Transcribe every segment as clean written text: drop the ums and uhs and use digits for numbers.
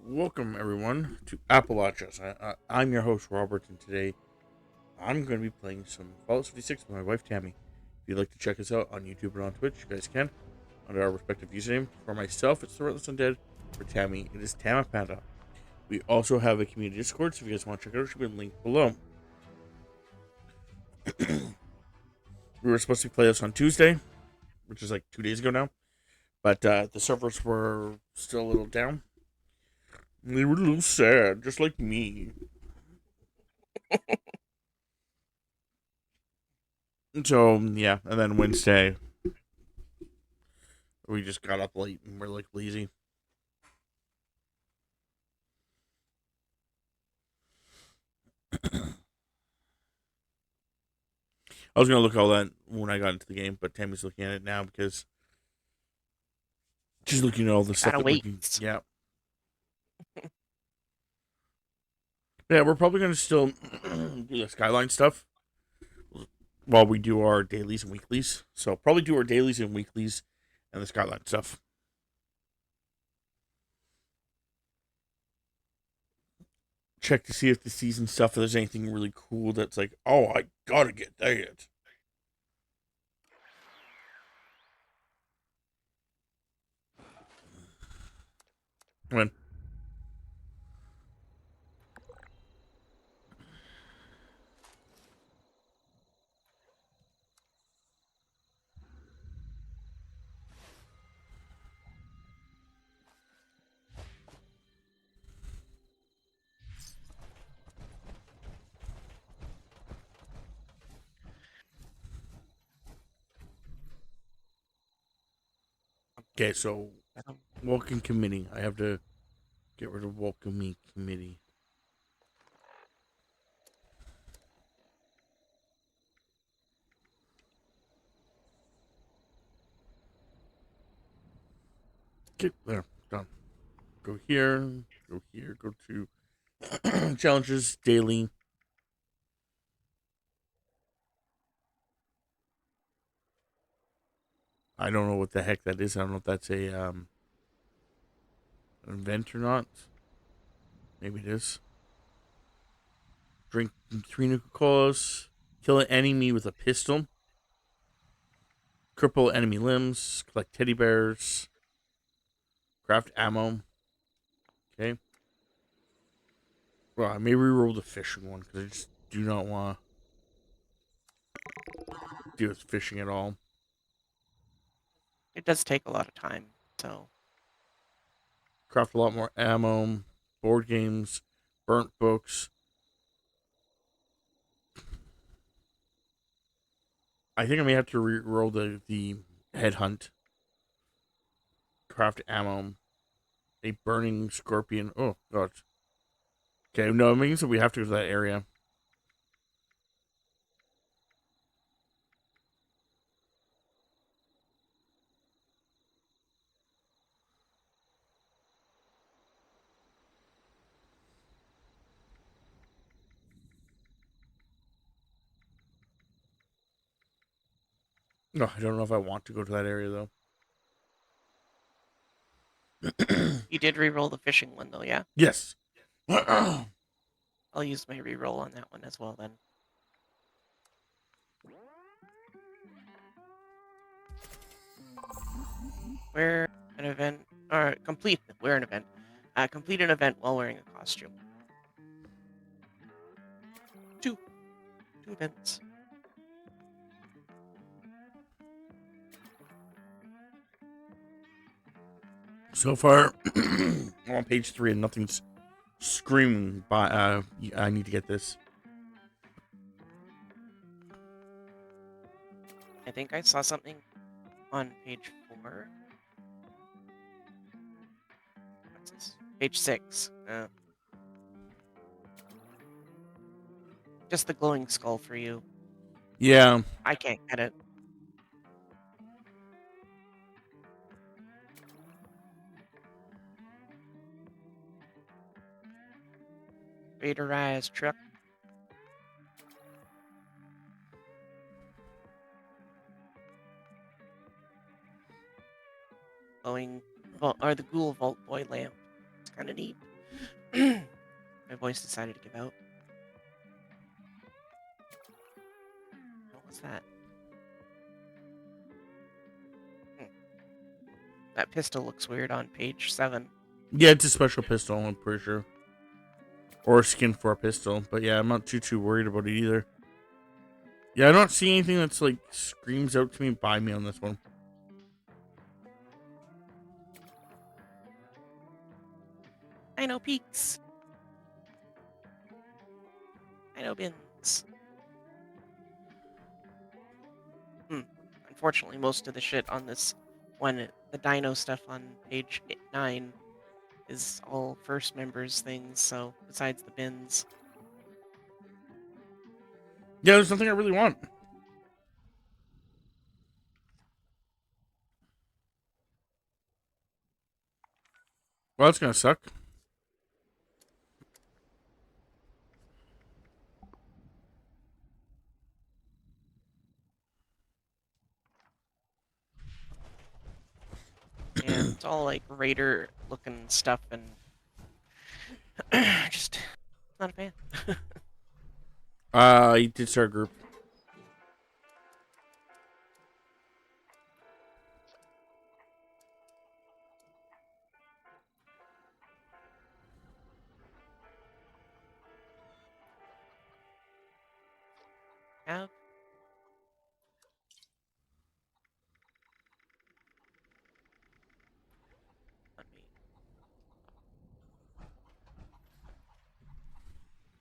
Welcome everyone to Appalachia's. I'm your host Robert, and today I'm going to be playing some Fallout 56 with my wife Tammy. If you'd like to check us out on YouTube and on Twitch, you guys can under our respective username. For myself, it's The Relentless Undead. For Tammy, it is Tamapanda. We also have a community Discord, so if you guys want to check it out, it should be linked below. We were supposed to play this on Tuesday, which is like 2 days ago now, but the servers were still a little down. They were a little sad, just like me. So yeah, and then Wednesday we just got up late and we're like lazy. I was gonna look at all that when I got into the game, but Tammy's looking at it now because she's looking at all the stuff Gotta that we wait. can. Yeah, yeah, we're probably gonna still do the Skyline stuff while we do our dailies and weeklies. So probably do our dailies and weeklies and the Skyline stuff. Check to see if the season stuff, if there's anything really cool that's like, oh, I gotta get that. When okay, so Welcome Committee. I have to get rid of Welcome Me Committee. Okay, there, done. Go here, go to challenges, daily. I don't know what the heck that is. I don't know if that's an event or not. Maybe it is. Drink 3 Nuka-Colas. Kill an enemy with a pistol. Cripple enemy limbs. Collect teddy bears. Craft ammo. Okay. Well, I may reroll the fishing one because I just do not want to deal with fishing at all. It does take a lot of time, so Craft a lot more ammo. Board games. Burnt books. I think I may have to re-roll the headhunt. Craft ammo. A burning scorpion. Oh, God. Okay, no, it means that we have to go to that area. No, I don't know if I want to go to that area, though. you did re-roll the fishing one though, yeah? Yes. I'll use my re-roll on that one as well then. Wear an event or wear an event. Complete an event while wearing a costume. Two events. So far, I'm on page 3 and nothing's screaming by I need to get this. I think I saw something on page 4. What's this? Page 6. Just the glowing skull for you. Yeah. I can't get it. Raiderized truck. Glowing, or the Ghoul Vault Boy lamp. It's kind of neat. My voice decided to give out. What was that? That pistol looks weird on page 7. Yeah, it's a special pistol, I'm pretty sure. Or skin for a pistol. But yeah, I'm not too worried about it either. Yeah, I don't see anything that's like screams out to me, buy me on this one. I know peaks. I know bins. Unfortunately, most of the shit on this one, the dino stuff on page 9, is all first members things, so besides the bins. Yeah, there's nothing I really want. Well, that's gonna suck. Yeah, it's all like raider looking stuff and just not a fan. I did start a group. Have let me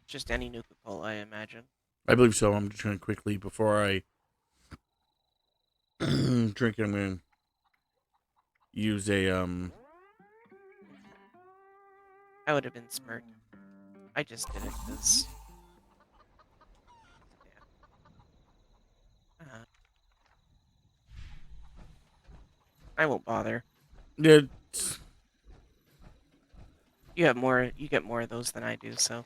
just any nuka cola, I imagine. I believe so. I'm just gonna quickly before I drink it, I'm gonna use a I would have been smart. I just did it because I won't bother. it's You have more. You get more of those than I do, so.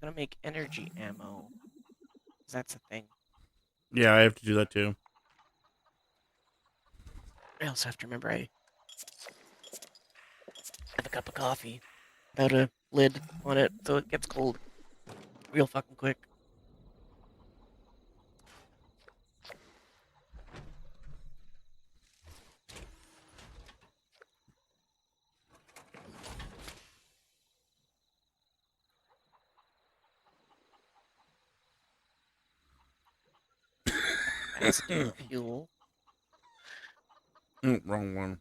Gonna make energy ammo. 'Cause that's a thing. yeah, I have to do that too. I also have to remember I have a cup of coffee without a lid on it, so it gets cold real fucking quick. Acid fuel. Wrong one.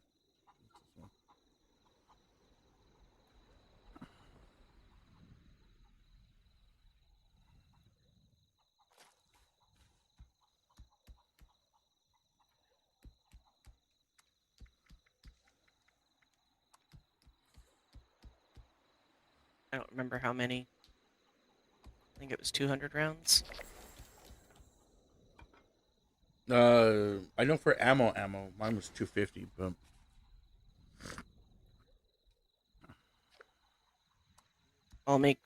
I don't remember how many. I think it was 200 rounds. I know for ammo, mine was 250, but I'll make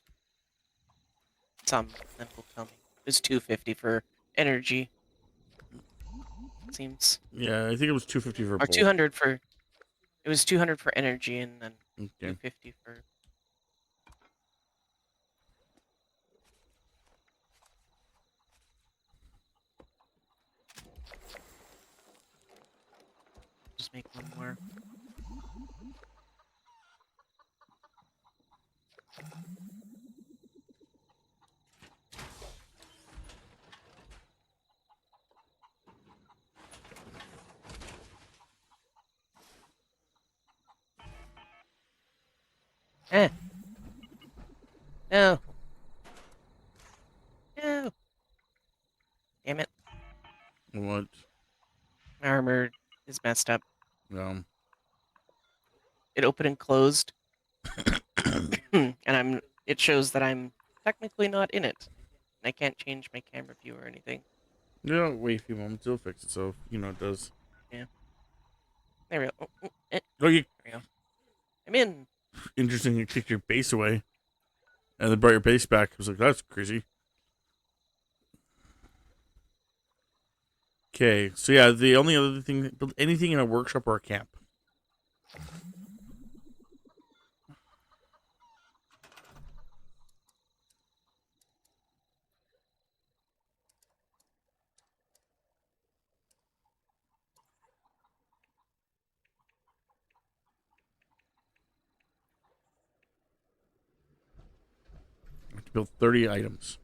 some, then we'll tell me. It was 250 for energy. Seems. yeah, I think it was 250 for Or both. 200 for. It was 200 for energy and then Okay. 250 for. Just make one more. Eh. No. No. Damn it. What? My armor is messed up. Um. It opened and closed. And it shows that I'm technically not in it. And I can't change my camera view or anything. Yeah, wait a few moments, it'll fix itself. You know it does. Yeah. There we go. Oh, you There we go. I'm in. interesting. You kicked your base away, and then brought your base back. I was like, that's crazy. Okay, so yeah, the only other thing, build anything in a workshop or a camp. I have to build 30 items.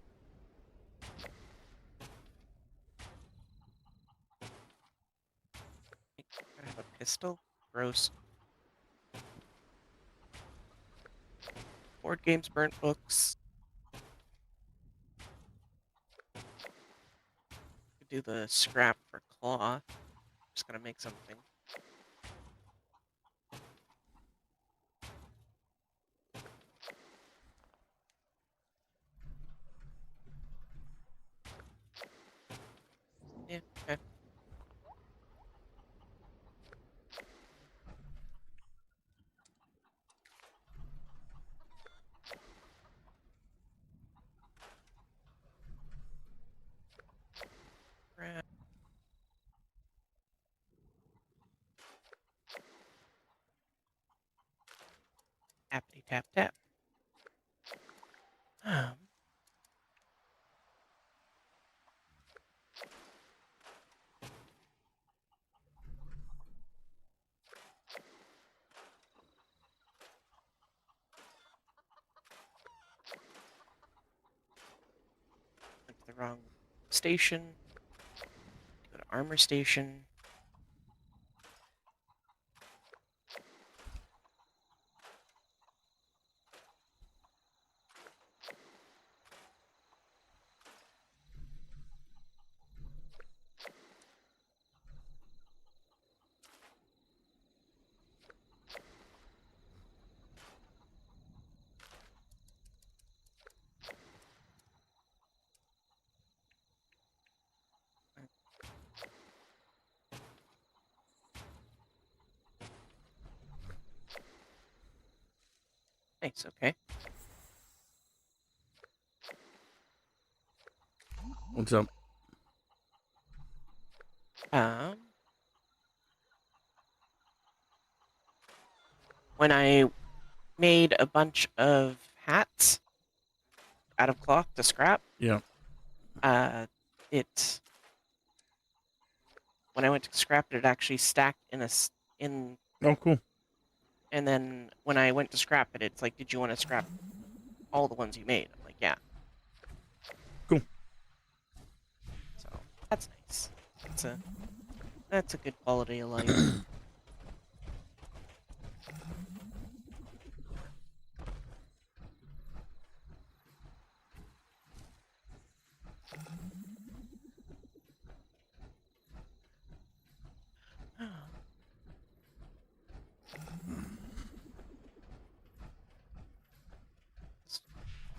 I have a pistol. Gross. Board games, burnt books. Could do the scrap for cloth. Just gonna make something. Yeah, okay. Scrap. Tappity tap tap. Went to the wrong station. Go to armor station. Nice, okay. What's up? When I made a bunch of hats out of cloth to scrap, Yeah. it when I went to scrap it, it actually stacked in. Oh, cool. And then when I went to scrap it, it's like, did you want to scrap all the ones you made? I'm like, yeah. Cool. So that's nice. That's a good quality of life.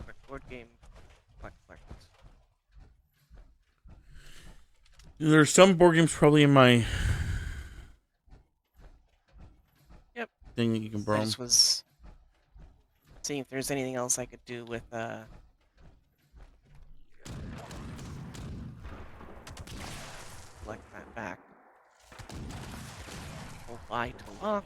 Quick board game. Collect. There's some board games probably in my Yep. thing that you can I borrow. just was seeing if there's anything else I could do with collect that back. Oh, bye to lock.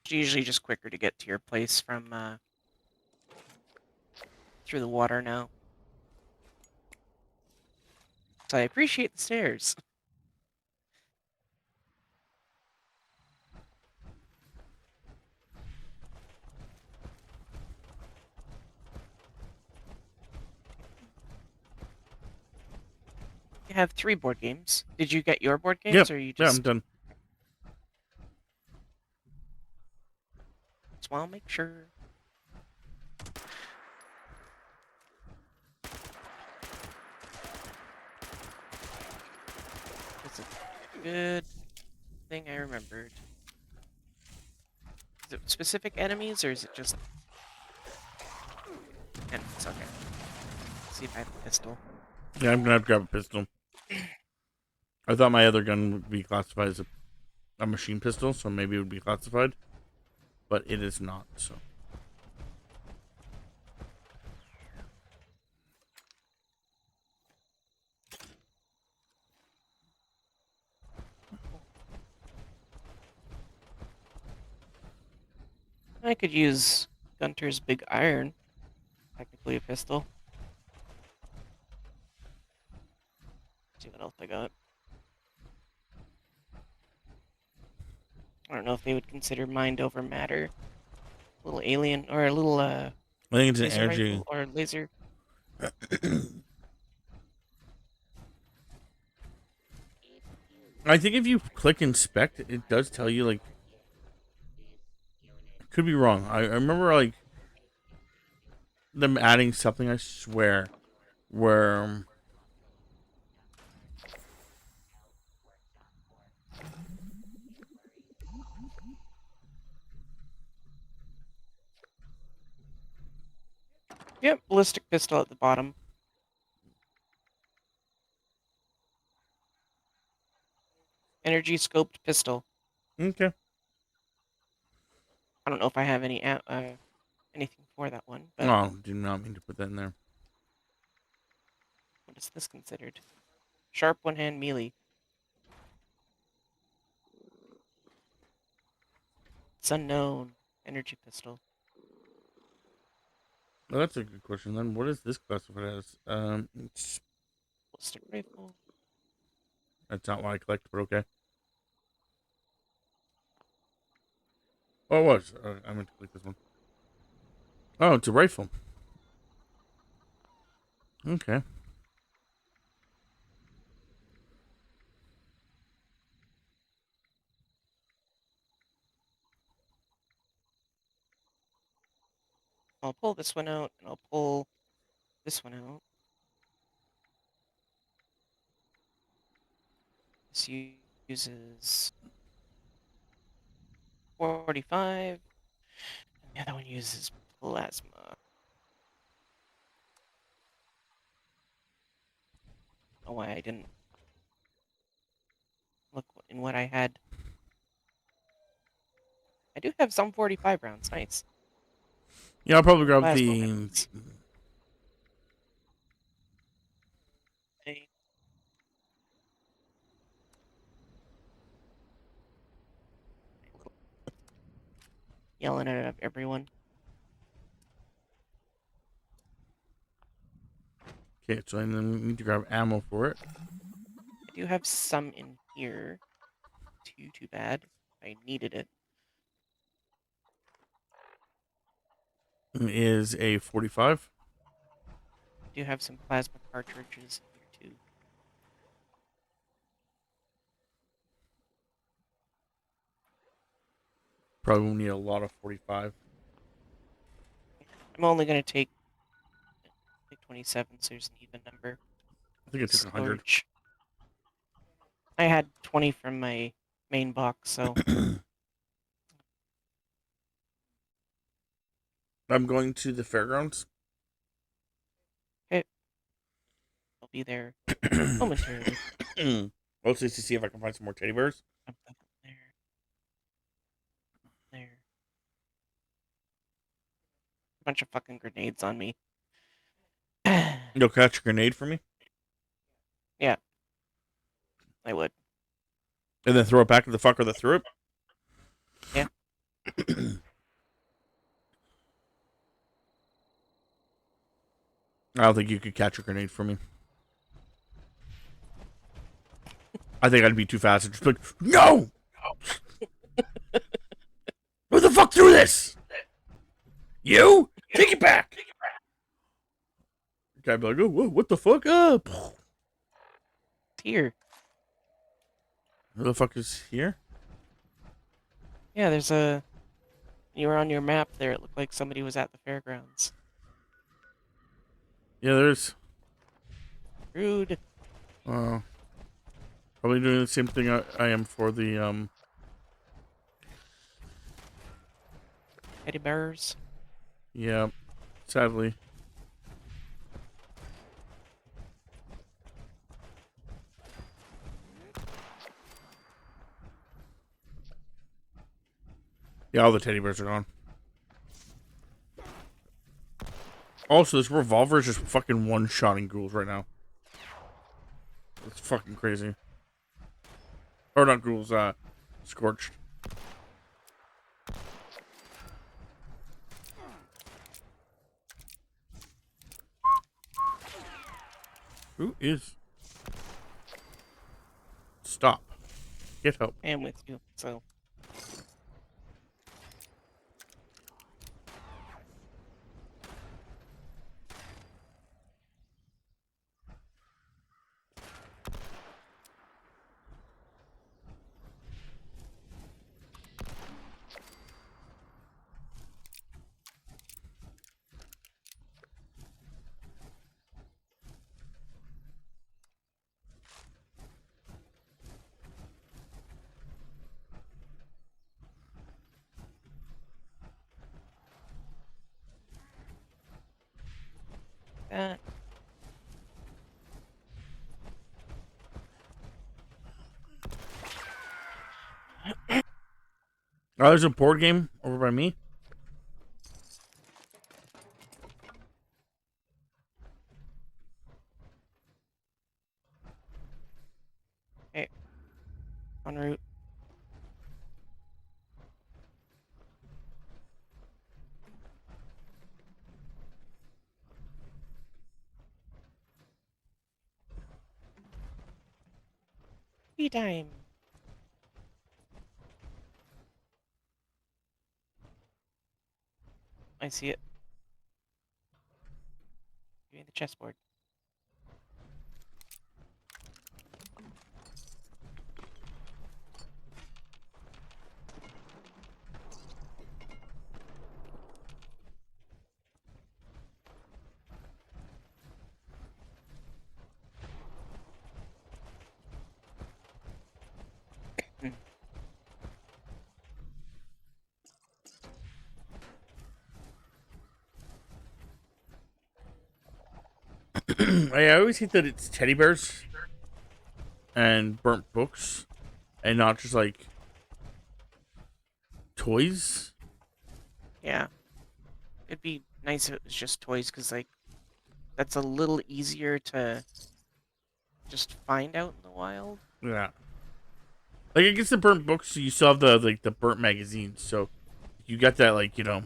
It's usually just quicker to get to your place from through the water now. So I appreciate the stairs. have 3 board games. Did you get your board Yep. games, or you Yeah, I'm just... done. Just want to make sure. It's a good thing I remembered. Is it specific enemies, or is it just enemies? Okay. Let's see if I have a pistol. Yeah, I'm gonna have to grab a pistol. I thought my other gun would be classified as a machine pistol, so maybe it would be classified, but it is not. So I could use Gunter's Big Iron. Technically a pistol. Let's see what else I got. I don't know if they would consider mind over matter. A little alien, or a little I think it's an laser energy. rifle, or laser. I think if you click inspect, it does tell you, like, could be wrong. I remember, like, them adding something, I swear, where Yep, ballistic pistol at the bottom. Energy scoped pistol. okay. I don't know if I have anything for that one, but Oh, do not mean to put that in there. what is this considered? Sharp one-hand melee. It's unknown. Energy pistol. Well, that's a good question. Then, what is this classified as? It's, Ballistic rifle. that's not what I collect, but okay. Oh, it was. I meant to click this one. Oh, it's a rifle. Okay. I'll pull this one out, and I'll pull this one out. This uses 45, and the other one uses plasma. I don't know why I didn't look in what I had. I do have some 45 rounds. Nice. Yeah, I'll probably grab Plasma the. weapons. Okay. Yelling at everyone. Okay, so I need to grab ammo for it. I do have some in here. Too bad. I needed it. Is a 45. I do have some plasma cartridges in here too. Probably won't need a lot of 45. I'm only gonna take 27, so there's an even number. I think I took 100. Storage. I had 20 from my main box, so I'm going to the fairgrounds. I'll be there momentarily. Mostly to see if I can find some more teddy bears. There. There. Bunch of fucking grenades on me. You'll catch a grenade for me? Yeah. I would. And then throw it back to the fucker that threw it? Yeah. I don't think you could catch a grenade for me. I think I'd be too fast and just be like, no! Who the fuck threw this? You? Take it back! Okay, I'd be like, oh, whoa, what the fuck? here. Who the fuck is here? Yeah, there's a. You were on your map there. It looked like somebody was at the fairgrounds. Yeah, there's. Rude. Uh, Probably doing the same thing I am for the Teddy bears. Yeah, sadly. Yeah, all the teddy bears are gone. Also, this revolver is just fucking one-shotting ghouls right now. It's fucking crazy. Or not ghouls, scorched. Who is? Stop. Get help. I am with you. So. That. Oh, there's a board game over by me. Hey. En route. Tea time. I see it. Give me the chessboard. I always hate that it's teddy bears and burnt books and not just like toys. Yeah. It'd be nice if it was just toys, because, like, that's a little easier to just find out in the wild. Yeah. Like I guess the burnt books, so you still have the burnt magazines, so you got that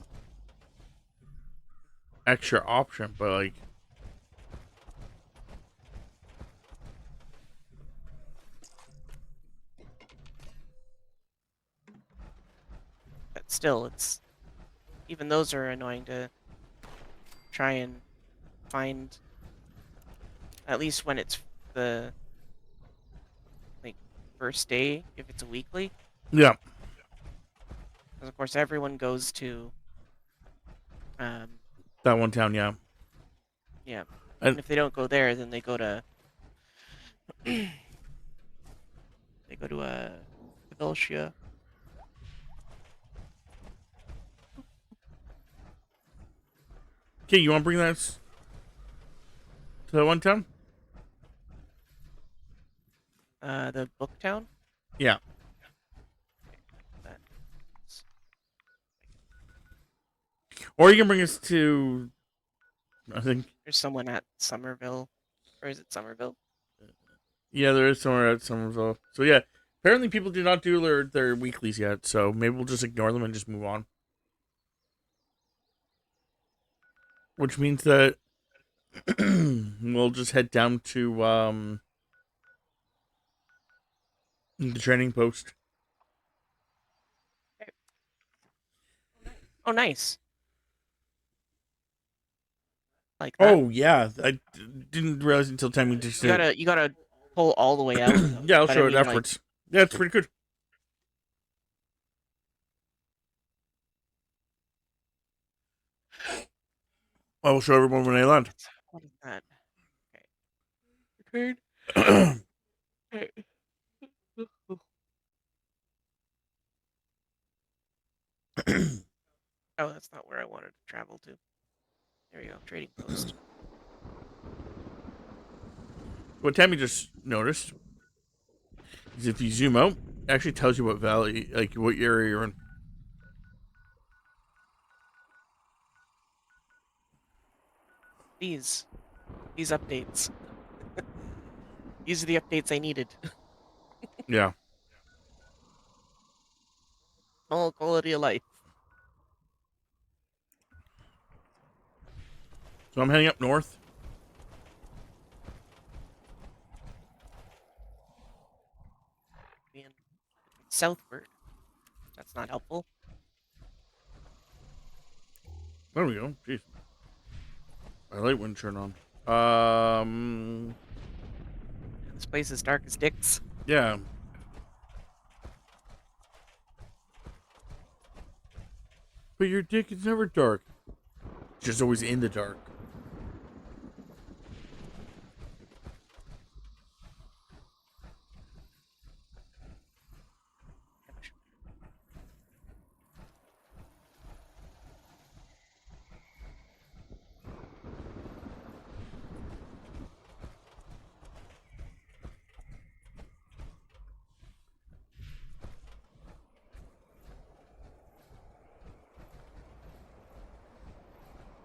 extra option, but like But still, it's even those are annoying to try and find, at least when it's the, like, first day, if it's a weekly. yeah, Because of course everyone goes to, um, that one town, yeah. yeah. And And if they don't go there, then they go to they go to Cavilcia. okay, you want to bring that to that one town? The book town. Yeah. That's- Or you can bring us to, I think, There's someone at Somerville, or is it Somerville? yeah, there is somewhere at Somerville. So yeah, apparently people do not do their weeklies yet, so maybe we'll just ignore them and just move on. Which means that we'll just head down to the training post. Oh, nice. Like that. Oh yeah, I didn't realize until time we just You gotta pull all the way out. Yeah, I'll But I show it mean, like, afterwards. Yeah, it's pretty good. I will show everyone when I land. what is that? Okay. Okay. Oh, that's not where I wanted to travel to. There we go. Trading post. What Tammy just noticed is if you zoom out, it actually tells you what valley, like what area you're in. These updates. These are the updates I needed. Yeah. All quality of life. So I'm heading up north. Being southward. That's not helpful. There we go. Jeez. My light wouldn't turn on. This place is dark as dicks. Yeah. But your dick is never dark. It's just always in the dark.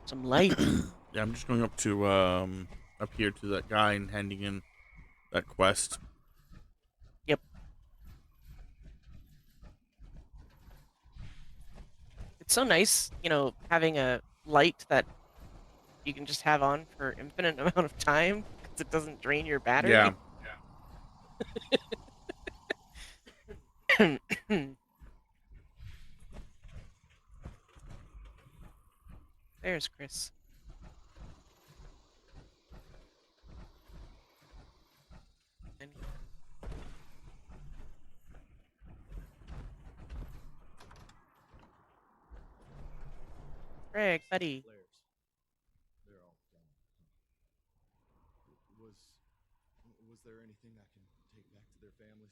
Some light. Yeah, I'm just going up to up here to that guy and handing in that quest. Yep. It's so nice, having a light that you can just have on for infinite amount of time because it doesn't drain your Yeah. battery. There's Chris. And Greg, buddy. Players. They're all gone. Was there anything I can take back to their families?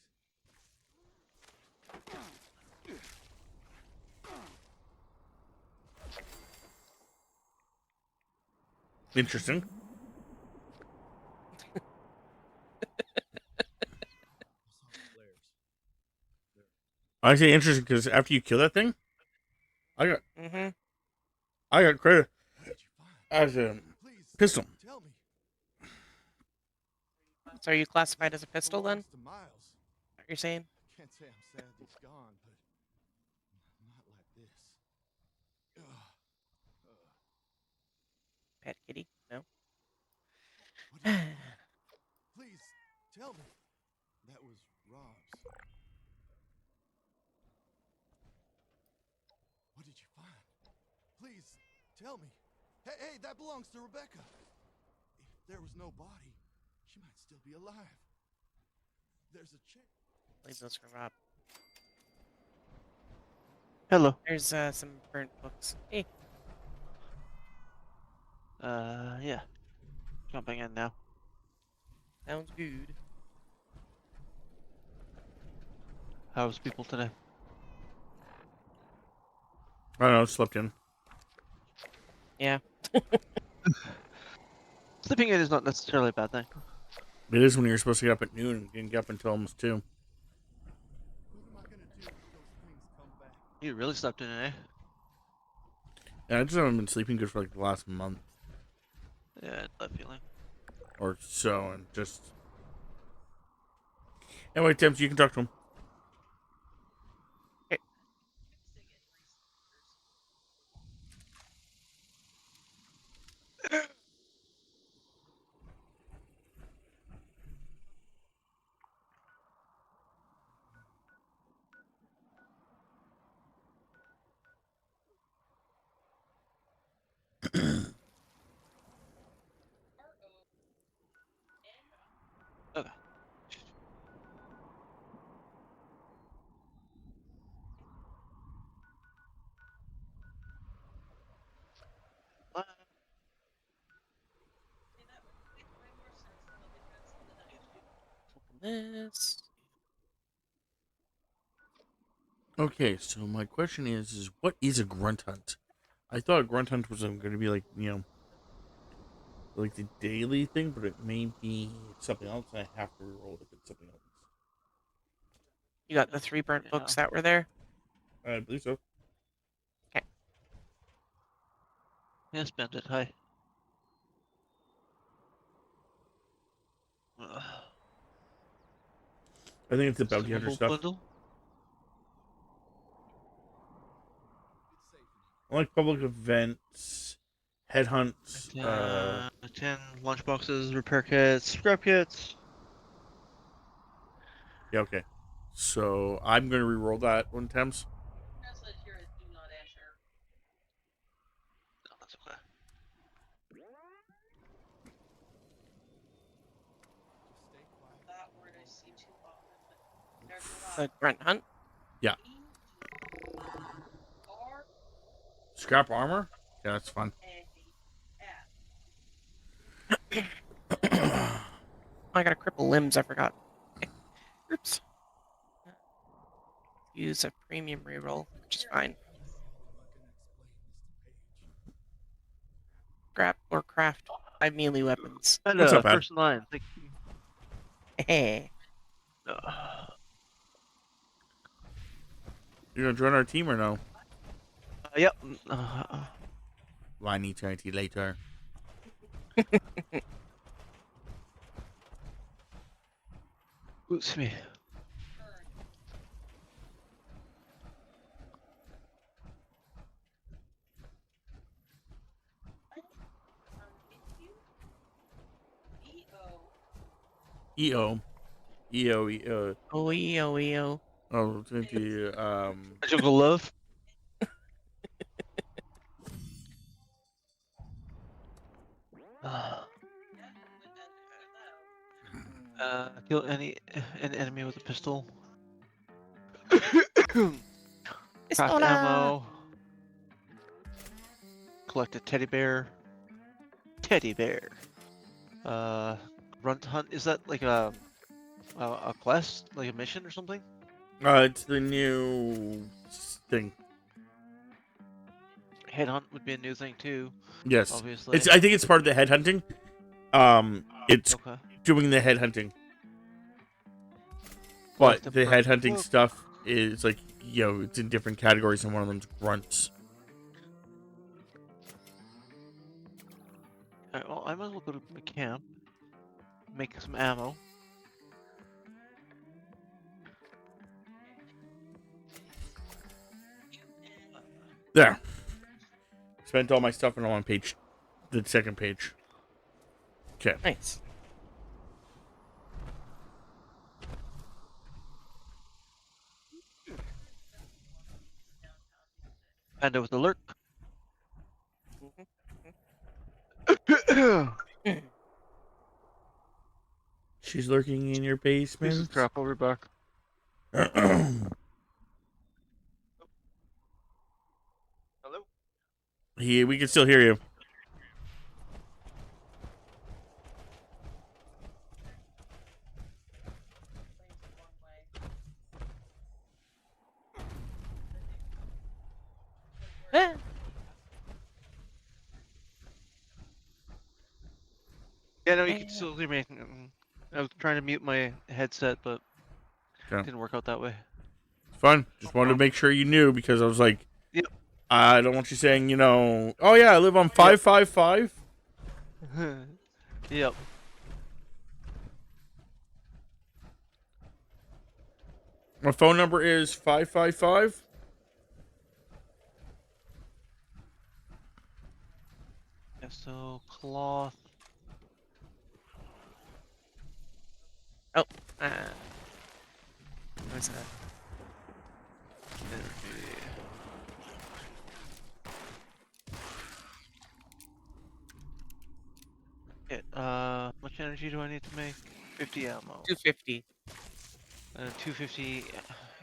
Interesting. Players. I say interesting because after you kill that thing, I got Mm-hmm. credit What did you find? as a Please pistol. tell me. So are you classified as a pistol then? Belongs to Miles. What you're saying? Can't say I'm sad he's gone, but not like this. Pet kitty? No. What did you find? Please tell me. That was Rob's. What did you find? Please tell me. Hey, that belongs to Rebecca. If there was no body, she might still be alive. There's a chick. Leave those for Rob. Hello. There's some burnt books. Hey. Yeah. Jumping in now. Sounds good. How's people today? I don't know, slept in. Yeah. Sleeping in is not necessarily a bad thing. It is when you're supposed to get up at noon and didn't get up until almost 2. What am I gonna do if those things come back? You really slept in, eh? Yeah, I just haven't been sleeping good for like the last month Yeah, that feeling. or so, and just. Anyway, Tim, you can talk to him. Okay. this. Okay, so my question is what is a grunt hunt? I thought a grunt hunt was going to be like, like the daily thing, but it may be something else. And I have to reroll if it's something else. You got the 3 burnt books that were there? I believe so. Yeah, spend it. Hi. Ugh. I think it's the bounty hunter Consumable stuff. bundle? I like public events, headhunts. 10 lunchboxes, repair kits, scrap kits. Yeah, okay. So I'm going to reroll that one, Thames. No, that's okay. The grunt hunt? Yeah. Scrap armor? Yeah, that's fun. I gotta cripple limbs, I forgot. Oops. Use a premium reroll, which is fine. Scrap or craft 5 melee weapons. And That's not bad. first in line. Like, Hey. You're going to join our team or no? yep. Well, I need to later. Oops me. EO. EO. Oh, EO. Oh, it's going to be, Jungle Love. Kill an enemy with a pistol. Craft Pistola! ammo. Collect a teddy bear. Teddy bear. Grunt hunt. Is that like a quest, like a mission or something? it's the new thing. Headhunt would be a new thing too. Yes. Obviously. I think it's part of the headhunting. It's Okay. doing the headhunting. But Collect a the burnt headhunting book. stuff is like, it's in different categories, and one of them's grunts. Alright, well, I might as well go to my camp. Make some ammo. There. Spent all my stuff on page, the second page. Okay. Nice. Panda with the lurk. She's lurking in your Piece basement. of crap, I'll be back. Hello? Hello? We can still hear you. Eh. Yeah, no, you can still hear me. I was trying to mute my headset, but it Okay. didn't work out that way. It's fun. Just wanted to make sure you knew, because I was like, Yep. I don't want you saying, oh yeah, I live on 555. Yep. My phone number is 555. Yeah, so cloth. Oh. What's that? Energy. Okay, much energy do I need to make? 50 ammo. 250. 250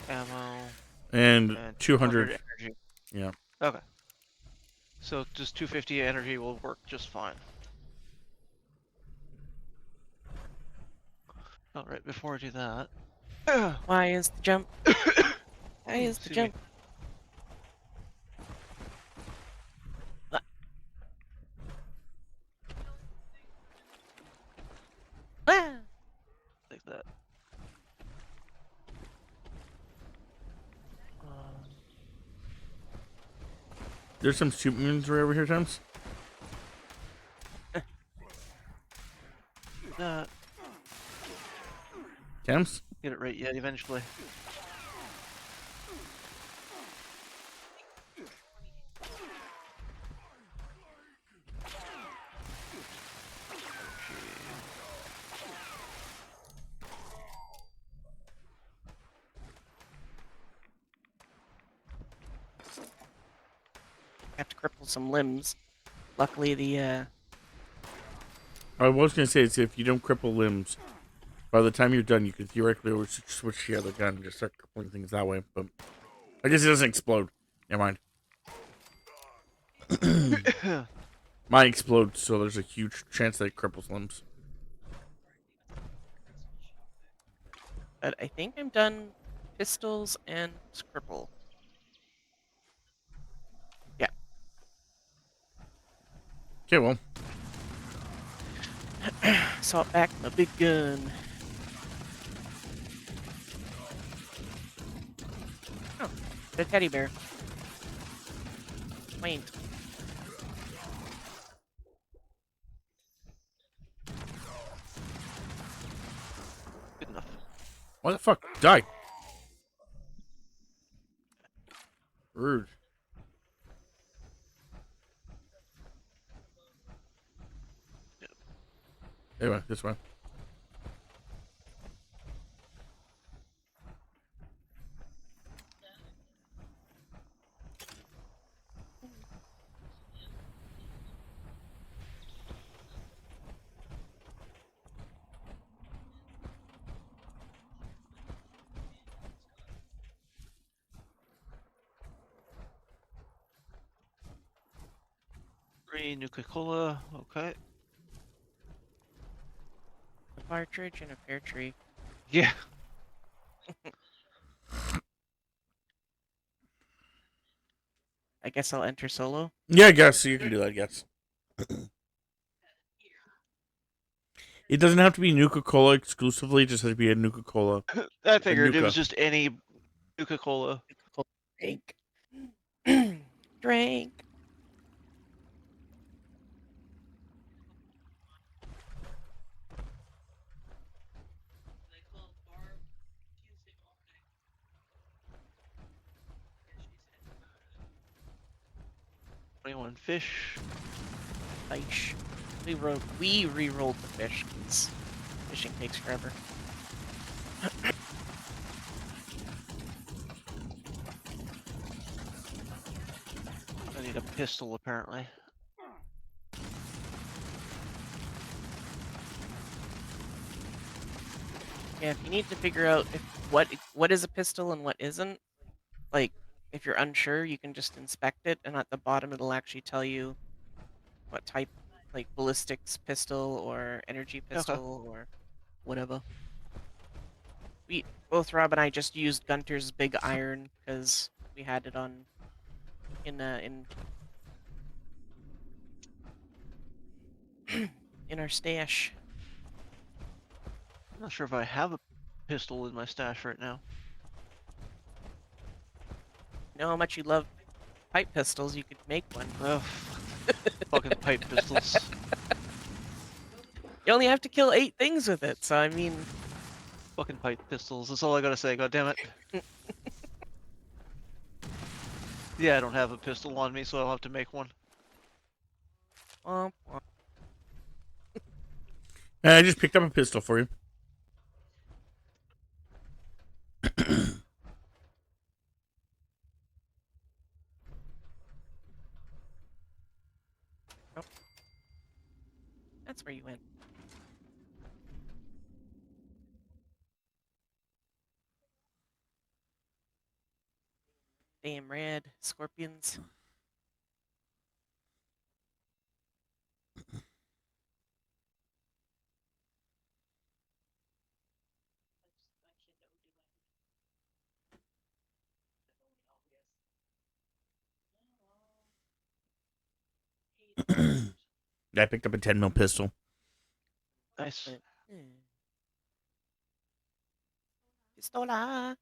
ammo. And And 200. energy. Yeah. Okay. So just 250 energy will work just fine. Oh, right before I do that. Why is the jump? Why is the Excuse me. jump? Ah. Ah! Like that. There's some supermutants right over here, Thames. That. Thames? Get it right yet eventually. Have to cripple some limbs. Luckily, the I was going to say, it's if you don't cripple limbs, by the time you're done, you can theoretically always switch the other gun and just start crippling things that way. But I guess it doesn't explode. Never mind. Mine explodes, so there's a huge chance that it cripples limbs. but I think I'm done. Pistols and cripple. Yeah. Okay, well, Salt back my big gun. Oh, the teddy bear. Quaint. Good enough. what the fuck? Die. Rude. Anyway, this way. Green Nuka-Cola. Okay. A partridge in a pear tree. Yeah. I guess I'll enter solo. Yeah, I guess you can do that, I guess. It doesn't have to be Nuka-Cola exclusively, it just has to be a Nuka-Cola. I figured it Nuka. was just any Nuka-Cola. Drink. Drink. $21 fish. Fish. We re-rolled the fish because fishing takes forever. I need a pistol apparently. Yeah, if you need to figure out if what is a pistol and what isn't, like if you're unsure, you can just inspect it, and at the bottom it'll actually tell you what type, like ballistics pistol or energy pistol or whatever. Both Rob and I just used Gunter's big iron because we had it on in in our stash. I'm not sure if I have a pistol in my stash right now. You know how much you love pipe pistols, you could make one. Ugh. Fucking pipe pistols. You only have to kill 8 things with it, so I mean... Fucking pipe pistols. That's all I gotta say, god damn it. Yeah, I don't have a pistol on me, so I'll have to make one. Womp womp. I just picked up a pistol for you. That's where you went. Damn red scorpions. I picked up a 10 mil pistol. Nice. Pistola.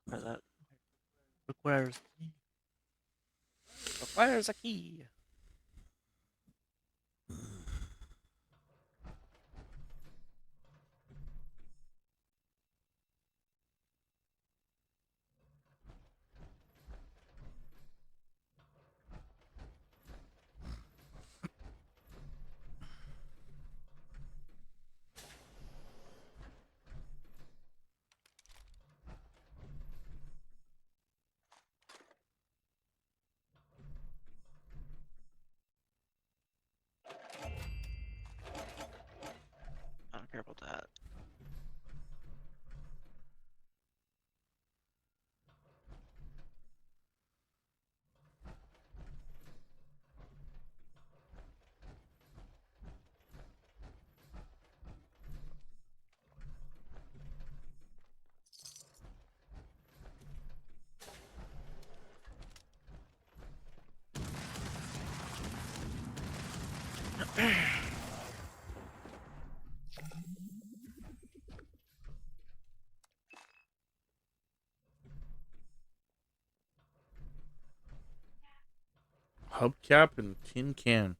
Try that. Requires a key. I don't care about that. Hubcap and tin can.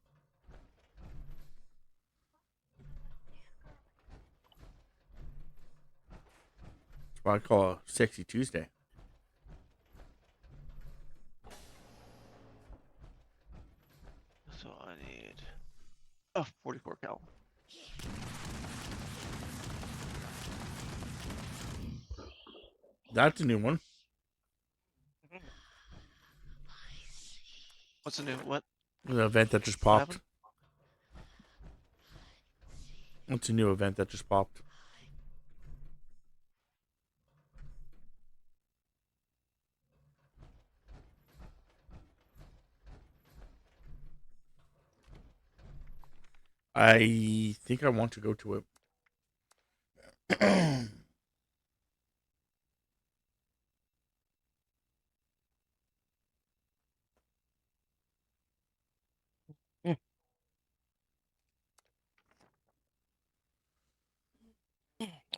That's what I call a sexy Tuesday. So I need a 44 cal. That's a new one. What's the new what? The event that just What popped. happened? It's a new event that just popped. I think I want to go to it.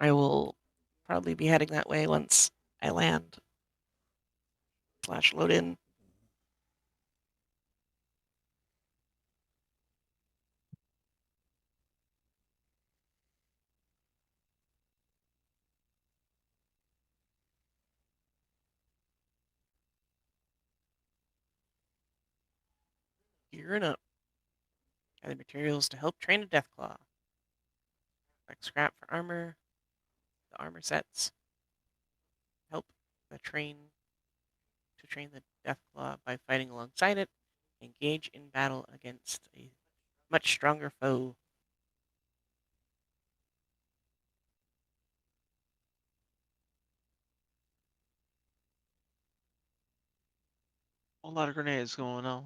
I will probably be heading that way once I land. / load in. Gearing up. Gather materials to help train a Deathclaw. Like scrap for armor. The armor sets. Help the train the Deathclaw by fighting alongside it. Engage in battle against a much stronger foe. A lot of grenades going on.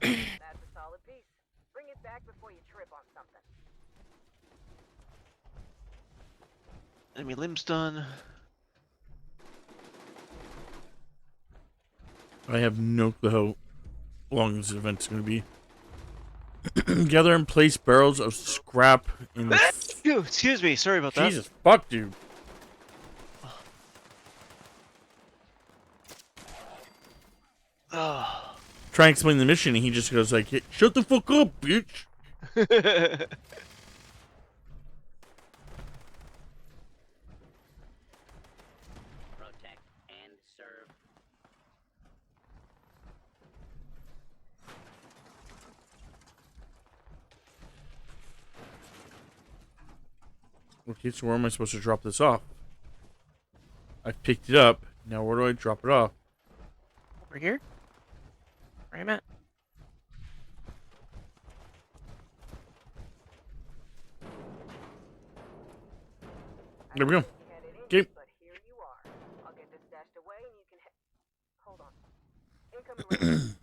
That's a solid piece. Bring it back before you trip on something. Enemy limbs done. I have no clue how long this event's going to be. Gather and place barrels of scrap in the... Phew, excuse me, sorry about that. Jesus fuck, dude. Oh. Try and explain the mission, and he just goes like, "Hey, shut the fuck up, bitch." Protect and serve. Okay, so where am I supposed to drop this off? I picked it up. Now where do I drop it off? Over here? Where I'm at? There we go. Okay. But here you are. I'll get this stashed away and you can hold on. Incoming radar.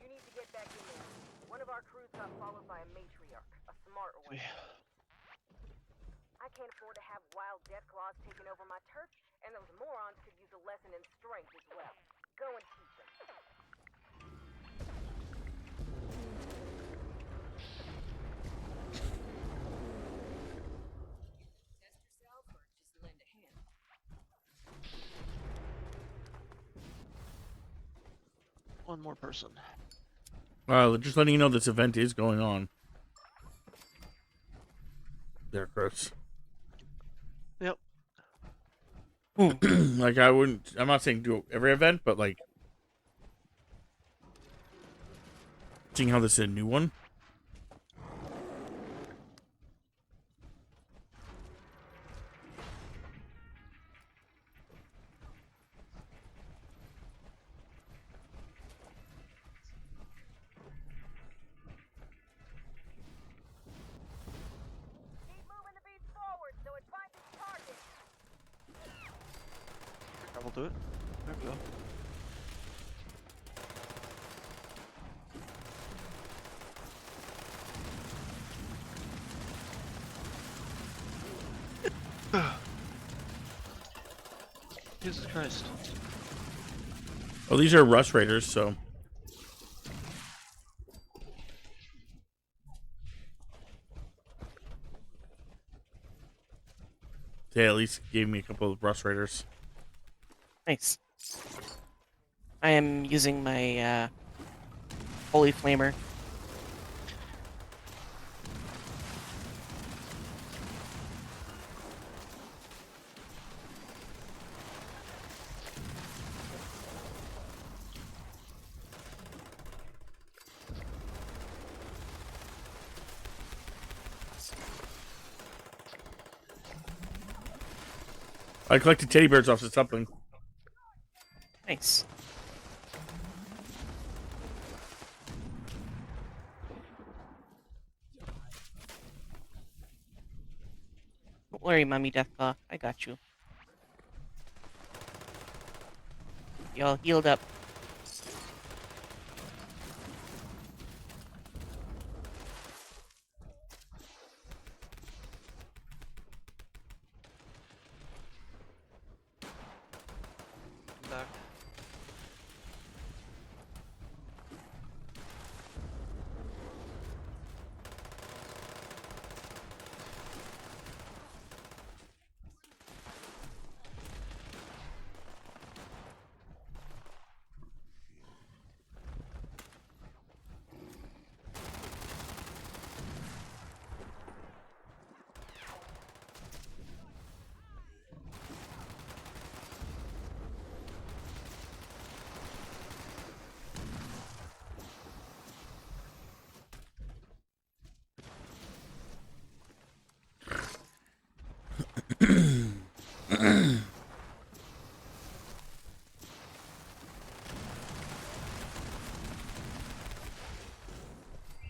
You need to get back in there. One of our crew recruits got followed by a matriarch, a smart one. I can't afford to have wild death claws taking over my turf, and those morons could use a lesson in strength as well. Go and teach them. Test yourself or just lend a hand. One more person. Just letting you know this event is going on. There, Chris. Yep. Like, I'm not saying do every event, but like, seeing how this is a new one. Keep moving the beast forward so it finds its target. I will do it. There we go. Jesus Christ. Oh, these are Rust Raiders, so. They at least gave me a couple of Rust Raiders. Nice. I am using my Holy Flamer. I collected teddy bears off the something. Nice. Don't worry, Mummy Deathclaw. I got you. Y'all healed up. Back.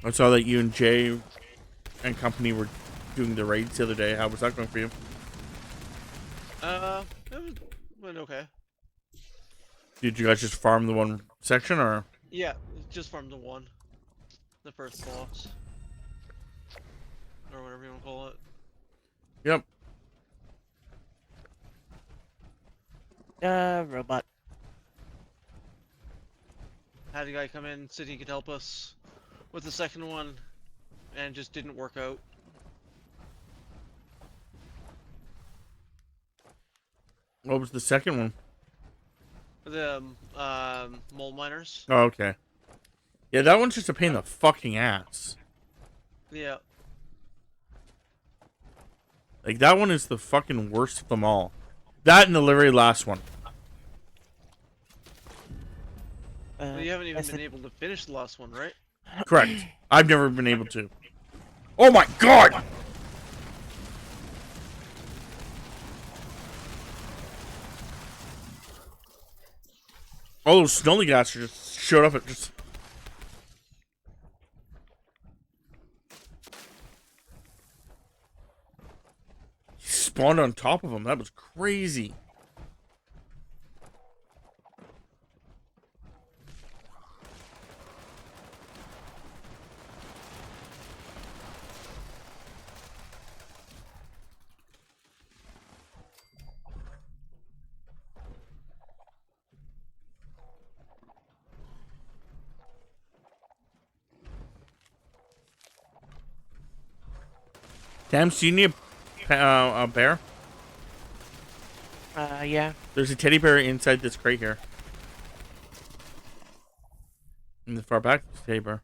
I saw that you and Jay and company were doing the raids the other day. How was that going for you? It went okay. Did you guys just farm the one section, or? Yeah, just farmed the one. The first boss. Or whatever you want to call it. Yep. Robot. Had a guy come in, said he could help us with the second one, and it just didn't work out. What was the second one? The mold miners. Oh, okay. Yeah, that one's just a pain in the fucking ass. Yeah. Like, that one is the fucking worst of them all. That and the very last one. Well, you haven't even that's been it. able to finish the last one, right? Correct. I've never been able to. Oh my god! All those smelly guys just showed up at just... He spawned on top of him. That was crazy. Tam, do you need a bear? Yeah. There's a teddy bear inside this crate here. In the far back, there's a teddy bear.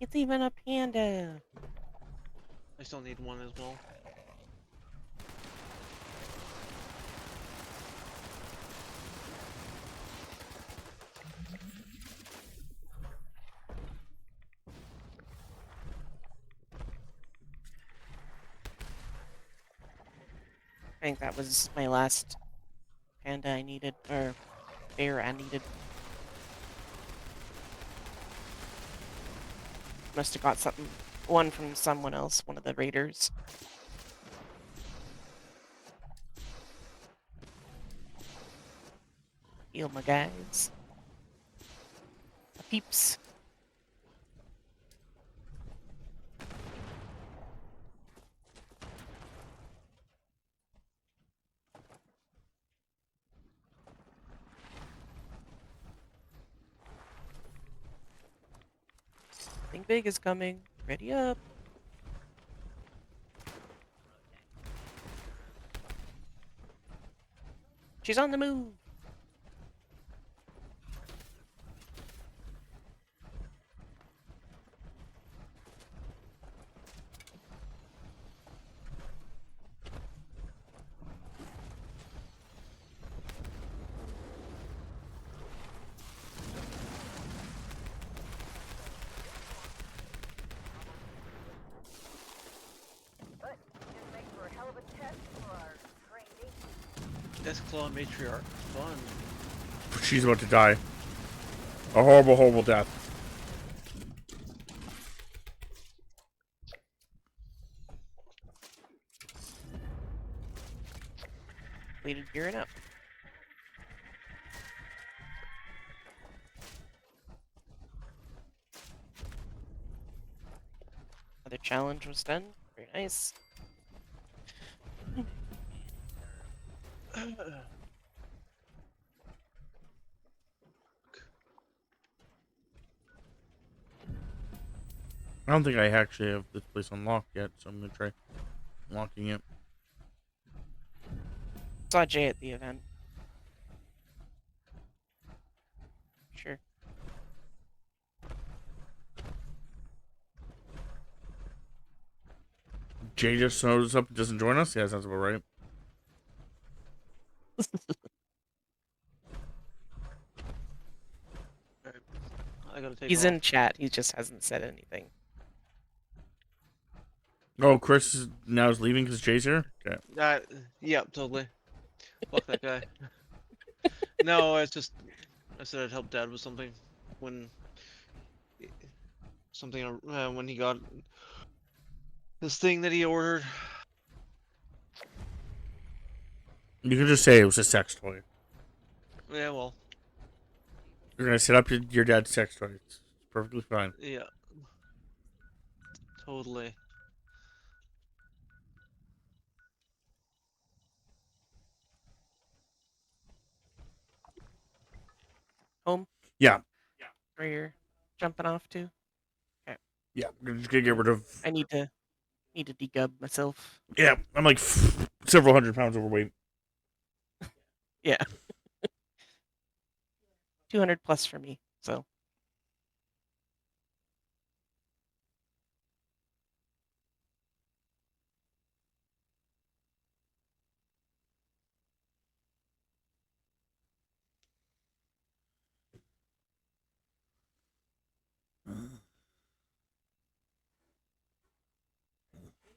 It's even a panda. I still need one as well. I think that was my last panda I needed, or bear I needed. Must have got one from someone else, one of the raiders. Heal my guys. Peeps. Something big is coming. Ready up. She's on the move. But just makes for a hell of a test for our trainee. Deathclaw Matriarch. Fun. She's about to die. A horrible, horrible death. Completed gearing up. Another challenge was done. Very nice. I don't think I actually have this place unlocked yet, so I'm gonna try unlocking it. Saw Jay at the event. Sure. Jay just shows up and doesn't join us? Yeah, sounds about right. Alright. I gotta take He's off. in chat. He just hasn't said anything. Oh, Chris is now is leaving because Jay's here? Okay. Yeah, totally. Fuck that guy. No, it's just I said I'd help Dad with something when when he got this thing that he ordered. You can just say it was a sex toy. Yeah, well, You're gonna set up your dad's sex toy. It's perfectly fine. yeah, totally. Home, Yeah, where you're jumping off to. yeah. We're just gonna get rid of. I need to degub myself. Yeah, I'm like several hundred pounds overweight. Yeah. 200 plus for me. So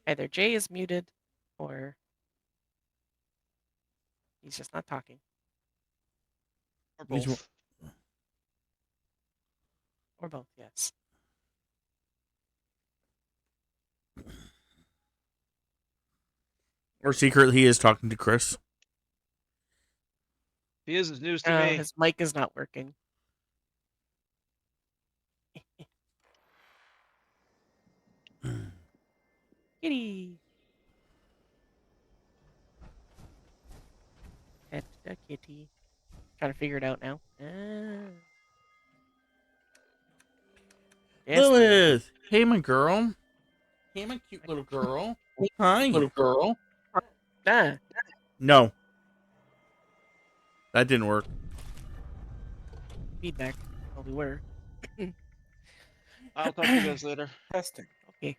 either Jay is muted or he's just not talking. Or He's both. Or both, yes. Or secretly, he is talking to Chris. He is news to me. His mic is not working. Kitty. Pet the kitty. Trying to figure it out now. Yes, Lilith. Lilith! Hey, my girl. Hey, my cute little girl. Hi. Little girl. Ah, No. That didn't work. feedback. Well, we were. I'll talk to you guys later. Testing. Okay.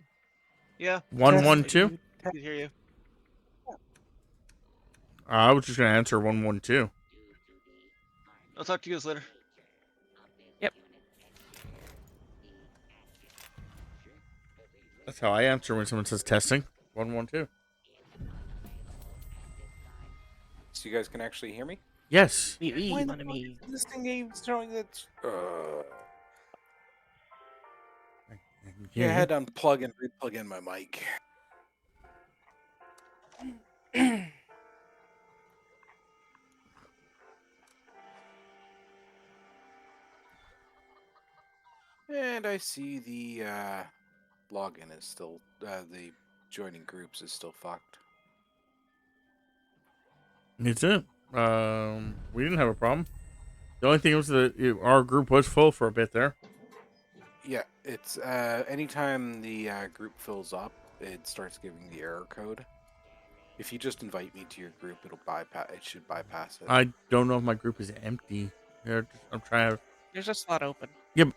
Yeah, 112? I can hear you. I was just going to answer 112. I'll talk to you guys later. Yep. That's how I answer when someone says testing. 112. So you guys can actually hear me? Yes. Oui, Why mon the ami. fuck is this thing even showing that? Yeah, I had to unplug and replug in my mic. And I see the login is still, the joining groups is still fucked. That's it. We didn't have a problem. The only thing was that our group was full for a bit there. Yeah, it's anytime the group fills up, it starts giving the error code. If you just invite me to your group, it'll bypass. It should bypass it. I don't know if my group is empty. I'm trying to. There's a slot open. Yep.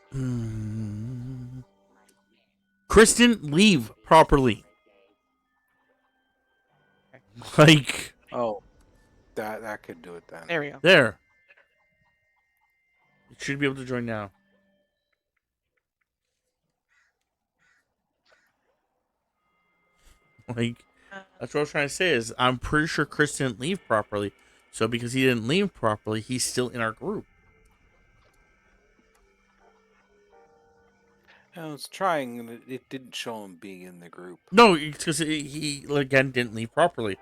Kristen, leave properly. Like Oh, that could do it then. There we go. there. You should be able to join now. Like that's what I was trying to say is I'm pretty sure Chris didn't leave properly. So because he didn't leave properly, he's still in our group. I was trying, and it didn't show him being in the group. No, it's because he again didn't leave properly.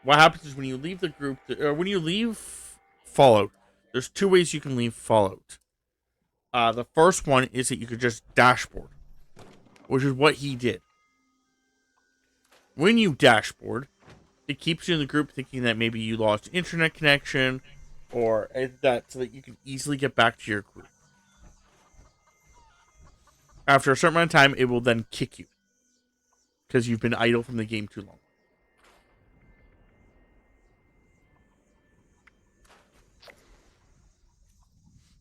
What happens is when you leave the group, or when you leave Fallout, there's two ways you can leave Fallout. The first one is that you could just dashboard, which is what he did. When you dashboard, it keeps you in the group thinking that maybe you lost internet connection or that so that you can easily get back to your group. After a certain amount of time, it will then kick you because you've been idle from the game too long.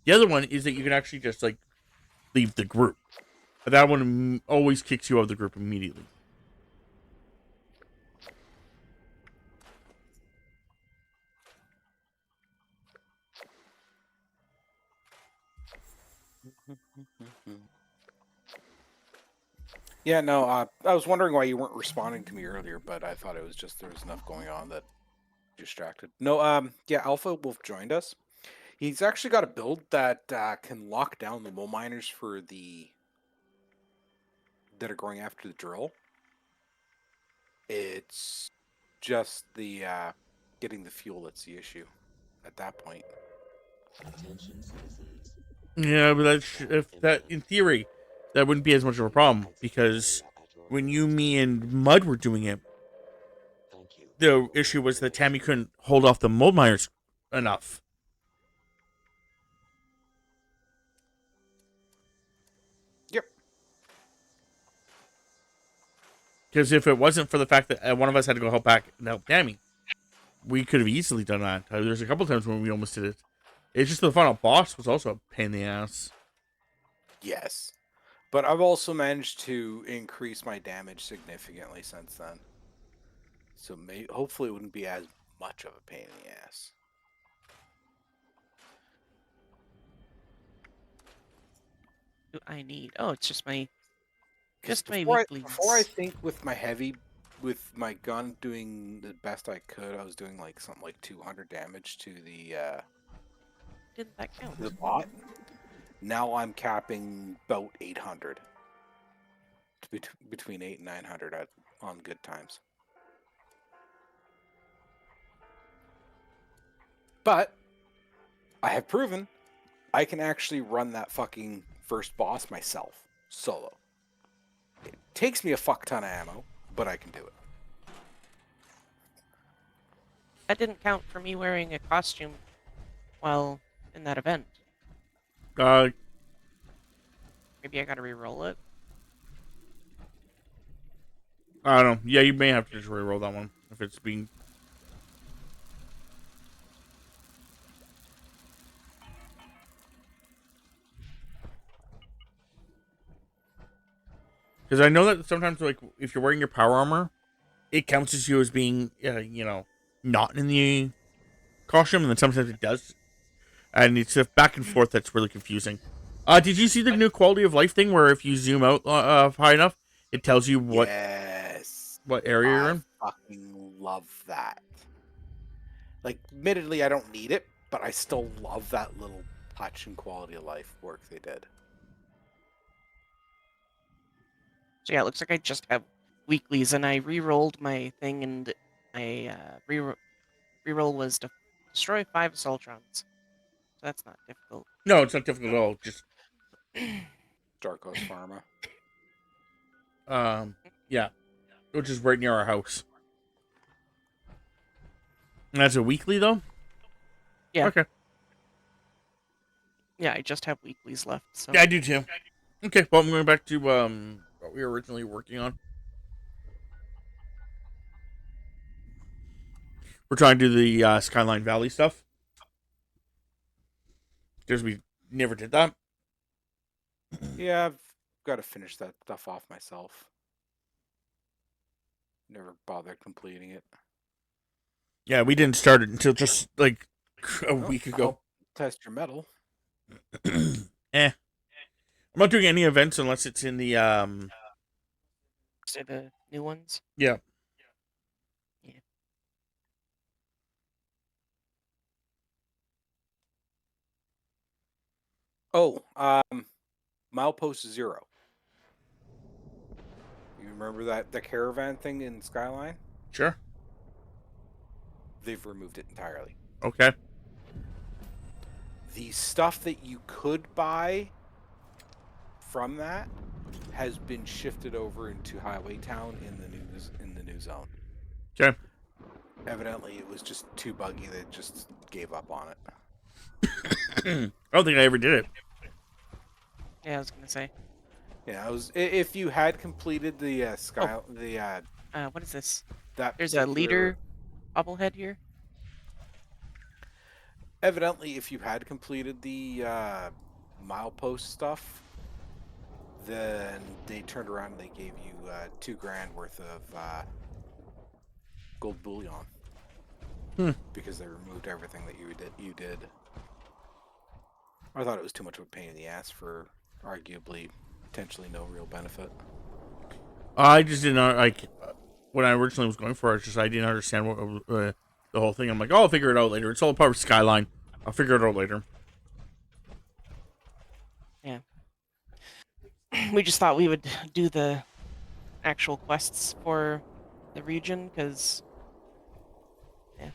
The other one is that you can actually just like leave the group. But that one always kicks you out of the group immediately. Yeah, no, I was wondering why you weren't responding to me earlier, but I thought it was just there was enough going on that distracted. No, yeah, Alpha Wolf joined us. He's actually got a build that can lock down the mole miners for the that are going after the drill. It's just the getting the fuel that's the issue at that point. Yeah, but if that in theory, that wouldn't be as much of a problem because when you, me, and Mud were doing it, the issue was that Tammy couldn't hold off the mold miners enough. Yep. Because if it wasn't for the fact that one of us had to go help back and help Tammy, we could have easily done that. There's a couple times when we almost did it. It's just the final boss was also a pain in the ass. Yes. But I've also managed to increase my damage significantly since then. So hopefully it wouldn't be as much of a pain in the ass. Do I need? Oh, it's just my Before weak bleeds. before I think with my heavy, with my gun doing the best I could, I was doing like something like 200 damage to the Didn't that count? bot. Now I'm capping about 800. Between 8 and 900 on good times. But I have proven I can actually run that fucking first boss myself, solo. It takes me a fuck ton of ammo, but I can do it. That didn't count for me wearing a costume while in that event. Uh, Maybe I gotta re-roll it. I don't know. Yeah, you may have to just re-roll that one if it's being. Because I know that sometimes, like, if you're wearing your power armor, it counts as you as being, not in the costume, and then sometimes it does. And it's a back and forth that's really confusing. Did you see the new quality of life thing where if you zoom out high enough, it tells you Yes. what area you're I in? fucking love that. Like, admittedly, I don't need it, but I still love that little touch and quality of life work they did. So yeah, it looks like I just have weeklies, and I re-rolled my thing, and my re-roll was to destroy 5 Assaultrons. So that's not difficult. No, it's not difficult at all. Just Darkos Pharma. yeah, which is right near our house. And that's a weekly though. Yeah. Okay. Yeah, I just have weeklies left. So Yeah, I do too. Okay, well, I'm going back to what we were originally working on. We're trying to do the Skyline Valley stuff. Because we never did that. Yeah, I've got to finish that stuff off myself. Never bothered completing it. Yeah, we didn't start it until just like a week ago. Help test your metal. I'm not doing any events unless it's in the say the new ones. Yeah. Yeah. Oh, Milepost 0. You remember the caravan thing in Skyline? Sure. They've removed it entirely. Okay. The stuff that you could buy from that has been shifted over into Highway Town in the new zone. Okay. Evidently, it was just too buggy. They just gave up on it. I don't think I ever did it. Yeah, I was gonna say. Yeah, it was. If you had completed the What is this? that There's a leader bobblehead here. Evidently, if you had completed the milepost stuff, then they turned around and they gave you $2,000 worth of gold bullion because they removed everything that you did. I thought it was too much of a pain in the ass for arguably potentially no real benefit. I just didn't like when I originally was going for it. I didn't understand what the whole thing. I'm like, oh, I'll figure it out later. It's all part of Skyline. I'll figure it out later. Yeah. We just thought we would do the actual quests for the region because. Yeah.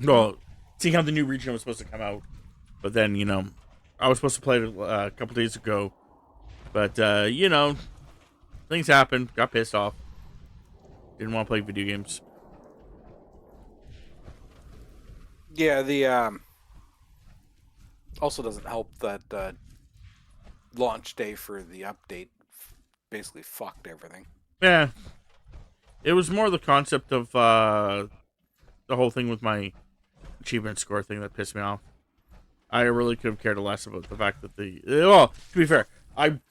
Well, seeing how the new region was supposed to come out, but then I was supposed to play it a couple days ago, but things happened. Got pissed off. Didn't want to play video games. Yeah, the also doesn't help that launch day for the update basically fucked everything. Yeah, it was more the concept of the whole thing with my achievement score thing that pissed me off. I really could have cared less about the fact that to be fair,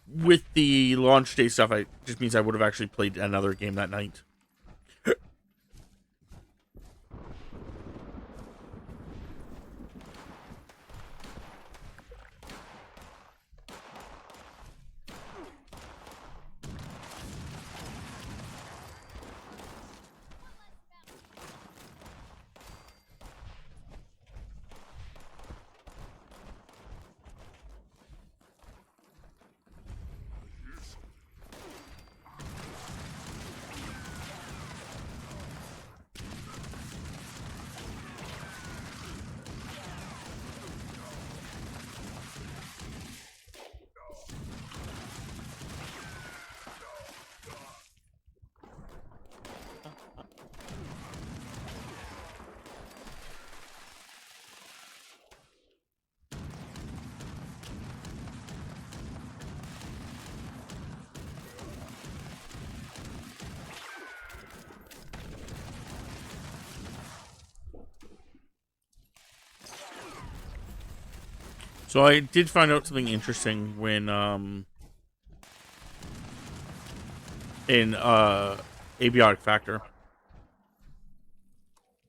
with the launch day stuff, it just means I would have actually played another game that night. So I did find out something interesting when in Abiotic Factor.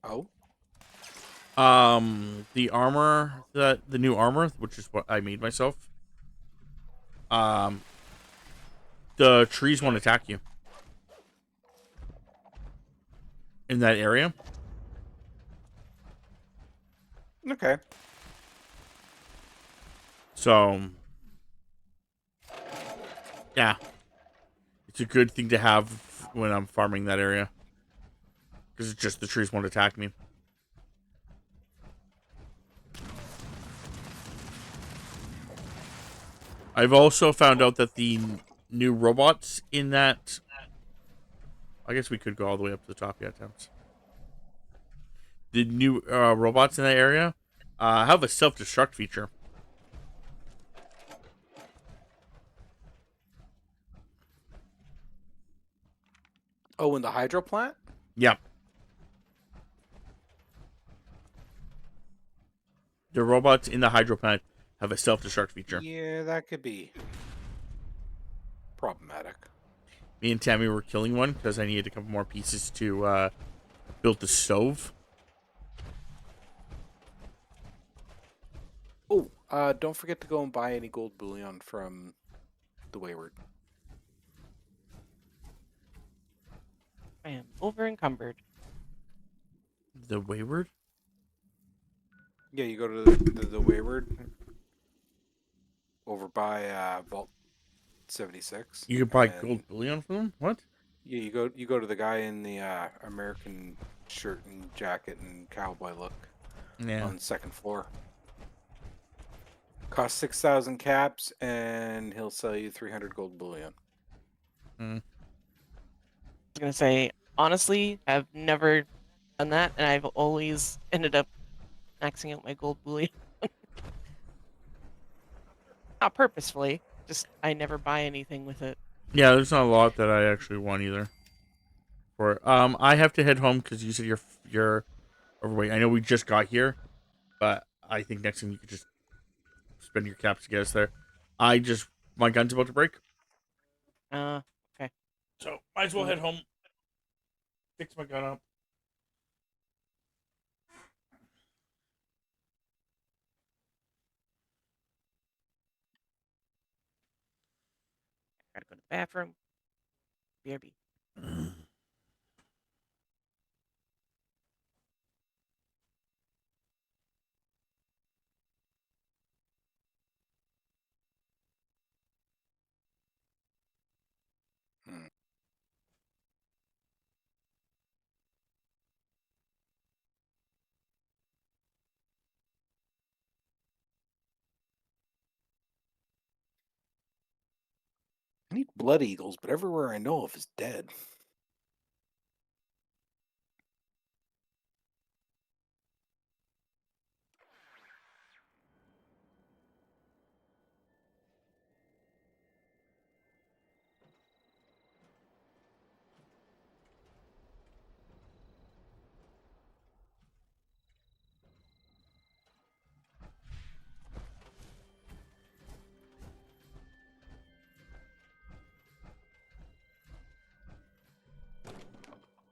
Oh, The armor, the new armor, which is what I made myself. Um, the trees won't attack you in that area. okay. So, yeah, it's a good thing to have when I'm farming that area because it's just the trees won't attack me. I've also found out that the new robots in that. I guess we could go all the way up to the top. Yeah, Temps. The new robots in that area have a self-destruct feature. Oh, in the hydro plant? Yeah. The robots in the hydro plant have a self-destruct feature. Yeah, that could be problematic. Me and Tammy were killing one because I needed a couple more pieces to build the stove. Oh, don't forget to go and buy any gold bullion from the Wayward. I am over encumbered. The Wayward? Yeah, you go to the Wayward over by Vault 76. You can buy and- gold bullion from them? What? Yeah, you go to the guy in the American shirt and jacket and cowboy look Yeah. on the second floor. Cost 6,000 caps, and he'll sell you 300 gold bullion. I was gonna say, honestly, I've never done that, and I've always ended up maxing out my gold bullion. Not purposefully, just I never buy anything with it. Yeah, there's not a lot that I actually want either. For it. I have to head home because you said you're overweight. I know we just got here, but I think next time you could just spend your caps to get us there. My gun's about to break, Okay. so might as well head home. Fix my gun up. Gotta go to the bathroom. BRB. I need blood eagles, but everywhere I know of is dead.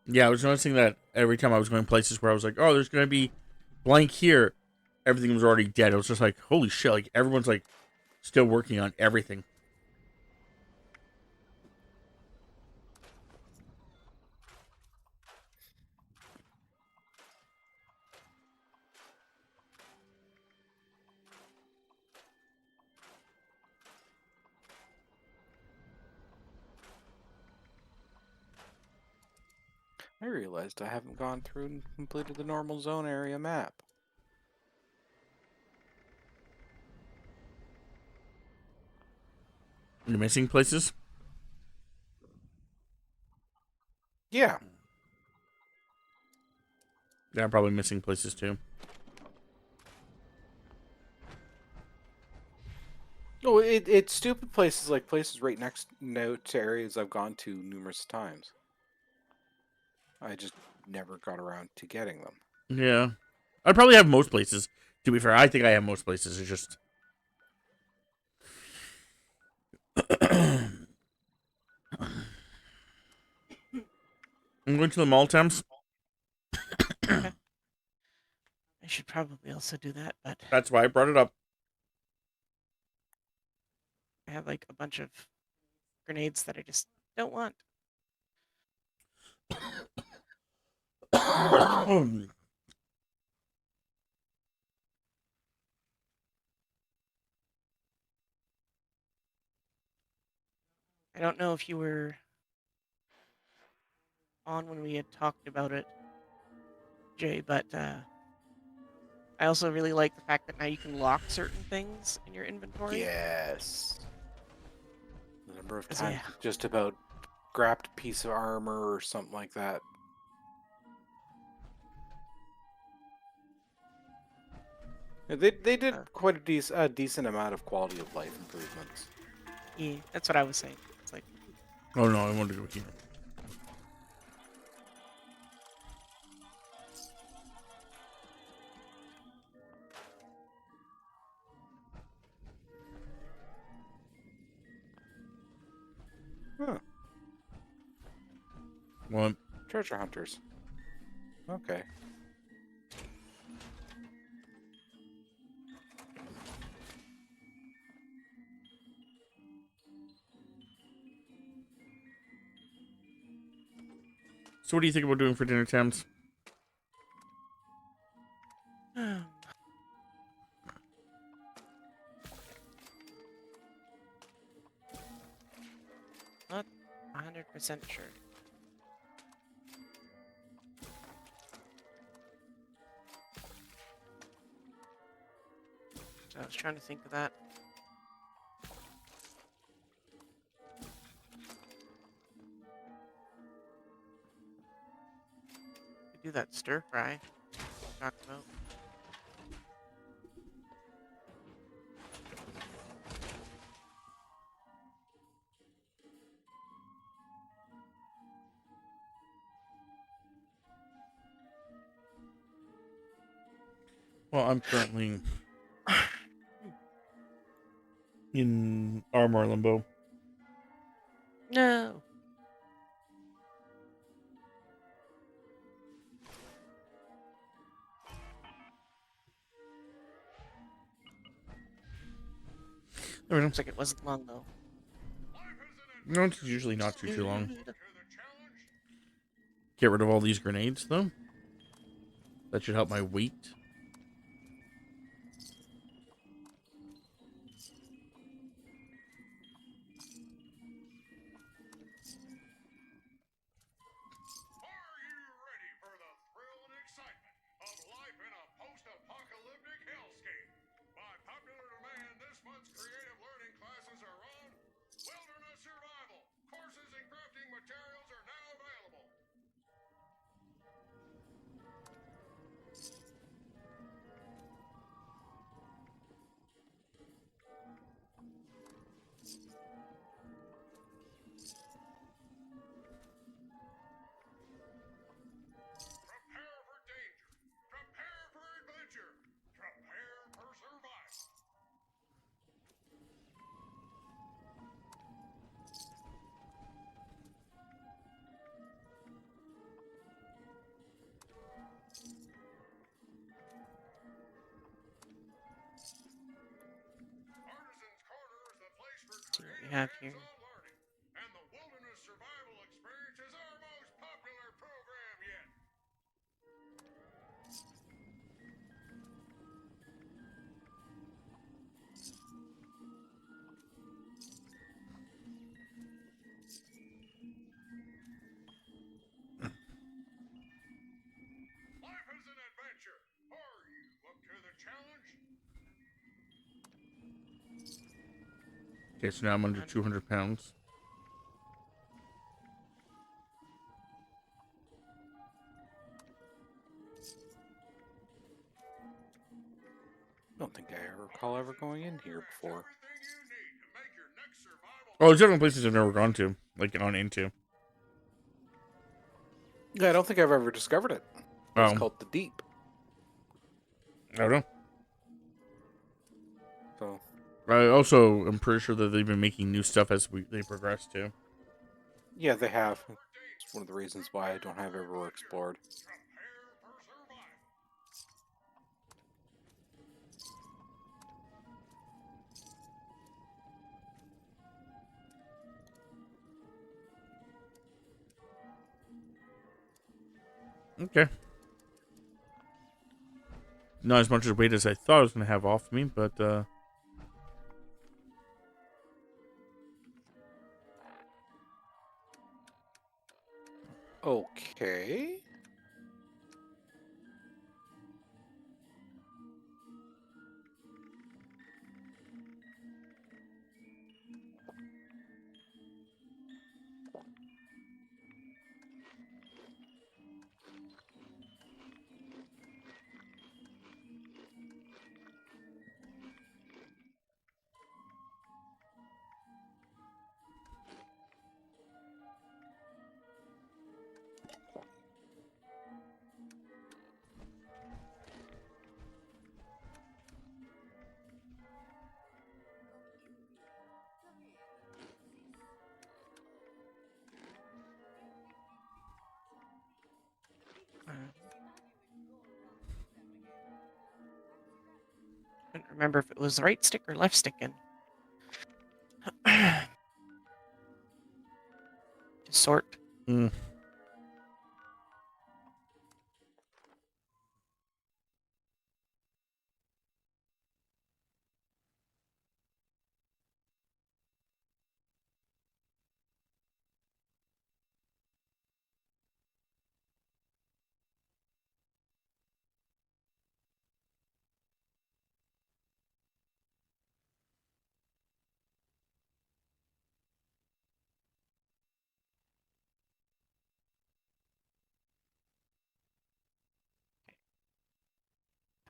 Yeah, I was noticing that every time I was going places where I was like, oh, there's gonna be blank here, everything was already dead. I was just like, holy shit! Like everyone's like still working on everything. I realized I haven't gone through and completed the normal zone area map. You're missing places. Yeah. Yeah, I'm probably missing places too. Oh, it's stupid places like places right next now to areas I've gone to numerous times. I just never got around to getting them. Yeah, I probably have most places. To be fair, I think I have most places. It's just I'm going to the mall, Thames. I should probably also do that, but That's why I brought it up. I have like a bunch of grenades that I just don't want. I don't know if you were on when we had talked about it, Jay, but I also really like the fact that now you can lock certain things in your inventory. Yes. The number of 'Cause, times yeah. you just about grabbed a piece of armor or something like that. Yeah, they did quite a decent amount of quality of life improvements. Yeah, that's what I was saying. It's like, Oh no, I wanted to go here. Huh. What? Treasure hunters. Okay. So what do you think about doing for dinner, Thames? not 100% sure. So I was trying to think of that. Could do that stir fry we talked about. Well, I'm currently in armor limbo. No. There we go. Looks like it wasn't long though. No, it's usually not too long. Dude. Get rid of all these grenades, though. That should help my weight. Are you ready for the thrill and excitement of life in a post-apocalyptic hellscape? By popular demand, this month's creative learning classes are on wilderness survival. Courses and crafting materials are now available. Prepare for danger. Prepare for adventure. Prepare for survival. Artisan's Corner is the place for See what we creative have here. hands-on learning. And the Wilderness Survival Experience is our most popular program yet. Life is an adventure. Are you up to the challenge? Okay, so now I'm under 200 pounds. I don't think I recall ever going in here before. Everything you need to make your next survival. Oh, there's different places I've never gone to. Like, gone into. Yeah, I don't think I've ever discovered it. It's Oh. called the Deep. I don't know. So I also am pretty sure that they've been making new stuff as they progress too. Yeah, they have. It's one of the reasons why I don't have everywhere explored. Prepare for survival. Okay. Not as much as weight as I thought I was going to have off me, but Okay. Couldn't remember if it was the right stick or left stick in. To sort. mm,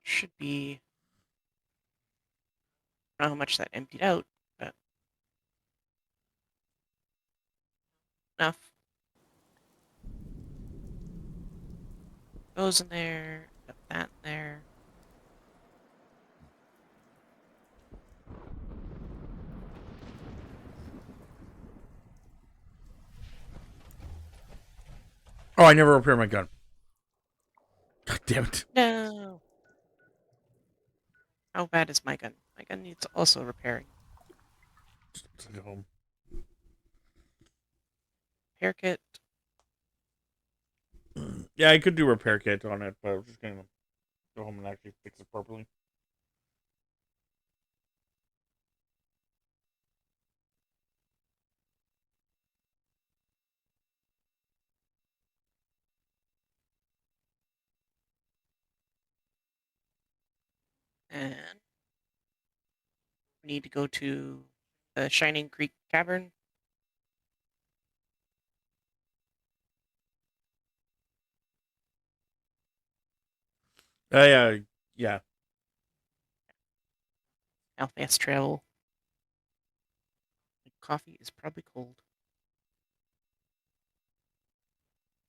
Should be. I don't know how much that emptied out, but enough. Goes in there. Got that in there. oh, I never repaired my gun. God damn it! No. How bad is my gun? My gun needs also repairing. Let's go home. Repair kit. Yeah, I could do repair kit on it, but I was just gonna go home and actually fix it properly. And we need to go to the Shining Creek Cavern. Yeah, yeah. Now fast travel. Coffee is probably cold.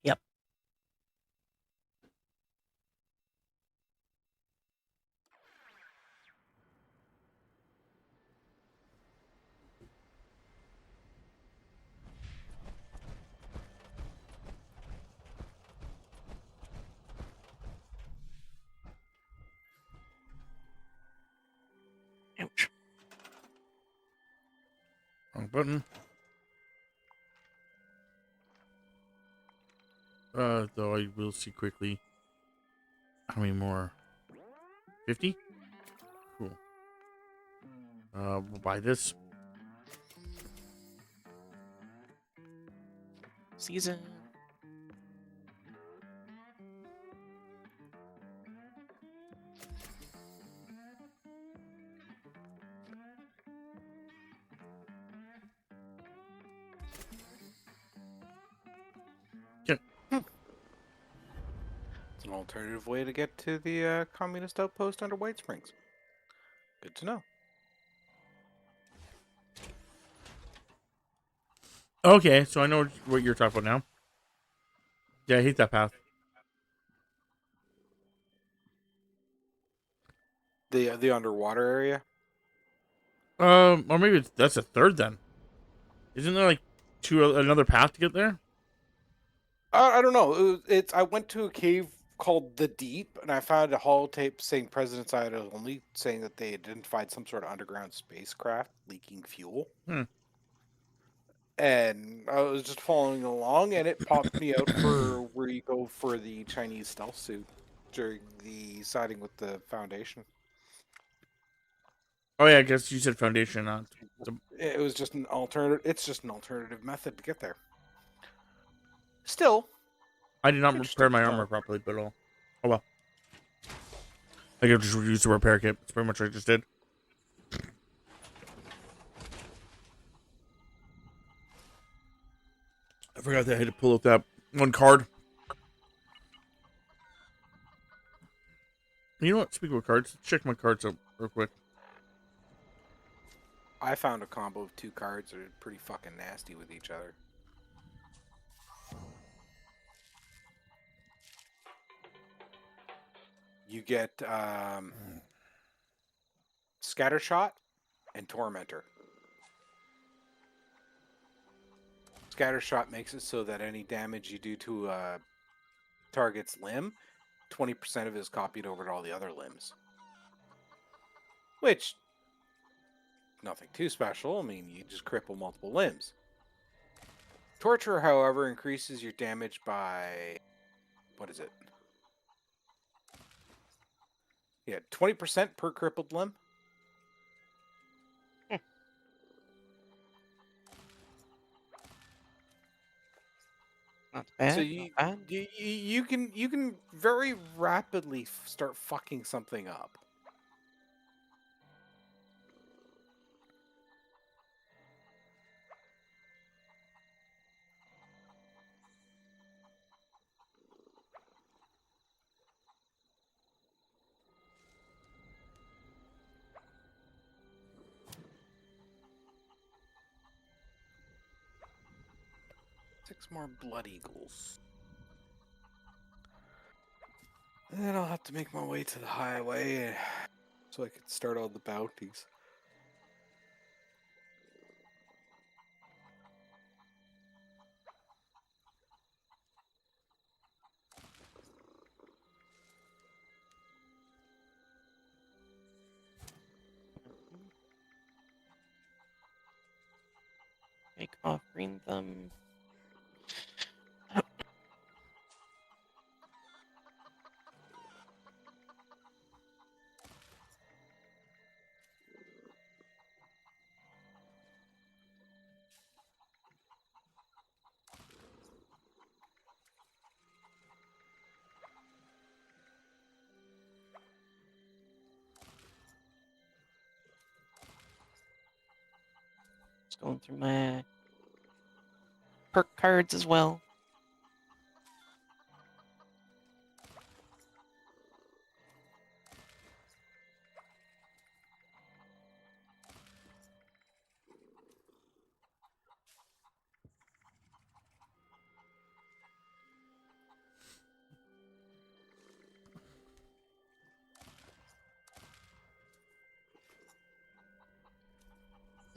Yep. Ouch. Wrong button. Though I will see quickly. How many more? 50? Cool. We'll buy this. Season. It's an alternative way to get to the communist outpost under White Springs. Good to know. Okay, so I know what you're talking about now. Yeah, I hate that path. The underwater area. Or maybe that's a third then. Isn't there like another path to get there? I don't know. It's I went to a cave called the Deep, and I found a holotape saying President's Island only, saying that they identified some sort of underground spacecraft leaking fuel. Hmm. And I was just following along, and it popped me out for where you go for the Chinese stealth suit during the siding with the Foundation. Oh yeah, I guess you said Foundation, not. It was just an alternative. It's just an alternative method to get there. Still, I did not interesting repair my stuff. armor properly, but oh well. I could just use the repair kit. That's pretty much what I just did. I forgot that I had to pull out that one card. You know what? Speaking of cards, let's check my cards out real quick. I found a combo of 2 cards that are pretty fucking nasty with each other. You get Scattershot and Tormentor. Scattershot makes it so that any damage you do to a target's limb, 20% of it is copied over to all the other limbs. Which, nothing too special. I mean, you just cripple multiple limbs. Torture, however, increases your damage by... what is it? Yeah, 20% per crippled limb. Not bad. So Not bad. you can very rapidly start fucking something up. Six more blood eagles. And then I'll have to make my way to the highway so I can start all the bounties. Take off green thumb. Just going through my perk cards as well.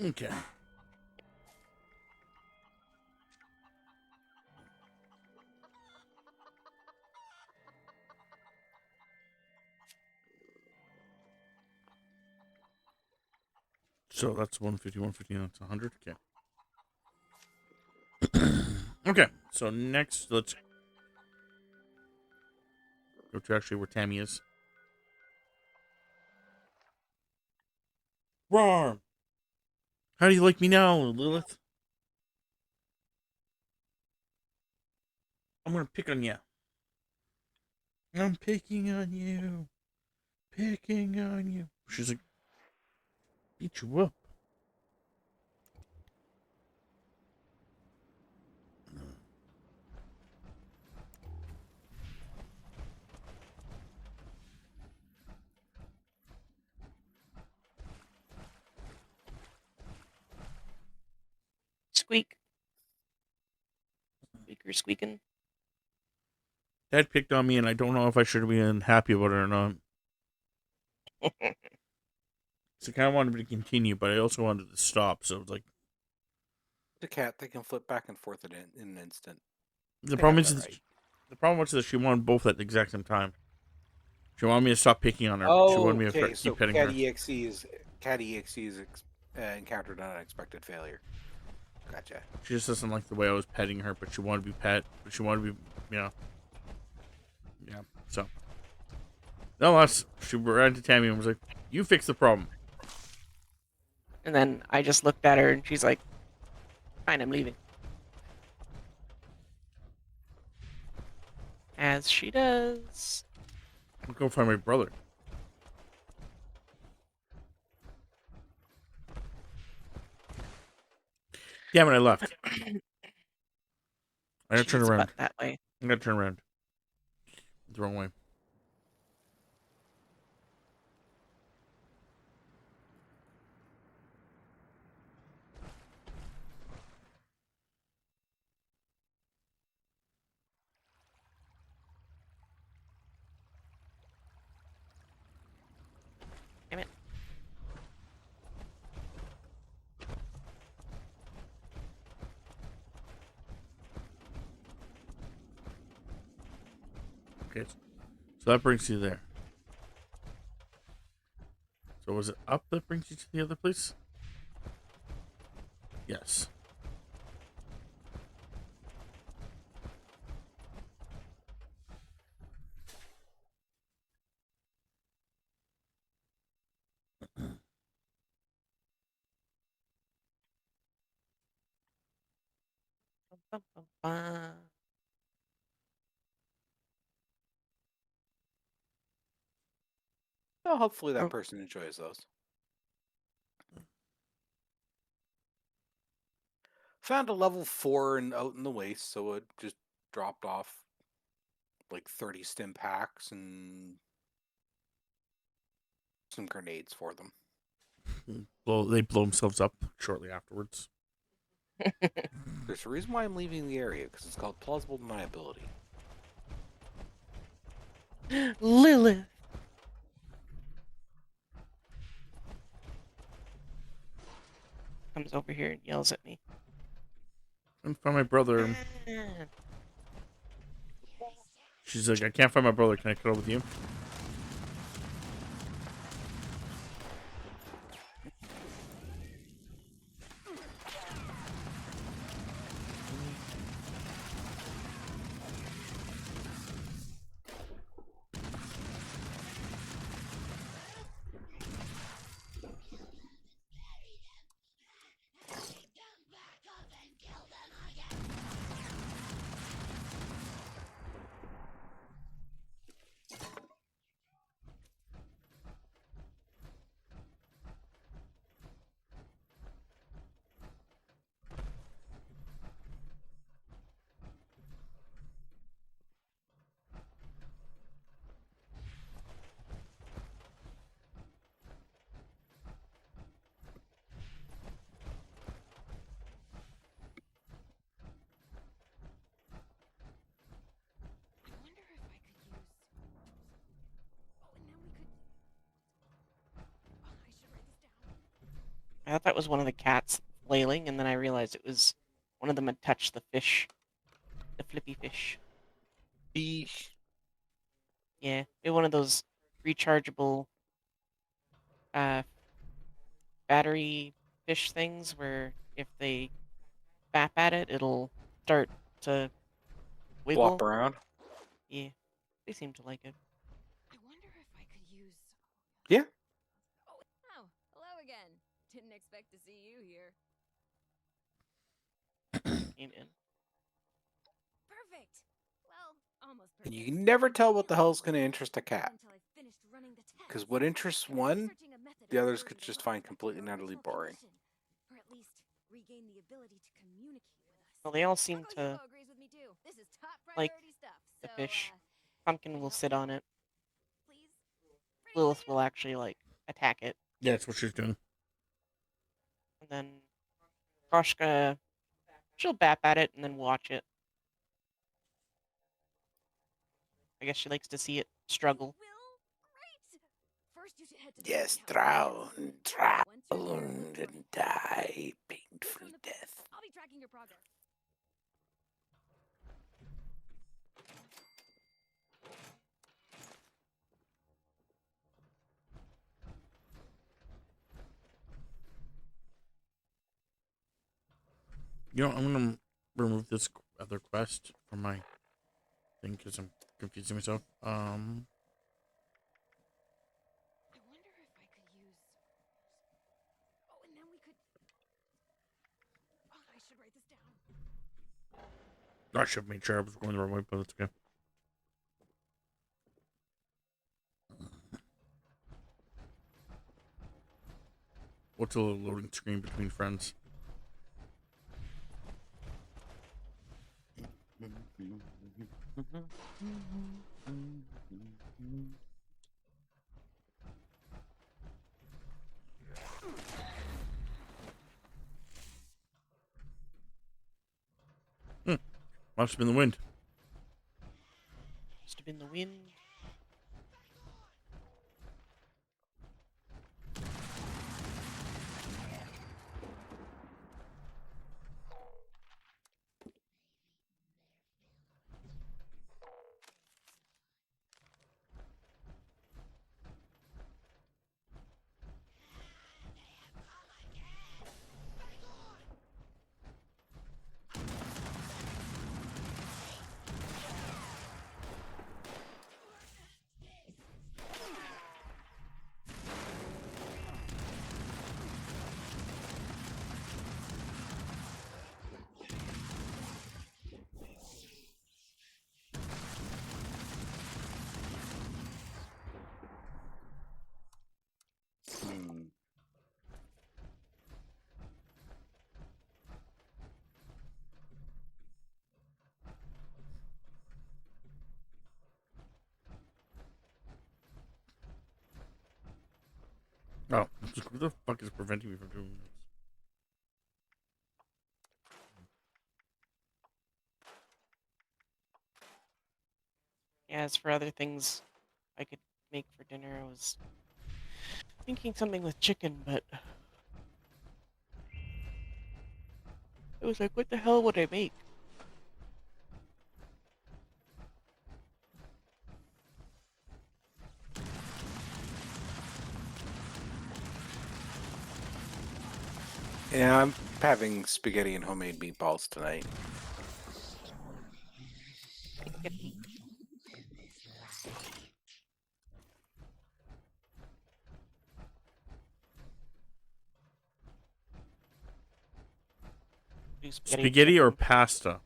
Okay. So that's 150, 150, that's 100. Okay. Okay, so next, let's go to actually where Tammy is. Roar! How do you like me now, Lilith? I'm gonna pick on you. I'm picking on you. Picking on you. She's like, beat you up. Squeak. Squeaker squeaking. Dad picked on me, and I don't know if I should be happy about it or not. So I kind of wanted to continue, but I also wanted to stop. So it's like The cat, they can flip back and forth in an instant. the They problem got is that right. the problem was that she wanted both at the exact same time. She wanted me to stop picking on her. She Oh, wanted me to okay. So keep petting Cat her. EXE is encountered an unexpected failure. Gotcha. She just doesn't like the way I was petting her, but she wanted to be pet. But she wanted to be, yeah. So, nonetheless, she ran to Tammy and was like, "You fix the problem." And then I just looked at her and she's like, fine, I'm leaving. As she does. I'm going to find my brother. Damn it! I left. I gotta turn She's around. butt that way. I gotta turn around. The wrong way. Damn it. Okay, so that brings you there. So was it up that brings you to the other place? Yes. Bum, bum, bum. Well, hopefully that Oh. person enjoys those. Found a level 4 and out in the waste, so it just dropped off like 30 stim packs and some grenades for them. They blow themselves up shortly afterwards. There's a reason why I'm leaving the area, because it's called plausible deniability. Lilith. Comes over here and yells at me. And find my brother. She's like, I can't find my brother. Can I cuddle with you? I wonder if I could use. Oh, and now we could. Oh, I should write this down. I thought that was one of the cats flailing, and then I realized it was one of them had touched the fish. The flippy fish. Yeah, it one of those rechargeable battery fish things where if they bap at it, it'll start to wiggle. Flop around. Yeah, they seem to like it. I wonder if I could use. Yeah. Oh, hello again. Didn't expect to see you here. Came in. Perfect. Well, almost And perfect. you can never tell what the hell's going to interest a cat. Until I finished running the test. Because what interests I was one, researching a method the of others diverting could the just lines find back to completely and their utterly original boring. condition, or at least regain the ability to communicate with us. Well, they all seem Uncle to Hugo agrees with me too. This is top like priority stuff. the So, fish. Pumpkin will sit on it. please. Lilith will actually like attack it, Yeah, that's what she's doing. and then Koshka, she'll bap at it and then watch it. I guess she likes to see it struggle. Will? Great! First, you should head Yes, drown, and die painful death. I'll be tracking your progress. You know, I'm gonna remove this other quest from my thing because I'm confusing myself. I wonder if I could use. Oh, and then we could. Oh, I should write this down. I should have made sure I was going the right way, but that's okay. What's a little loading screen between friends? Must have been the wind. Must have been the wind. Oh, who the fuck is preventing me from doing this? Yeah, as for other things I could make for dinner, I was thinking something with chicken, but it was like, what the hell would I make? Yeah, I'm having spaghetti and homemade meatballs tonight. Do Spaghetti or chicken. pasta?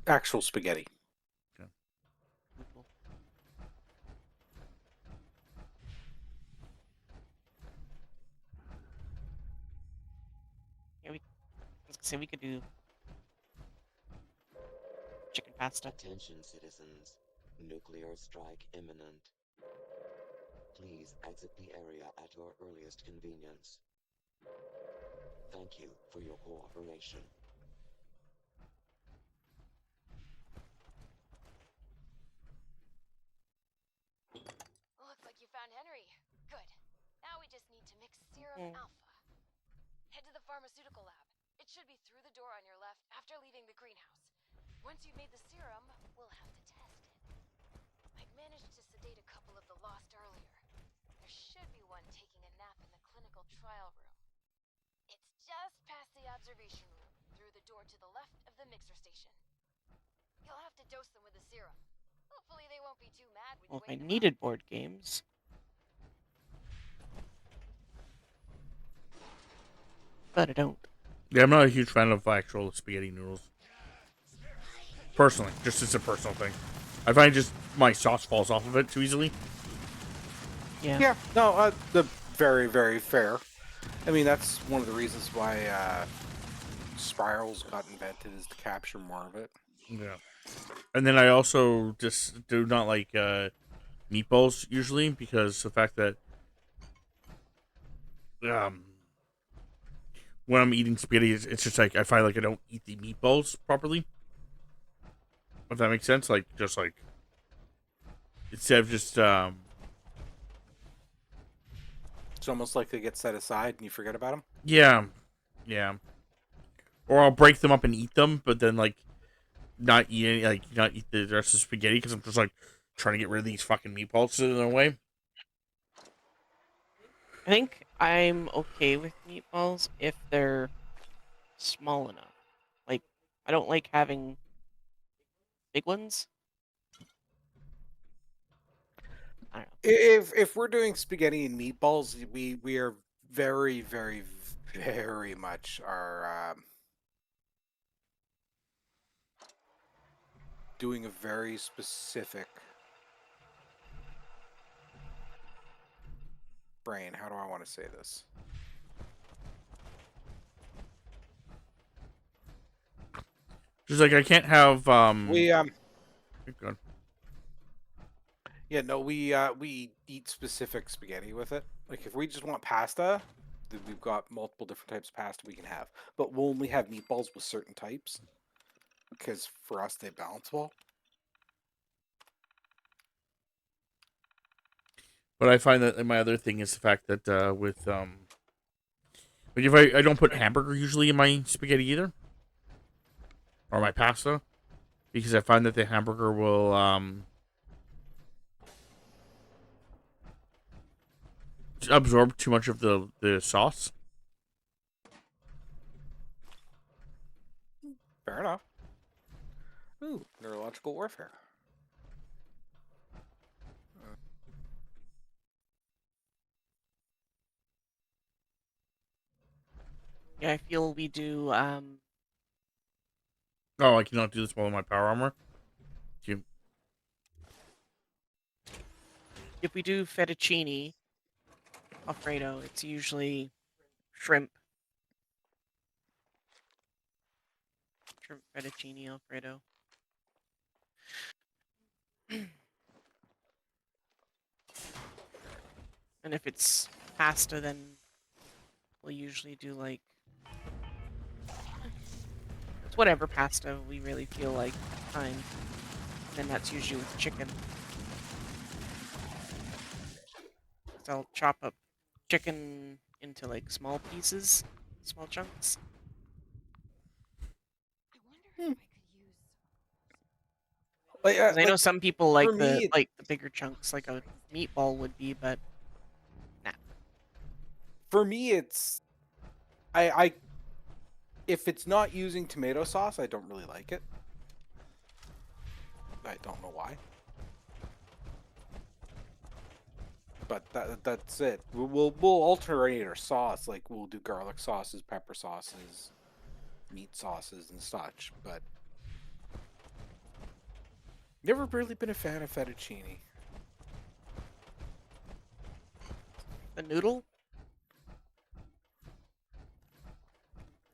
Actual spaghetti. Cool. Yeah, I was gonna say we could do chicken pasta. Attention, citizens. Nuclear strike imminent. Please exit the area at your earliest convenience. Thank you for your cooperation. Looks like you found Henry. Good. Now we just need to mix serum alpha. Head to the pharmaceutical lab. It should be through the door on your left after leaving the greenhouse. Once you've made the serum, we'll have to test it. I've managed to sedate a couple of the lost earlier. There should be one taking a nap in the clinical trial room. It's just past the observation room, through the door to the left of the mixer station. You'll have to dose them with the serum. Hopefully they won't be too mad when Well, you if I wake them needed board games. But I don't. Yeah, I'm not a huge fan of actual spaghetti noodles. Personally, just as a personal thing. I find just my sauce falls off of it too easily. Yeah. Yeah, no, the very, very fair. I mean, that's one of the reasons why spirals got invented, is to capture more of it. Yeah. And then I also just do not like meatballs usually because the fact that when I'm eating spaghetti, it's just like I find like I don't eat the meatballs properly. If that makes sense, like just like instead of just It's almost like they get set aside and you forget about them. Yeah, yeah. Or I'll break them up and eat them, but then like not eat any, like not eat the rest of the spaghetti because I'm just like trying to get rid of these fucking meatballs in a way. I think I'm okay with meatballs if they're small enough. Like, I don't like having big ones. I don't know. If we're doing spaghetti and meatballs, we are very, very, very much are doing a very specific brain. How do I want to say this? Just like I can't have We Good. yeah, no, we eat specific spaghetti with it. Like if we just want pasta, then we've got multiple different types of pasta we can have. But we'll only have meatballs with certain types because for us they balance well. But I find that my other thing is the fact that with like if I don't put hamburger usually in my spaghetti either, or my pasta, because I find that the hamburger will absorb too much of the sauce. Fair enough. Ooh, neurological warfare. Yeah, I feel we do. Oh, I cannot do this while in my power armor. If we do fettuccine Alfredo, it's usually shrimp. Shrimp fettuccine Alfredo. And if it's pasta, then we'll usually do like it's whatever pasta we really feel like at the time. And then that's usually with chicken. So I'll chop up chicken into like small pieces, small chunks. I wonder if I could use. Like, 'Cause I know some people like for me, the bigger chunks, like a meatball would be, but for me, it's I if it's not using tomato sauce, I don't really like it. I don't know why. But that's it. We'll alternate our sauce. Like we'll do garlic sauces, pepper sauces, meat sauces, and such. But never really been a fan of fettuccine. the noodle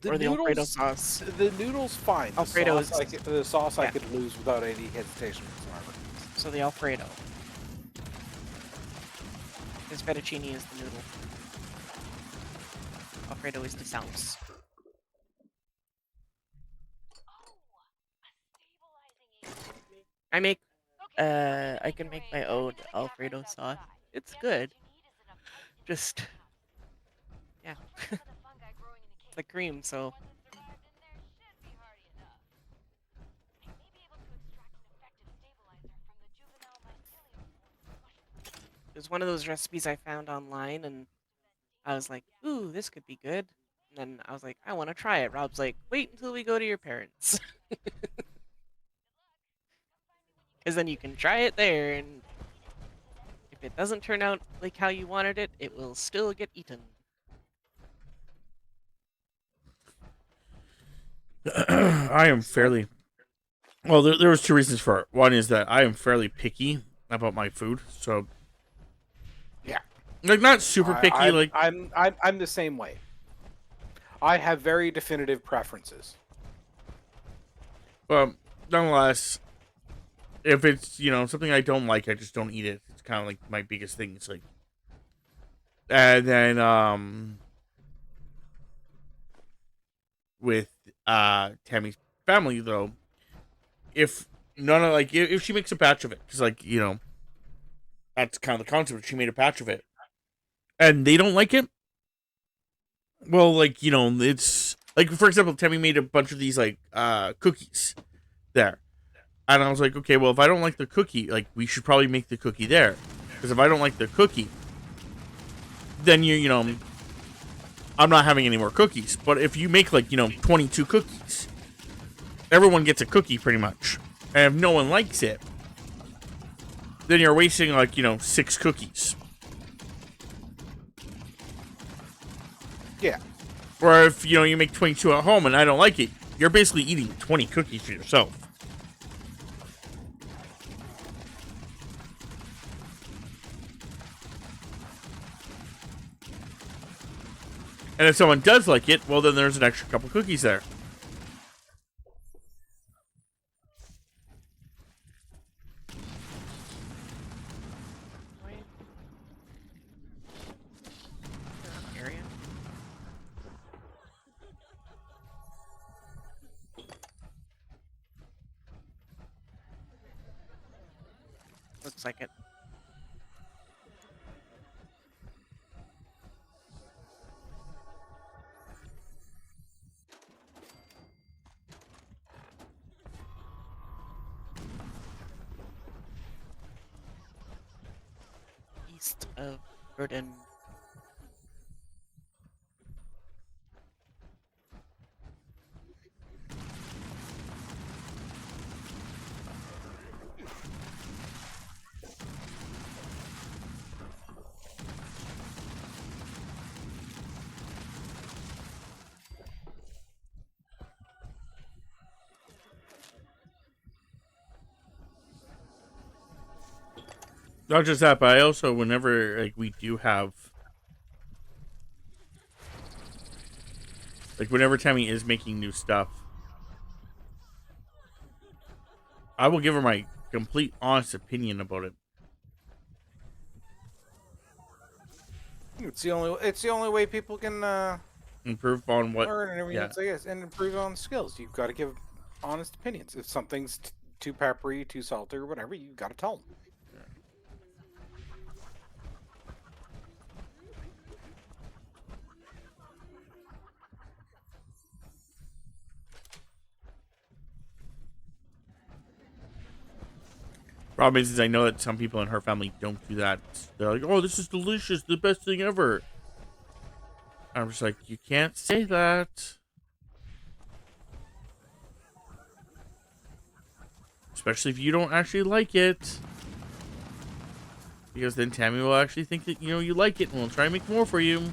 The or the Alfredo noodles, sauce. the noodles fine. Alfredo the sauce, is- the sauce I yeah. could lose without any hesitation whatsoever. So the Alfredo. Because fettuccine is the noodle. Alfredo is the sauce. I make I can make my own Alfredo sauce. It's good. Just yeah. It's like cream, so it was one of those recipes I found online and I was like, ooh, this could be good. And then I was like, I want to try it. Rob's like, wait until we go to your parents. Because then you can try it there, and if it doesn't turn out like how you wanted it, it will still get eaten. I am fairly well. There was two reasons for it. One is that I am fairly picky about my food, so Yeah. like not super picky. I'm the same way. I have very definitive preferences. Nonetheless, if it's something I don't like, I just don't eat it. It's kind of like my biggest thing. It's like, and then with Tammy's family though, if none of like if she makes a batch of it, because like that's kind of the concept. She made a batch of it, and they don't like it, well, like, you know, it's like, for example, Tammy made a bunch of these like cookies there, and I was like, okay, well, if I don't like the cookie, like, we should probably make the cookie there, because if I don't like the cookie, then you know, I'm not having any more cookies. But if you make, like, you know, 22 cookies, everyone gets a cookie pretty much, and if no one likes it, then you're wasting, like, you know, 6 cookies. Yeah. Or if, you know, you make 22 at home and I don't like it, you're basically eating 20 cookies for yourself. And if someone does like it, well, then there's an extra couple cookies there. Area. Looks like it. East of Burden. Not just that, but I also, whenever, like, we do have, like, whenever Tammy is making new stuff, I will give her my complete, honest opinion about it. It's the only way people can Improve on what, learn and everything. yeah. Else, I guess, and improve on skills. You've got to give honest opinions. If something's too peppery, too salty, or whatever, you got to tell them. Problem is I know that some people in her family don't do that. They're like, oh, this is delicious, the best thing ever. I'm just like, you can't say that. Especially if you don't actually like it. Because then Tammy will actually think that, you know, you like it and will try and make more for you.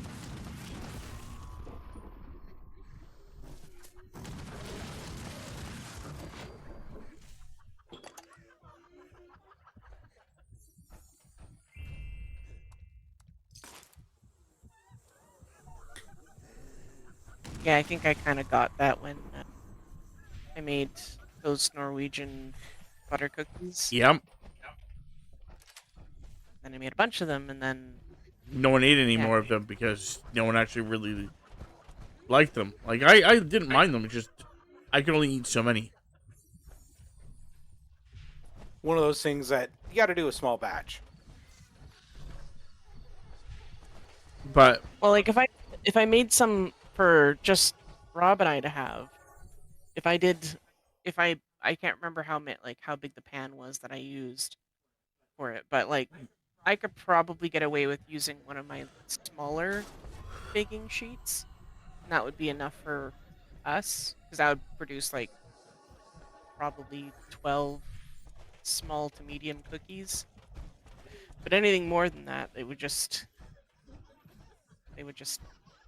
Yeah, I think I kind of got that when I made those Norwegian butter cookies. Yep. And I made a bunch of them, and then No one ate any Yeah. more of them because no one actually really liked them. Like, I didn't mind them. It's just, I could only eat so many. One of those things that you got to do a small batch. But, well, like if I made some for just Rob and I to have, if I can't remember how big the pan was that I used for it, but like I could probably get away with using one of my smaller baking sheets, and that would be enough for us, because that would produce like probably 12 small to medium cookies. But anything more than that, they would just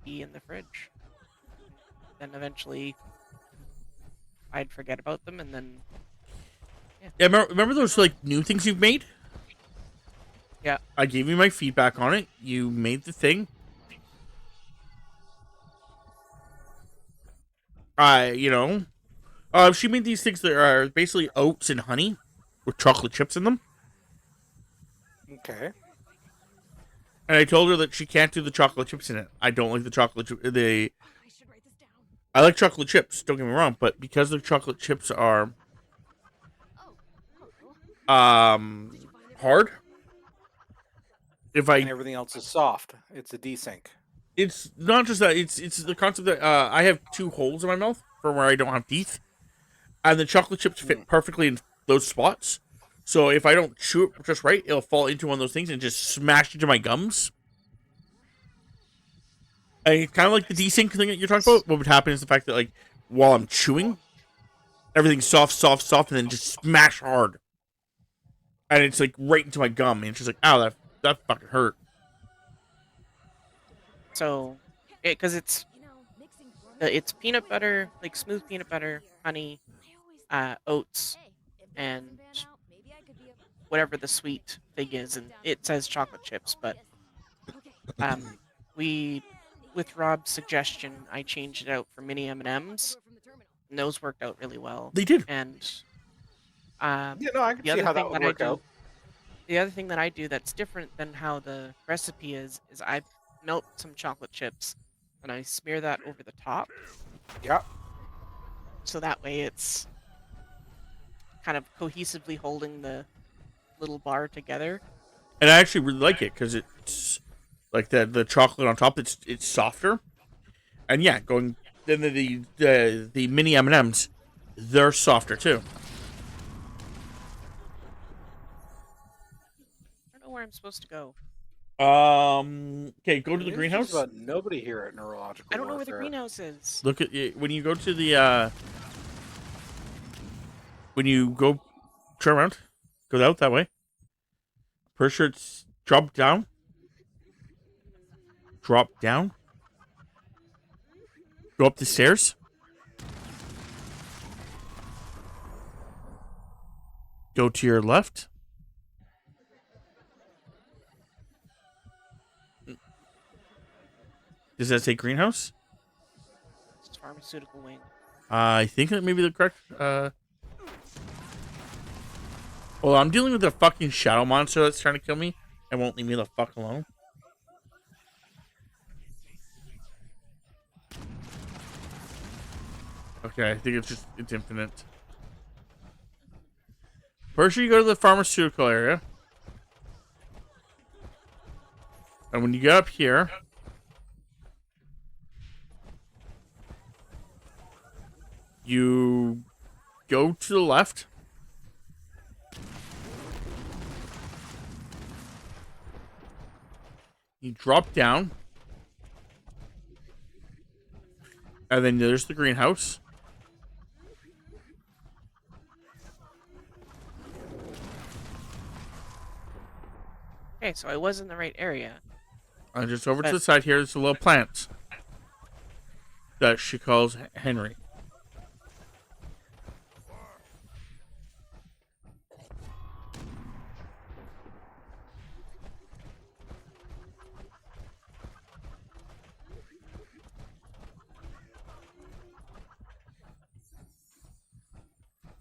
be in the fridge. Then eventually I'd forget about them, and then yeah, remember those, like, new things you've made? Yeah. I gave you my feedback on it. You made the thing. She made these things that are basically oats and honey with chocolate chips in them. Okay. And I told her that she can't do the chocolate chips in it. I don't like the chocolate chip. I like chocolate chips, don't get me wrong, but because the chocolate chips are hard, if I And everything else is soft. It's a desync. it's not just that, it's the concept that I have 2 holes in my mouth for where I don't have teeth, and the chocolate chips fit perfectly in those spots. So if I don't chew it just right, it'll fall into one of those things and just smash into my gums. And it's kind of like the desync thing that you're talking about. What would happen is the fact that, like, while I'm chewing, everything's soft, soft, soft, and then just smash hard, and it's like right into my gum, and it's just like, ow, that fucking hurt. So, because it's peanut butter, like smooth peanut butter, honey, oats, and whatever the sweet thing is, and it says chocolate chips, but we, with Rob's suggestion, I changed it out for mini M&Ms, and those worked out really well. They did. And Yeah, no, I can see how that would work out. the other thing that I do that's different than how the recipe is I melt some chocolate chips and I smear that over the top. Yeah. So that way it's kind of cohesively holding the little bar together. And I actually really like it because it's like the chocolate on top. It's softer, and yeah, going then the mini M&Ms, they're softer too. I don't know where I'm supposed to go. Okay, go to the greenhouse. About nobody here at Neurological I don't know where the Warfare. greenhouse is. Look at it when you go to the when you go turn around, go out that way. Pretty sure it's drop down. Drop down. Go up the stairs. Go to your left. Does that say greenhouse? It's pharmaceutical wing. I think that may be the correct. Well, I'm dealing with a fucking shadow monster that's trying to kill me and won't leave me the fuck alone. Okay, I think it's infinite. First, you go to the pharmaceutical area, and when you get up here, you go to the left. You drop down. And then there's the greenhouse. Okay, so I was in the right area. And just over to the side here, there's a little plant that she calls Henry.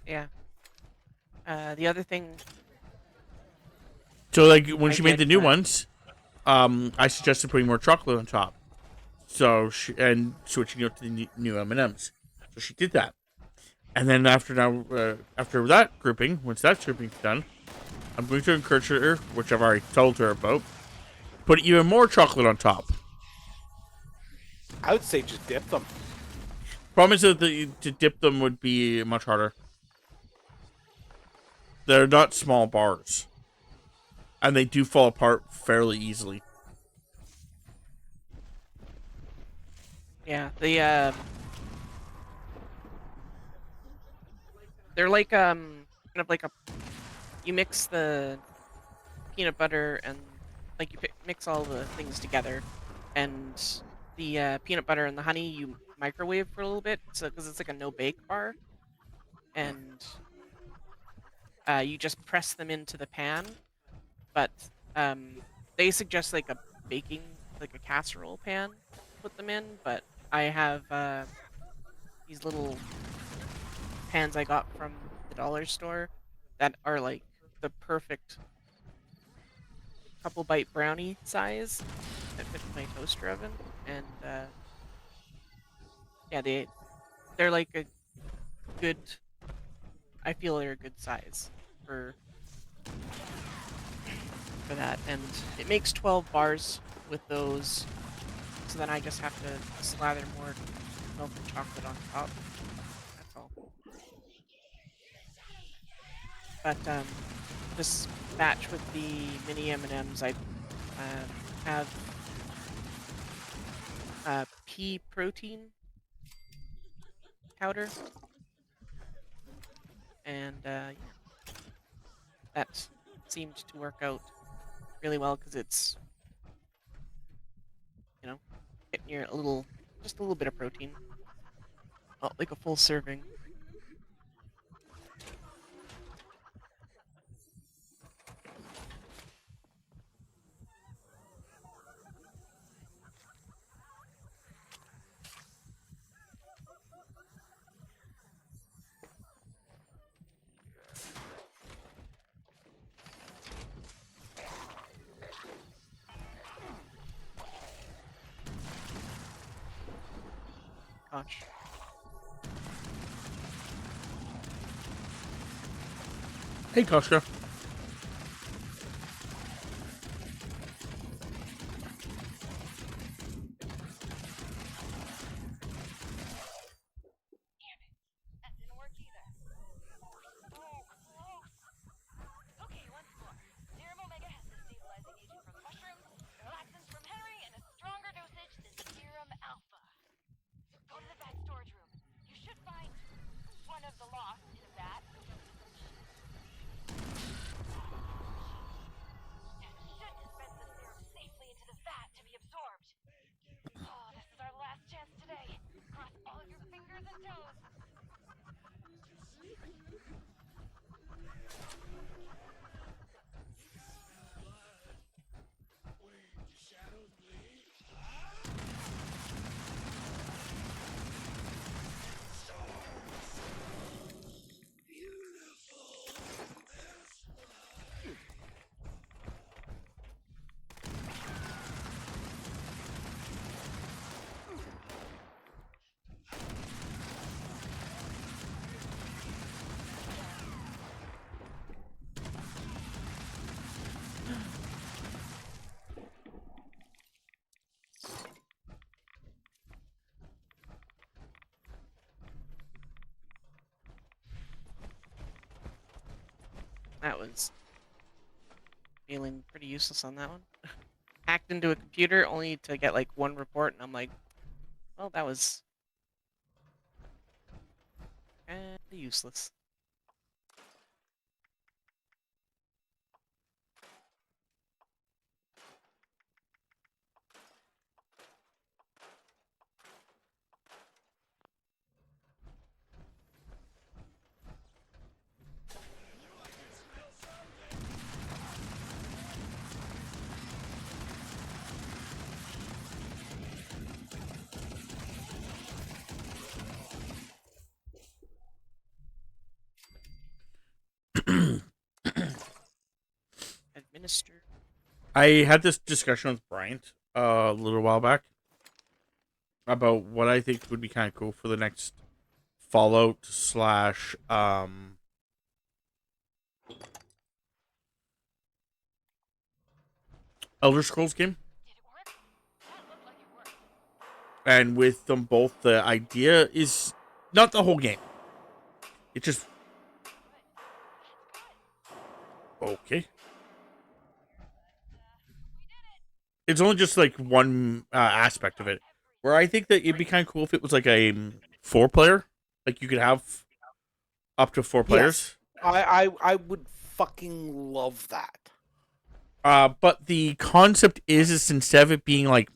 Yeah. The other thing. So, like, when she made the new for- ones, I suggested putting more chocolate on top. So and switching it to the new M&Ms. So she did that. And then after that grouping, once that grouping's done, I'm going to encourage her, which I've already told her about, put even more chocolate on top. I would say just dip them. Problem is that to dip them would be much harder. They're not small bars. And they do fall apart fairly easily. Yeah, they're like kind of like you mix the peanut butter and like you mix all the things together, and the peanut butter and the honey you microwave for a little bit, so because it's like a no bake bar, and you just press them into the pan, but they suggest like a baking, like a casserole pan, put them in, but I have these little pans I got from the dollar store that are like the perfect couple bite brownie size that fit in my toaster oven, and yeah, they're like a good. I feel they're a good size for for that, and it makes 12 bars with those. So then I just have to slather more milk and chocolate on top. That's all. But this batch with the mini M&Ms, I have pea protein powder, and yeah, that seemed to work out really well because it's, you know, getting your just a little bit of protein, not like a full serving. Gosh. Hey, Koshka. That didn't work either. So close. Okay, once more. Serum Omega has the stabilizing agent from mushrooms, relaxants from Henry, and a stronger dosage than Serum Alpha. Go to the vat storage room. You should find one of the lost in a vat. Should dispense the serum safely into the vat to be absorbed. Oh, this is our last chance today. Cross all your fingers and toes. That was feeling pretty useless on that one. Hacked into a computer only to get like one report, and I'm like, well, that was kinda useless. Administer. I had this discussion with Bryant a little while back about what I think would be kind of cool for the next Fallout slash Elder Scrolls game. Did it work? That looked like it worked. And with them both, the idea is not the whole game. It's just okay. It's only just like one aspect of it. Where I think that it'd be kind of cool if it was like a 4-player, like you could have up to 4 players. I would fucking love that. But the concept is instead of it being like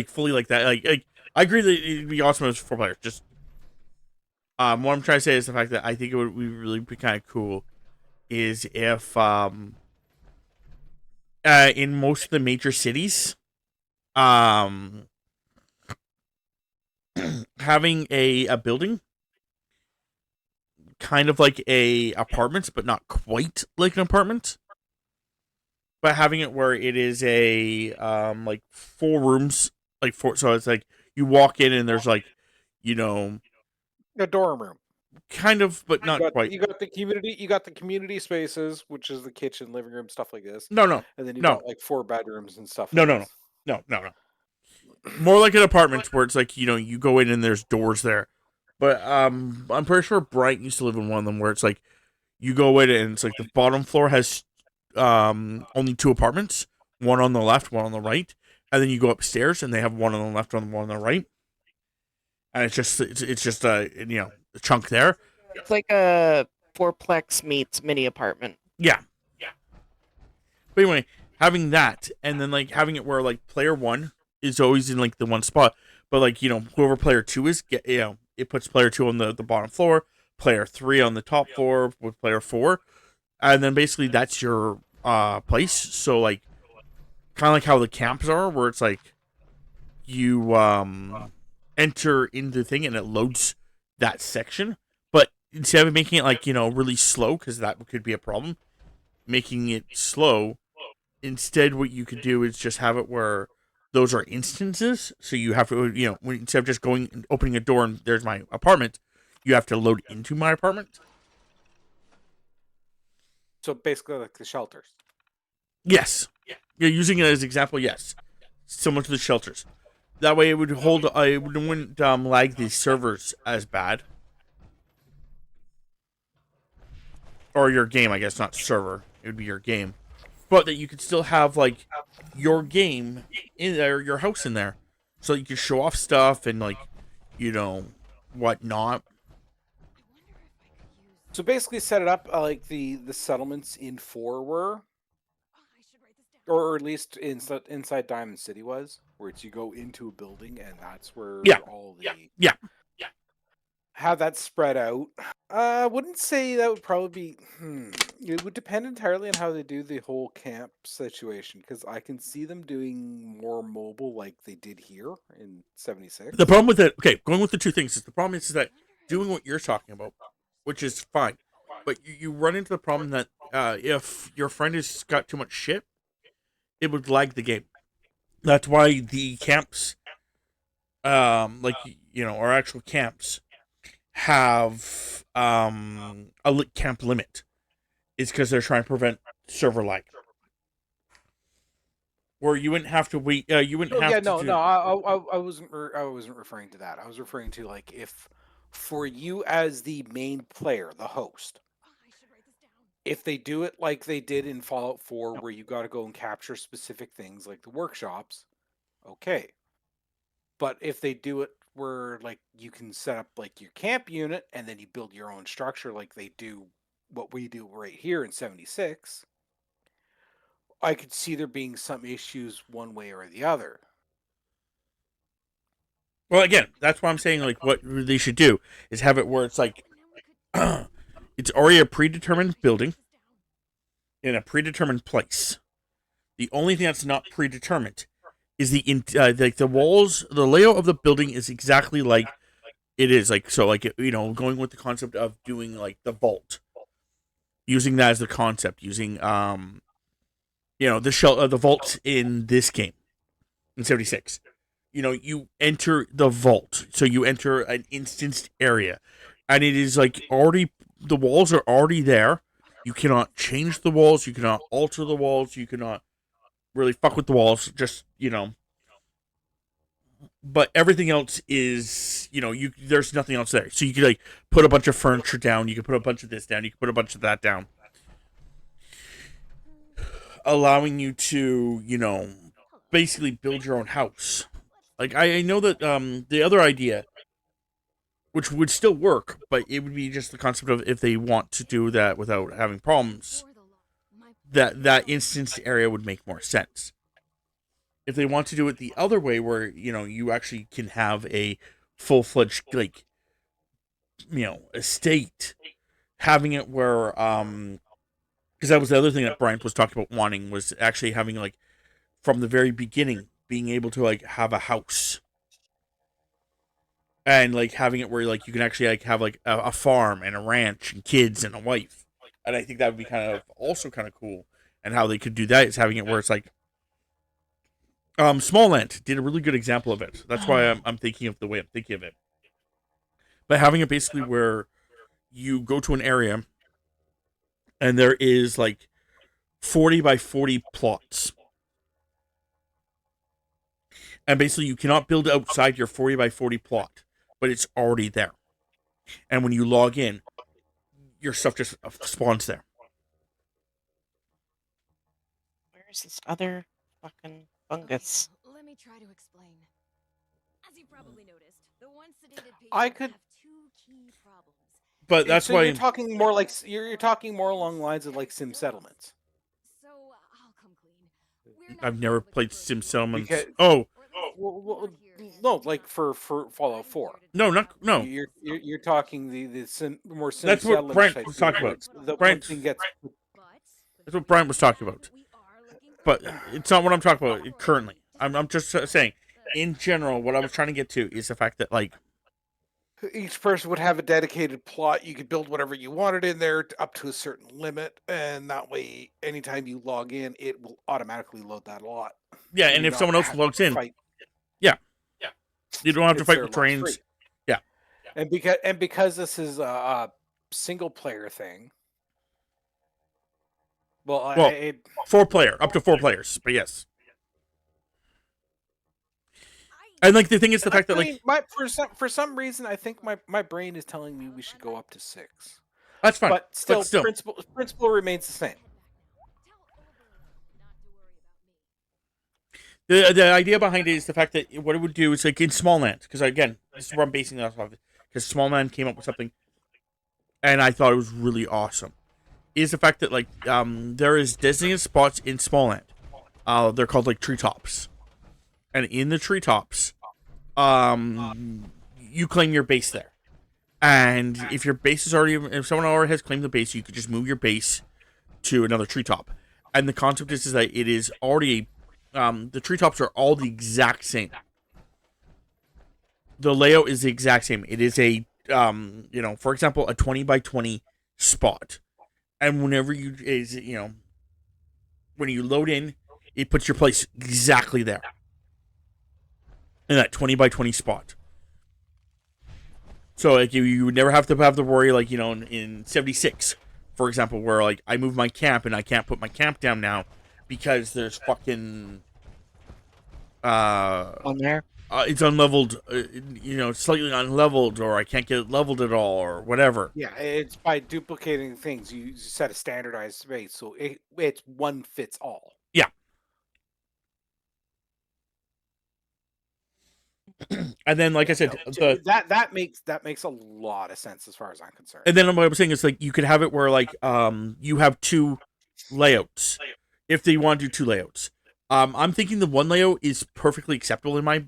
fully like that, like I agree that it'd be awesome if it was 4 players. Just what I'm trying to say is the fact that I think it would really be kind of cool is if in most of the major cities, having a building kind of like a apartment, but not quite like an apartment. But having it where it is a like 4 rooms, like 4, so it's like you walk in and there's like, you know, A dorm room. kind of, but not quite. You got the community. You got the community spaces, which is the kitchen, living room, stuff like this. No, no, And then you no, got like 4 bedrooms and stuff no, like no, this. no, no, no. More like an apartment where it's like, you know, you go in and there's doors there. But I'm pretty sure Bryant used to live in one of them where it's like you go in and it's like the bottom floor has only 2 apartments, one on the left, one on the right, and then you go upstairs and they have one on the left and one on the right, and it's just you know, a chunk there. It's like a fourplex meets mini apartment. Yeah. But anyway, having that and then like having it where like player 1 is always in like the one spot, but like, you know, whoever player 2 is, you know, it puts player 2 on the bottom floor, player 3 on the top floor with player 4, and then basically that's your place. So like kind of like how the camps are, where it's like you enter into the thing and it loads that section, but instead of making it like, you know, really slow, because that could be a problem, making it slow, instead what you could do is just have it where those are instances. So you have to, you know, instead of just going and opening a door and there's my apartment, you have to load into my apartment. So basically, like the shelters. Yes. You're using it as an example. Yes. Similar to the shelters. That way it would hold. It wouldn't lag the servers as bad. Or your game, I guess, not server. It would be your game. But that you could still have like your game in there, your house in there, so you can show off stuff and like, you know, whatnot. So basically, set it up like the settlements in 4 were, or at least inside Diamond City was, where it's you go into a building and that's where all the Yeah. have that spread out. I wouldn't say that would probably be. It would depend entirely on how they do the whole camp situation, because I can see them doing more mobile like they did here in 76. The problem with it, okay, going with the 2 things, is the problem is that doing what you're talking about, which is fine, but you run into the problem that if your friend has got too much shit, it would lag the game. That's why the camps, like, you know, our actual camps have a camp limit. It's because they're trying to prevent server lag. Where you wouldn't have to wait. You wouldn't have to. I wasn't. I wasn't referring to that. I was referring to like if, for you as the main player, the host, if they do it like they did in Fallout 4, where you got to go and capture specific things like the workshops, okay. But if they do it where like you can set up like your camp unit and then you build your own structure like they do what we do right here in 76, I could see there being some issues one way or the other. Well, again, that's why I'm saying like what they should do is have it where it's like it's already a predetermined building in a predetermined place. The only thing that's not predetermined is like the walls, the layout of the building is exactly like it is. Like, so like, you know, going with the concept of doing like the vault, using that as the concept, using you know, the vault in this game in 76. You know, you enter the vault, so you enter an instanced area, and it is like already, the walls are already there. You cannot change the walls, you cannot alter the walls, you cannot really fuck with the walls, just, you know. But everything else is, you know, there's nothing else there. So you could like put a bunch of furniture down, you could put a bunch of this down, you could put a bunch of that down, allowing you to, you know, basically build your own house. Like I know that the other idea, which would still work, but it would be just the concept of if they want to do that without having problems, that instance area would make more sense. If they want to do it the other way, where, you know, you actually can have a full-fledged, like, you know, estate, having it where because that was the other thing that Bryant was talking about wanting, was actually having like from the very beginning being able to like have a house. And like having it where like you can actually like have like a farm and a ranch and kids and a wife. And I think that would be kind of also kind of cool. And how they could do that is having it where it's like Smallland did a really good example of it. That's why I'm thinking of the way I'm thinking of it. But having it basically where you go to an area and there is like 40 by 40 plots. And basically you cannot build outside your 40 by 40 plot, but it's already there. And when you log in, your stuff just spawns there. Where's this other fucking fungus? Okay, let me try to explain. As you probably noticed, the one sedated I patient could- have two key problems. But that's so why you're talking more like you're talking more along the lines of like Sim Settlements. So I'll come clean. We're not I've never here played looking for Sim a deal. Settlements. Because- Oh, Or at least Well, we're not here no, handing like out for money. Fallout I'm 4. here to No, talk not- about no. You're talking the more Sim That's what Settlements Brent type was deal talking where about. it's the Brent- one thing gets But That's what Brian was talking about. we are looking for but a it's not what I'm talking about currently. I'm just saying, in general, what I was trying to get to is the fact that, like, each person would have a dedicated plot. You could build whatever you wanted in there up to a certain limit, and that way, anytime you log in, it will automatically load that lot. yeah, and You're if not someone else having logs to in, fight. you don't have to It's fight their with loss trains. free. Yeah. And because this is a single player thing, well, Well, it, 4 player, up to 4 players, but yes. And like the thing is the fact that like for some reason, I think my brain is telling me we should go up to 6. that's fine, But still, still. principle remains the same. The idea behind it is the fact that what it would do is like in Small Land, because again, this is where I'm basing that off of, because Small Land came up with something, and I thought it was really awesome. Is the fact that like there is designated spots in Small Land, they're called like treetops, and in the treetops, you claim your base there, and if your base is already, if someone already has claimed the base, you could just move your base to another treetop, and the concept is that it is already the treetops are all the exact same. The layout is the exact same. It is a, for example, a 20 by 20 spot. And whenever when you load in, it puts your place exactly there. In that 20 by 20 spot. So, like, you would never have to worry, like, in 76, for example, where, like, I move my camp and I can't put my camp down now because there's fucking On there? it's unleveled, slightly unleveled, or I can't get it leveled at all, or whatever. Yeah, it's by duplicating things. You set a standardized space, so it's one fits all. Yeah. And then, like I said, that makes a lot of sense as far as I'm concerned. and then what I'm saying is like you could have it where like you have 2 layouts if they want to do 2 layouts. I'm thinking the one layout is perfectly acceptable in my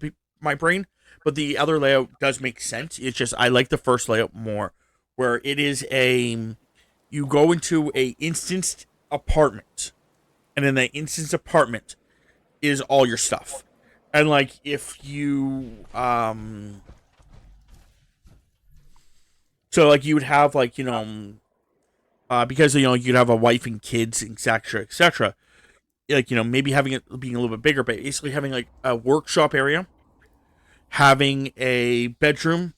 brain, but the other layout does make sense. It's just I like the first layout more, where it is you go into a instanced apartment, and in that instanced apartment is all your stuff, and like if you so like you would have like because you'd have a wife and kids, etc., etc. Like maybe having it being a little bit bigger, but basically having like a workshop area, having a bedroom,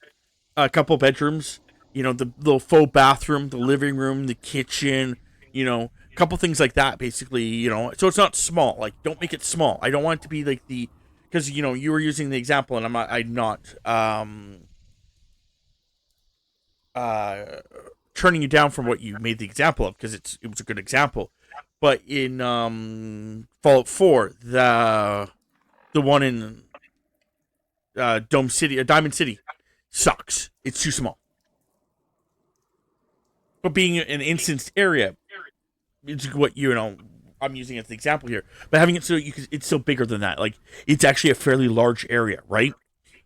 a couple bedrooms, the little faux bathroom, the living room, the kitchen, a couple things like that, basically, so it's not small. Like, don't make it small. I don't want it to be like because you were using the example, and I'm not turning you down from what you made the example of, because it was a good example. But in Fallout 4, the one in Diamond City sucks. It's too small. But being an instanced area, it's what I'm using as the example here. But having it so it's still bigger than that. Like, it's actually a fairly large area, right?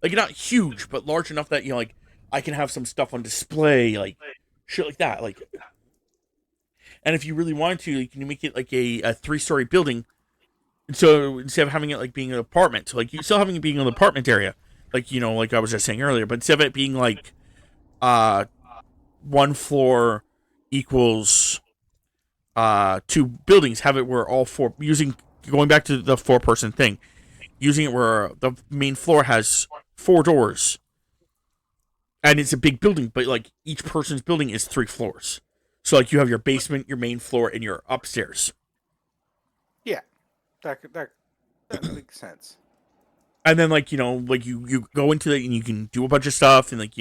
Like, not huge, but large enough that like I can have some stuff on display, like shit like that, like. And if you really wanted to, you can make it like a 3-story building. So instead of having it like being an apartment, so like you still having it being an apartment area, like like I was just saying earlier, but instead of it being like 1 floor equals 2 buildings, have it where all 4 going back to the 4-person thing, using it where the main floor has 4 doors, and it's a big building, but like each person's building is 3 floors. So like you have your basement, your main floor, and your upstairs. Yeah, that makes sense. And then like like you go into it and you can do a bunch of stuff, and like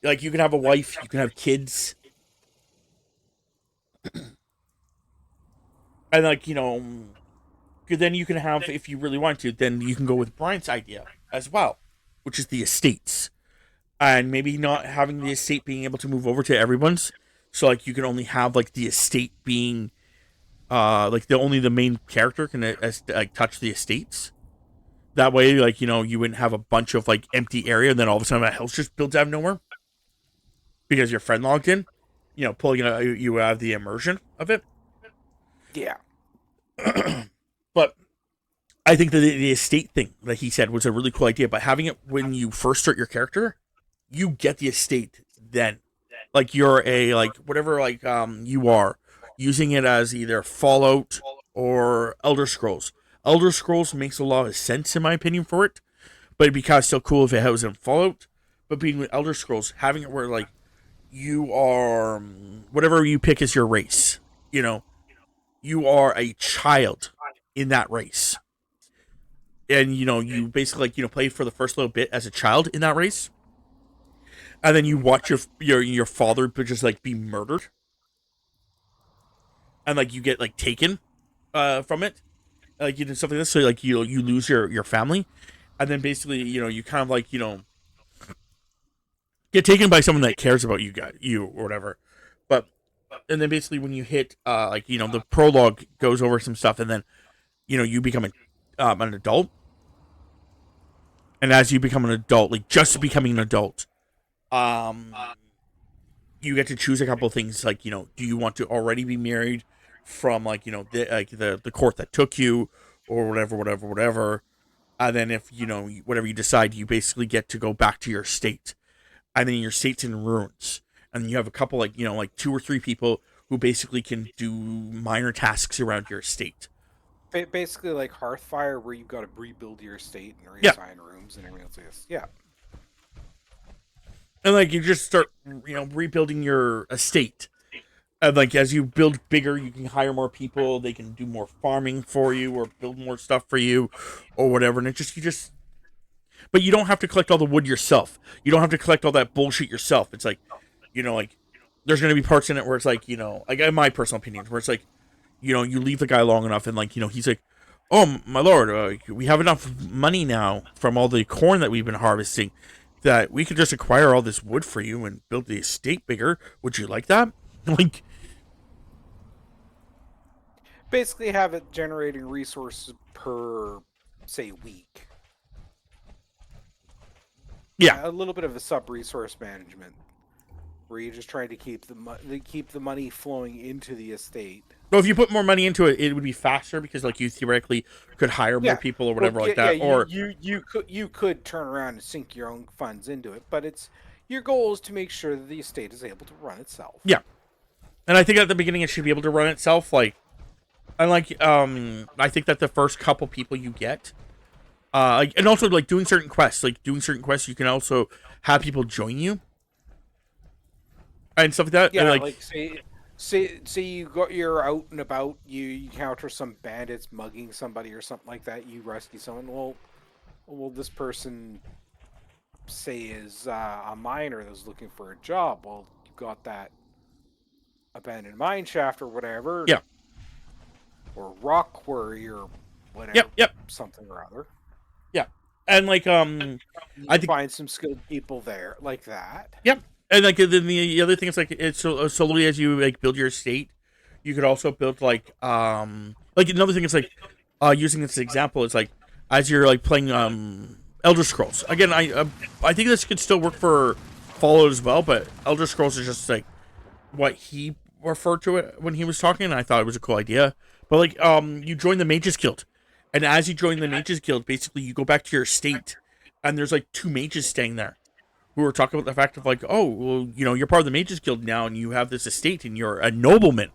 like you can have a wife, you can have kids, and like then you can have, if you really want to, then you can go with Bryant's idea as well, which is the estates, and maybe not having the estate being able to move over to everyone's. So like you can only have like the estate being like the main character can like touch the estates. That way, like you wouldn't have a bunch of like empty area, and then all of a sudden a house just builds out of nowhere because your friend logged in. Pulling you out of the immersion of it. Yeah. But I think that the estate thing that he said was a really cool idea. But having it when you first start your character, you get the estate then. Like you're a like whatever like you are using it as either Fallout or Elder Scrolls. Elder Scrolls makes a lot of sense in my opinion for it, but it'd be kind of still cool if it was in Fallout. But being with Elder Scrolls, having it where like you are whatever you pick as your race, you are a child in that race, and you basically like play for the first little bit as a child in that race, and then you watch your father just like be murdered, and like you get like taken from it, like stuff like this. So like you lose your family, and then basically you kind of like get taken by someone that cares about you or whatever. But and then basically when you hit like the prologue goes over some stuff, and then you become an adult, and as you become an adult, like just becoming an adult, you get to choose a couple of things, like do you want to already be married from like the court that took you, or whatever, and then if whatever you decide, you basically get to go back to your state, and then your state's in ruins, and you have a couple like like 2 or 3 people who basically can do minor tasks around your estate. Basically like Hearthfire, where you've got to rebuild your estate and Yeah. reassign rooms and everything else. Yeah. And like you just start rebuilding your estate, and like as you build bigger, you can hire more people, they can do more farming for you or build more stuff for you or whatever, and but you don't have to collect all the wood yourself. You don't have to collect all that bullshit yourself. It's like like there's going to be parts in it where it's like like in my personal opinion, where it's like you leave the guy long enough, and like he's like, oh my lord, we have enough money now from all the corn that we've been harvesting that we could just acquire all this wood for you and build the estate bigger. Would you like that? Like, Basically have it generating resources per, say, week. yeah, A little bit of a sub-resource management, where you're just trying to keep the money flowing into the estate. well, if you put more money into it, it would be faster because like you theoretically could hire more people or whatever like that. Or you could turn around and sink your own funds into it, but your goal is to make sure that the estate is able to run itself. Yeah, and I think at the beginning it should be able to run itself. Like, and like I think that the first couple people you get, like, and also like doing certain quests, you can also have people join you and stuff like that. Yeah, and like say you're out and about, you encounter some bandits mugging somebody or something like that. You rescue someone. Well, this person, say, is a miner that's looking for a job. Well, you got that abandoned mine shaft or whatever. Yeah. Or rock quarry or whatever. Yep. Something or other. Yeah, and like I think find some skilled people there like that. Yep. And like then the other thing is like it's slowly as you like build your estate, you could also build like another thing is like using this example is like as you're like playing Elder Scrolls. Again, I think this could still work for Fallout as well, but Elder Scrolls is just like what he referred to it when he was talking, and I thought it was a cool idea. But like you join the Mages Guild, and as you join the Mages Guild, basically you go back to your estate, and there's like 2 mages staying there who were talking about the fact of like, oh, well, you're part of the Mages Guild now, and you have this estate, and you're a nobleman.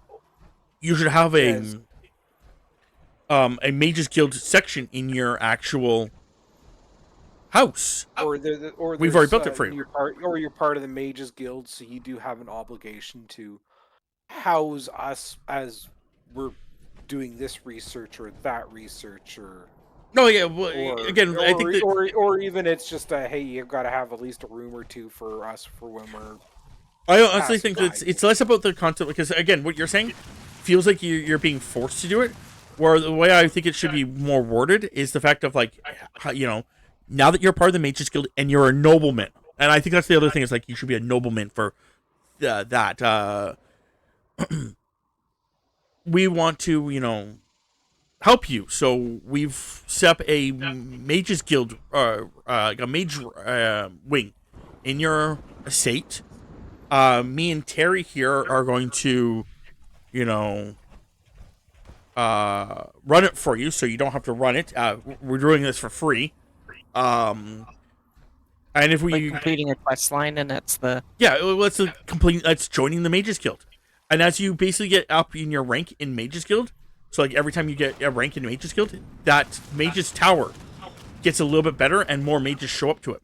You should have a Mages Guild section in your actual house. Or We've already built it for you. You're part of the Mages Guild, so you do have an obligation to house us as we're doing this research or that research, or No, yeah. Well, again, I think that or even it's just a hey, you've got to have at least a room or two for us for when we're. I honestly passing think that by. it's less about the concept, because again, what you're saying feels like you're being forced to do it. Where the way I think it should be more worded is the fact of like, now that you're part of the Mages Guild and you're a nobleman, and I think that's the other thing is like you should be a nobleman for that. We want to help you, so we've set up a Mages Guild, a mage wing in your estate. Me and Terry here are going to, run it for you, so you don't have to run it. We're doing this for free. And if we Like completing a quest line, and that's the let's joining the Mages Guild. And as you basically get up in your rank in Mages Guild, so like every time you get a rank in Mages Guild, that Mages Tower gets a little bit better, and more mages show up to it.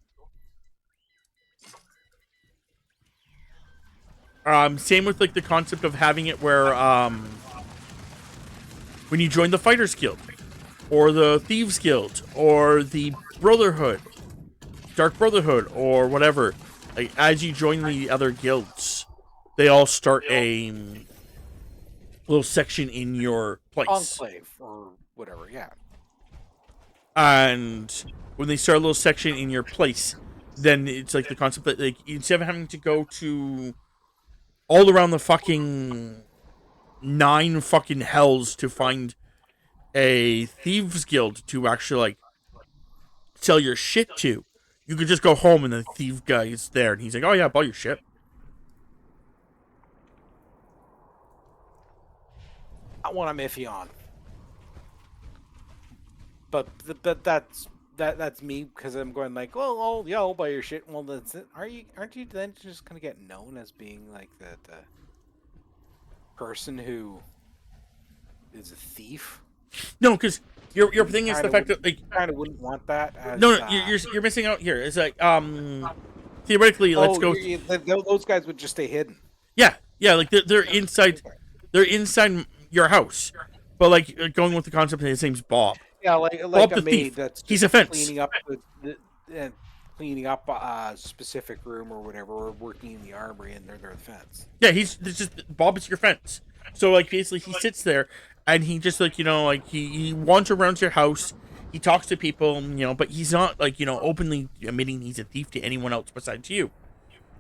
Same with like the concept of having it where when you join the Fighters Guild, or the Thieves Guild, or the Brotherhood, Dark Brotherhood, or whatever, like as you join the other guilds, they all start a little section in your place. Enclave or whatever, yeah. And when they start a little section in your place, then it's like the concept that like instead of having to go to all around the fucking 9 fucking hells to find a Thieves Guild to actually like sell your shit to, you could just go home and the thief guy is there and he's like, oh yeah, buy your shit. That one I'm iffy on. But that's me, because I'm going like, well, yeah, I'll buy your shit. Well, that's it. Aren't you then just gonna get known as being like the person who is a thief? No, because your thing is the fact that like kind of wouldn't want that. As, no, you're missing out here. It's like theoretically, let's go. Those guys would just stay hidden. Yeah, like they're inside. They're inside your house, but like going with the concept that his name's Bob. Yeah, like Bob a the maid thief. that's He's a fence. cleaning up a specific room or whatever, or working in the armory, and they're the fence. Yeah, he's just Bob is your fence. So like basically he sits there and he just like he wanders around your house. He talks to people, but he's not like openly admitting he's a thief to anyone else besides you.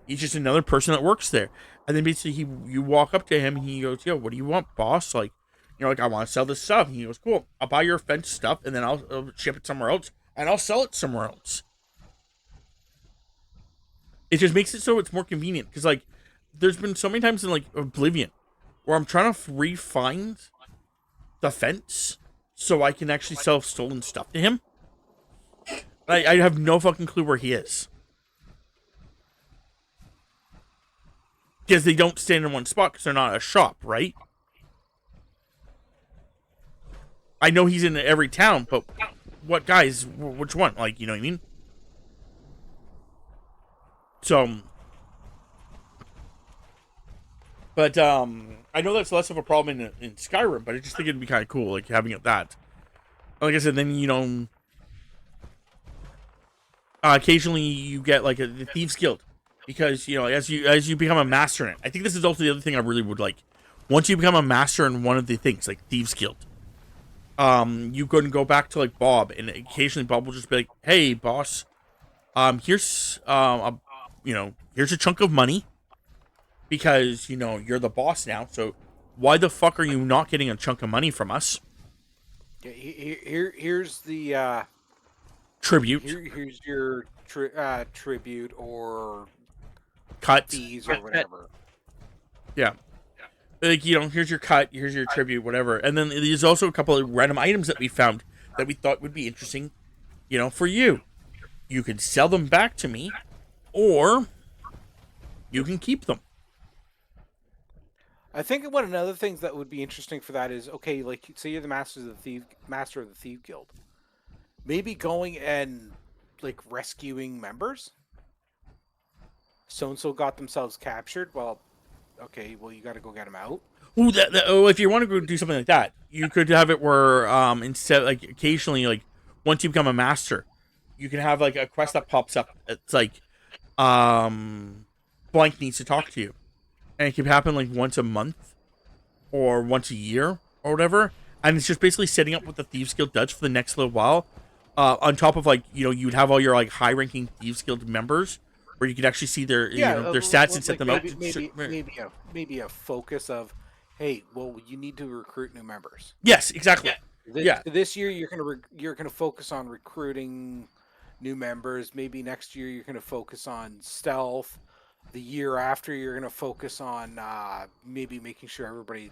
He's just another person that works there. And then basically you walk up to him and he goes, yo, what do you want, boss? Like, like, I want to sell this stuff. And he goes, cool, I'll buy your fence stuff and then I'll ship it somewhere else and I'll sell it somewhere else. It just makes it so it's more convenient. Because, like, there's been so many times in, like, Oblivion where I'm trying to re-find the fence so I can actually sell stolen stuff to him. I have no fucking clue where he is. Because they don't stand in one spot because they're not a shop, right? I know he's in every town, but what guys? Which one? Like, you know what I mean? So, but I know that's less of a problem in Skyrim, but I just think it'd be kind of cool, like having it that. Like I said, then occasionally you get like the Thieves Guild. Because, as you become a master in it, I think this is also the other thing I really would like. Once you become a master in one of the things, like Thieves Guild, you go back to like Bob, and occasionally Bob will just be like, "Hey, boss, here's here's a chunk of money, because you're the boss now. So why the fuck are you not getting a chunk of money from us? Here's the tribute. Here's your tribute or cut fees or whatever. Yeah. Like, here's your cut, here's your tribute, whatever. And then there's also a couple of random items that we found that we thought would be interesting, for you. You can sell them back to me, or you can keep them. I think one of the other things that would be interesting for that is, okay, like, say you're the master of the Thief Guild. Maybe going and like rescuing members. So and so got themselves captured. Well, okay, well you got to go get them out. Ooh, if you want to go do something like that, you could have it where instead, like occasionally, like once you become a master, you can have like a quest that pops up. It's like blank needs to talk to you, and it can happen like once a month or once a year or whatever. And it's just basically setting up what the Thieves Guild does for the next little while. On top of like you'd have all your like high-ranking Thieves Guild members, where you could actually see their their stats and set them out. Maybe a focus of, hey, well, you need to recruit new members. Yes, exactly. This year you're gonna focus on recruiting new members. Maybe next year you're gonna focus on stealth. The year after you're gonna focus on maybe making sure everybody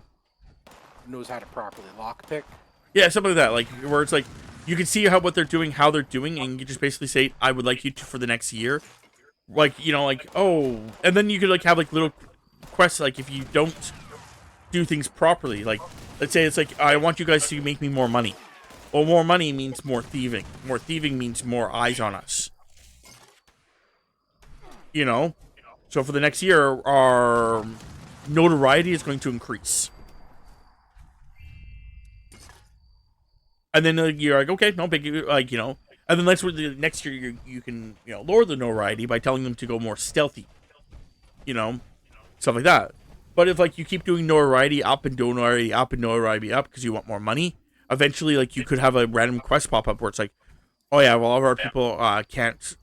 knows how to properly lockpick. Yeah, something like that. Like where it's like you can see what they're doing, how they're doing, and you just basically say, "I would like you to for the next year." Like like and then you could like have like little quests. Like if you don't do things properly, like let's say it's like, I want you guys to make me more money. Well, more money means more thieving. More thieving means more eyes on us. So for the next year, our notoriety is going to increase. And then you're like, okay, no big, and then that's where the next year you can lower the notoriety by telling them to go more stealthy, stuff like that. But if like you keep doing notoriety up and notoriety up and notoriety up because you want more money, eventually like you could have a random quest pop up where it's like, oh yeah, well all of our people can't,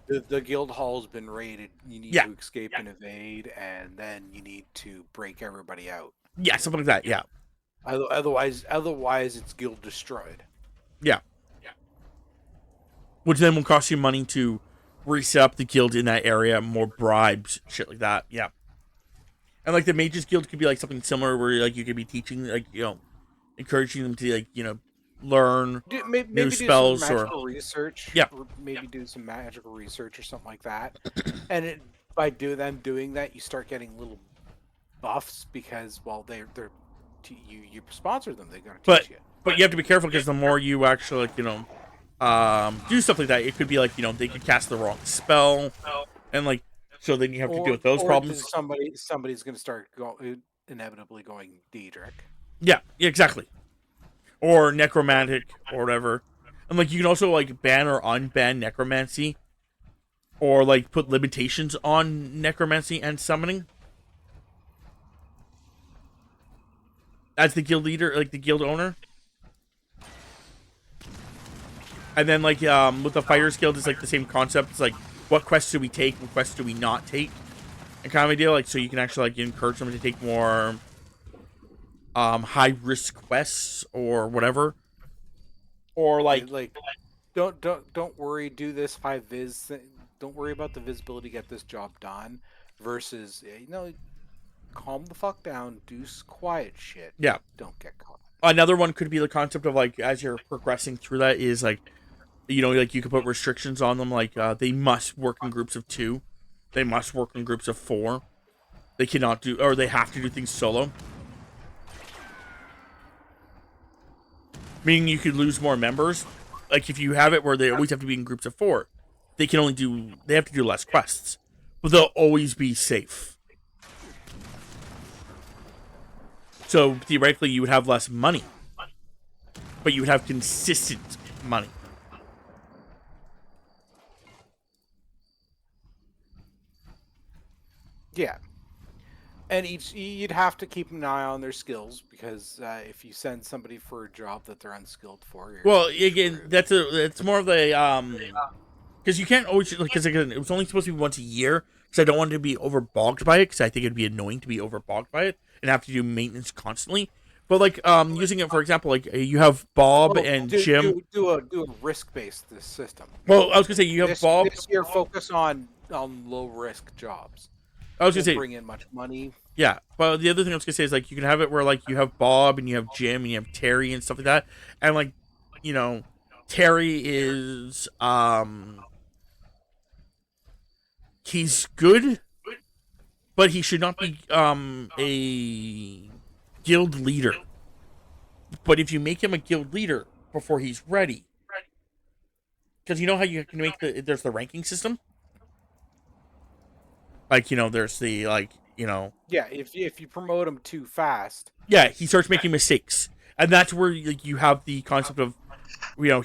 The guild hall's been raided. You need to escape and evade, and then you need to break everybody out. Yeah, something like that. Yeah. Otherwise, it's guild destroyed. Yeah. Which then will cost you money to reset up the guild in that area, more bribes, shit like that. Yeah. And like the Mages Guild could be like something similar where like you could be teaching, like encouraging them to like learn new spells do some magical research. Yeah. Or maybe do some magical research or something like that. And by doing that, you start getting little buffs because you sponsor them. They gotta teach you. But you have to be careful because the more you actually like, do stuff like that, it could be like they could cast the wrong spell, and like so then you have to deal with those problems. Somebody's gonna start inevitably going Daedric. Yeah, exactly. Or necromantic or whatever. And like you can also like ban or unban necromancy, or like put limitations on necromancy and summoning. As the guild leader, like the guild owner. And then like with the Fighters Guild, it's like the same concept. It's like, what quests do we take, what quests do we not take, and kind of a deal. Like so you can actually like encourage them to take more high risk quests or whatever. Or like don't worry, do this high vis thing. Don't worry about the visibility, get this job done, versus calm the fuck down, do quiet shit. Yeah. Don't get caught. Another one could be the concept of like, as you're progressing through that, is like, like you could put restrictions on them, like they must work in groups of 2, they must work in groups of 4, they cannot do, or they have to do things solo. Meaning you could lose more members. Like if you have it where they always have to be in groups of 4, they have to do less quests, but they'll always be safe. So theoretically, you would have less money, but you would have consistent money. Yeah, and you'd have to keep an eye on their skills because if you send somebody for a job that they're unskilled for, well, again, it's more of a because you can't always because again, it was only supposed to be once a year. Because I don't want to be overbogged by it. Because I think it'd be annoying to be overbogged by it and have to do maintenance constantly. But like using it for example, like you have Bob and Jim. Do a risk based system. Well, I was gonna say you have Bob. This year, focus on low risk jobs. I was gonna say bring in much money. Yeah, but the other thing I was gonna say is like you can have it where like you have Bob and you have Jim and you have Terry and stuff like that, and like Terry is he's good, but he should not be a guild leader. But if you make him a guild leader before he's ready, because you know how you can make there's the ranking system. Like, there's the, like, Yeah, if you promote him too fast. yeah, he starts making mistakes, and that's where, like, you have the concept of,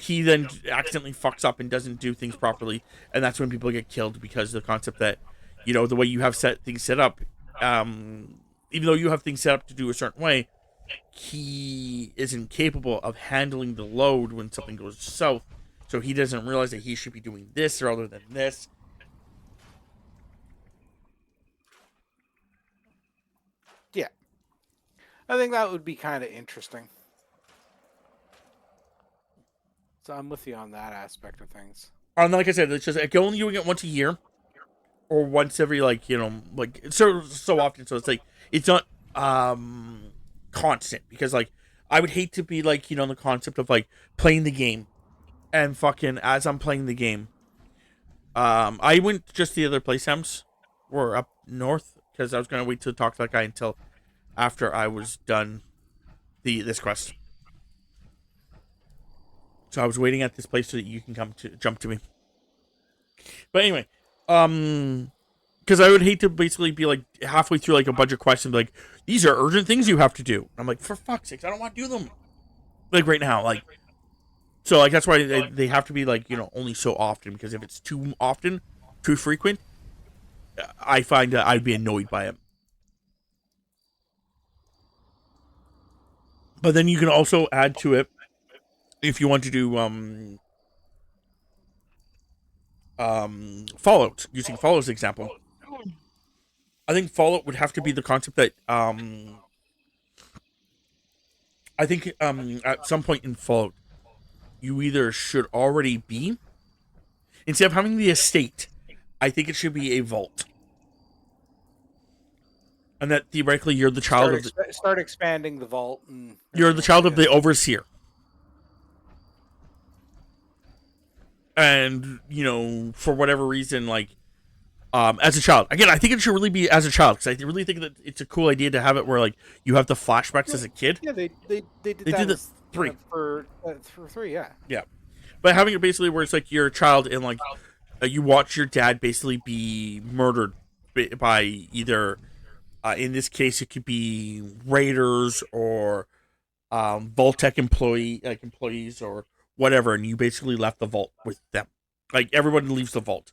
he then accidentally fucks up and doesn't do things properly, and that's when people get killed, because of the concept that, the way you have things set up, even though you have things set up to do a certain way, he isn't capable of handling the load when something goes south, so he doesn't realize that he should be doing this rather than this. Yeah, I think that would be kind of interesting. So I'm with you on that aspect of things. And like I said, it's just like only doing it once a year, or once every, like, like, so often. So it's like it's not constant, because, like, I would hate to be, like, the concept of, like, playing the game, and fucking as I'm playing the game, I went just the other playtimes were up north, because I was gonna wait to talk to that guy until after I was done this quest. So I was waiting at this place so that you can jump to me. But anyway, because I would hate to basically be, like, halfway through, like, a bunch of questions, like, these are urgent things you have to do. I'm like, for fuck's sakes, I don't want to do them, like, right now, like. So, like, that's why they have to be, like, only so often, because if it's too often, too frequent, I find that I'd be annoyed by it. But then you can also add to it, if you want to do Fallout, using Fallout as an example. I think Fallout would have to be the concept that I think at some point in Fallout, you either should already be, instead of having the estate, I think it should be a vault, and that theoretically you're the child start expanding the vault, and you're the child of the overseer. And, for whatever reason, like, as a child, again, I think it should really be as a child, because I really think that it's a cool idea to have it where, like, you have the flashbacks as a kid. Yeah, they did They that did the 3 for 3, yeah. Yeah, but having it basically where it's like you're a child, and, like, you watch your dad basically be murdered by either, in this case, it could be raiders or Vault-Tec employees or whatever, and you basically left the vault with them. Like, everybody leaves the vault.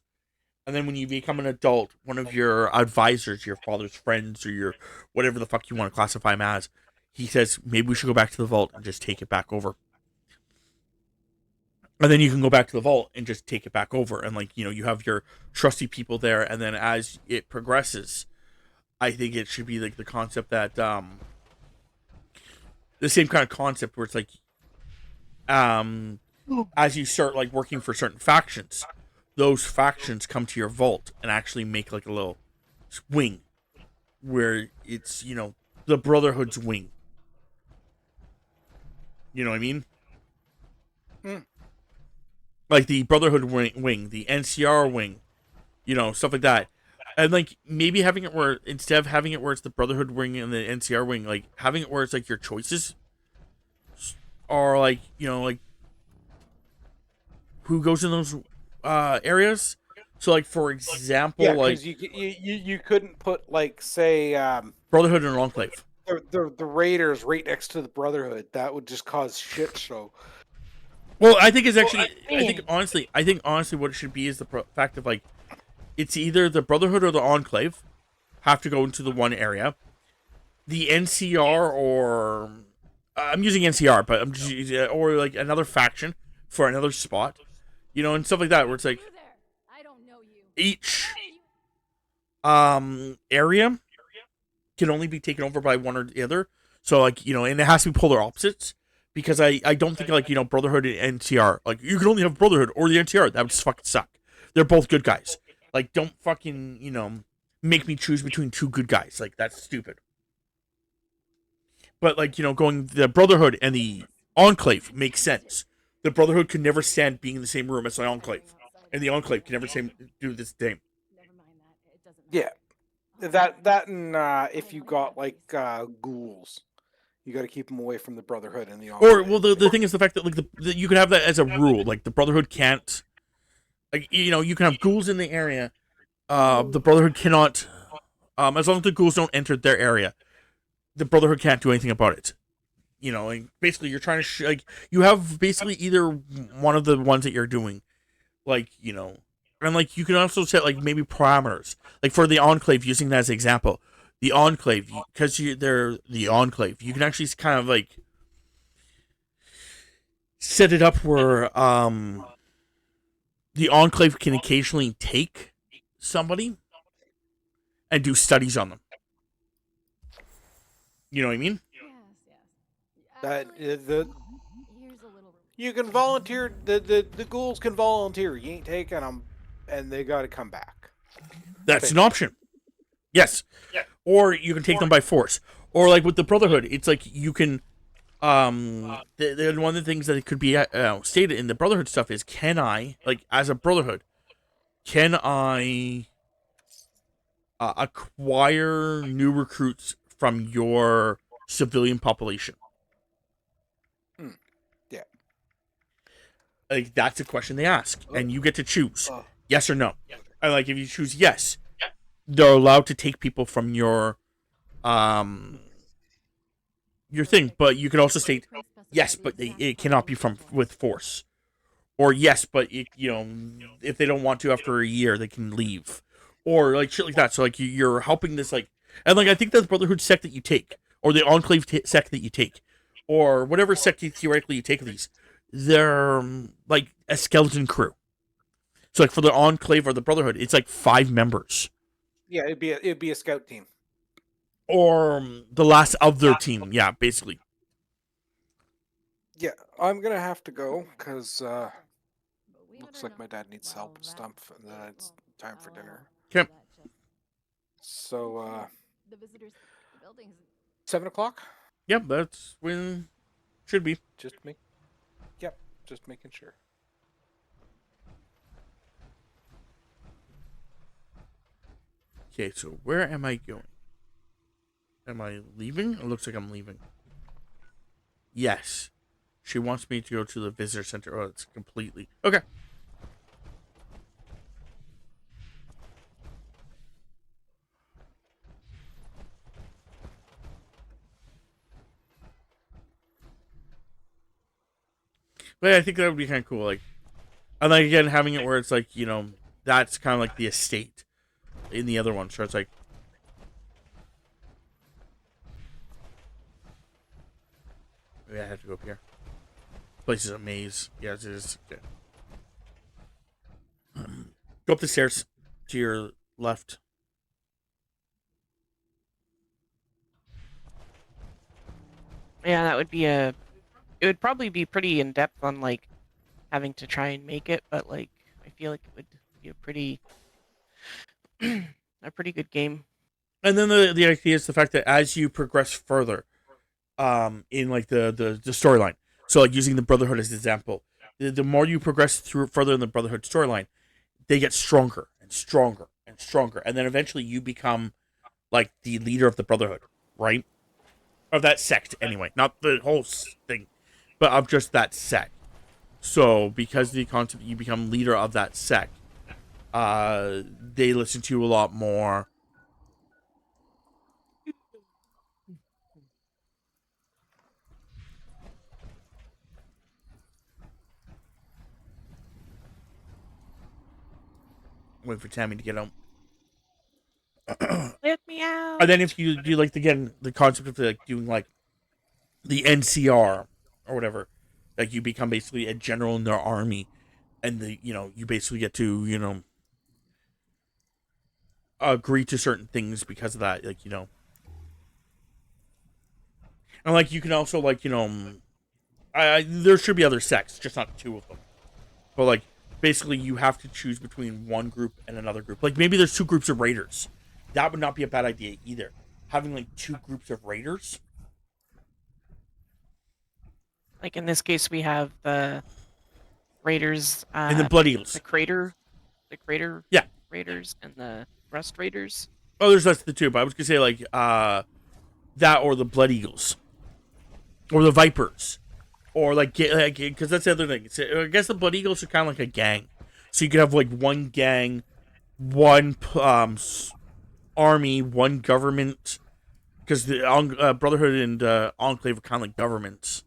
And then when you become an adult, one of your advisors, your father's friends, or your whatever the fuck you want to classify him as, he says, maybe we should go back to the vault and just take it back over. And then you can go back to the vault and just take it back over. And, like, you have your trusty people there. And then as it progresses, I think it should be, like, the concept that, the same kind of concept where it's like, as you start, like, working for certain factions, those factions come to your vault and actually make, like, a little wing where it's, the Brotherhood's wing. You know what I mean? Like the Brotherhood wing, the NCR wing, stuff like that. And, like, maybe having it where, instead of having it where it's the Brotherhood wing and the NCR wing, like, having it where it's, like, your choices are, like, like, who goes in those areas. So, like, for example, Yeah, like, you couldn't put, like, say, Brotherhood and Enclave. The Raiders right next to the Brotherhood. That would just cause shit show. Well, I think it's actually, I think honestly what it should be is the fact of, like, it's either the Brotherhood or the Enclave have to go into the one area. The NCR or I'm using NCR, but I'm just using, or, like, another faction for another spot, and stuff like that, where it's like each area can only be taken over by one or the other. So, like, and it has to be polar opposites, because I don't think, like, Brotherhood and NCR, like, you can only have Brotherhood or the NCR. That would just fucking suck. They're both good guys. Like, don't fucking, make me choose between two good guys. Like, that's stupid. But, like, going the Brotherhood and the Enclave makes sense. The Brotherhood could never stand being in the same room as the Enclave, and the Enclave can never do this same. Yeah, that and if you got, like, ghouls, you got to keep them away from the Brotherhood and the Enclave. Or, well, the thing is the fact that, like, you could have that as a rule. Like, the Brotherhood can't Like, you know, you can have ghouls in the area. The Brotherhood cannot, as long as the ghouls don't enter their area, the Brotherhood can't do anything about it. You know, and basically you're trying to like you have basically either one of the ones that you're doing, like, you know, and like you can also set like maybe parameters, like for the Enclave, using that as an example. The Enclave, because they're the Enclave, you can actually kind of like set it up where the Enclave can occasionally take somebody and do studies on them. You know what I mean? That you can volunteer. The ghouls can volunteer. You ain't taking them, and they got to come back. That's an option. Yes. Or you can take them by force. Or like with the Brotherhood, it's like you can. One of the things that it could be stated in the Brotherhood stuff is, can I, like, as a Brotherhood, can I acquire new recruits from your civilian population? Yeah. Like, that's a question they ask, and you get to choose yes or no. And like, if you choose yes, they're allowed to take people from your thing, but you can also state yes, but it cannot be from with force, or yes, but it, you know, if they don't want to after a year, they can leave, or like shit like that. So like you're helping this, like, and like I think that the Brotherhood sect that you take, or the Enclave sect that you take, or whatever sect theoretically you take of these, they're like a skeleton crew. So like for the Enclave or the Brotherhood, it's like 5 members. Yeah, it'd be a scout team. Or the last of their team, yeah, basically. Yeah, I'm gonna have to go because looks like my dad needs help with stuff, and then it's time for dinner. Okay. So 7 o'clock. Yep, that's when should be. Just making sure. Okay, so where am I going? Am I leaving? It looks like I'm leaving. Yes. She wants me to go to the visitor center. Oh, it's completely... Okay. But yeah, I think that would be kind of cool. Like, and like again, having it where it's like, you know, that's kind of like the estate in the other one. So it's like... Maybe I have to go up here. Place is a maze. Yes, it is. Okay. Go up the stairs to your left. Yeah, that would be a. It would probably be pretty in depth on like having to try and make it, but like I feel like it would be a pretty good game. And then the idea is the fact that as you progress further, in like the storyline, so like using the Brotherhood as an example, the more you progress through further in the Brotherhood storyline, they get stronger and stronger and stronger, and then eventually you become like the leader of the Brotherhood, right? Of that sect, anyway, not the whole thing, but of just that sect. So because the concept you become leader of that sect, they listen to you a lot more. Wait for Tammy to get home. Let me out. And then if you do like again the concept of like doing like the NCR or whatever, like you become basically a general in their army, and you basically get to agree to certain things because of that, like and like you can also like there should be other sects, just not 2 of them, but like basically you have to choose between one group and another group. Like maybe there's 2 groups of raiders. That would not be a bad idea either. Having like 2 groups of raiders. Like in this case, we have the Raiders And the Blood Eagles. the Crater, Yeah. Raiders, and the Rust Raiders. Oh, there's less than 2, but I was gonna say like that or the Blood Eagles, or the Vipers, or like because that's the other thing. I guess the Blood Eagles are kind of like a gang, So you could have like one gang, one army, one government, because the Brotherhood and Enclave are kind of like governments.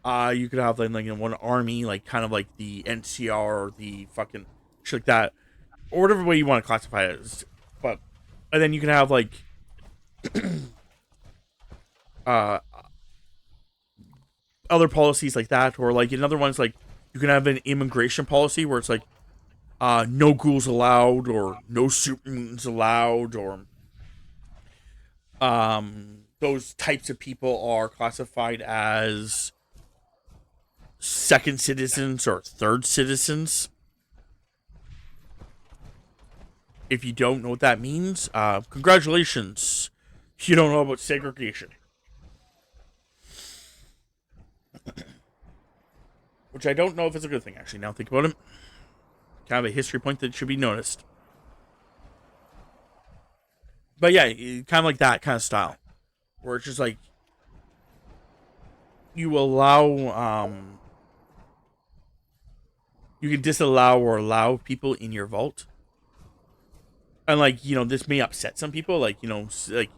You could have like one army, like kind of like the NCR or the fucking shit like that, or whatever way you want to classify it as. But and then you can have like uh other policies like that, or like another one's like you can have an immigration policy where it's like no ghouls allowed, or no super mutants allowed, or those types of people are classified as second citizens or third citizens. If you don't know what that means, congratulations. You don't know about segregation. Which I don't know if it's a good thing, actually, now think about it. Kind of a history point that should be noticed. But yeah, kind of like that kind of style. Where it's just like, you allow, you can disallow or allow people in your vault. And like, you know, this may upset some people, like, you know, like,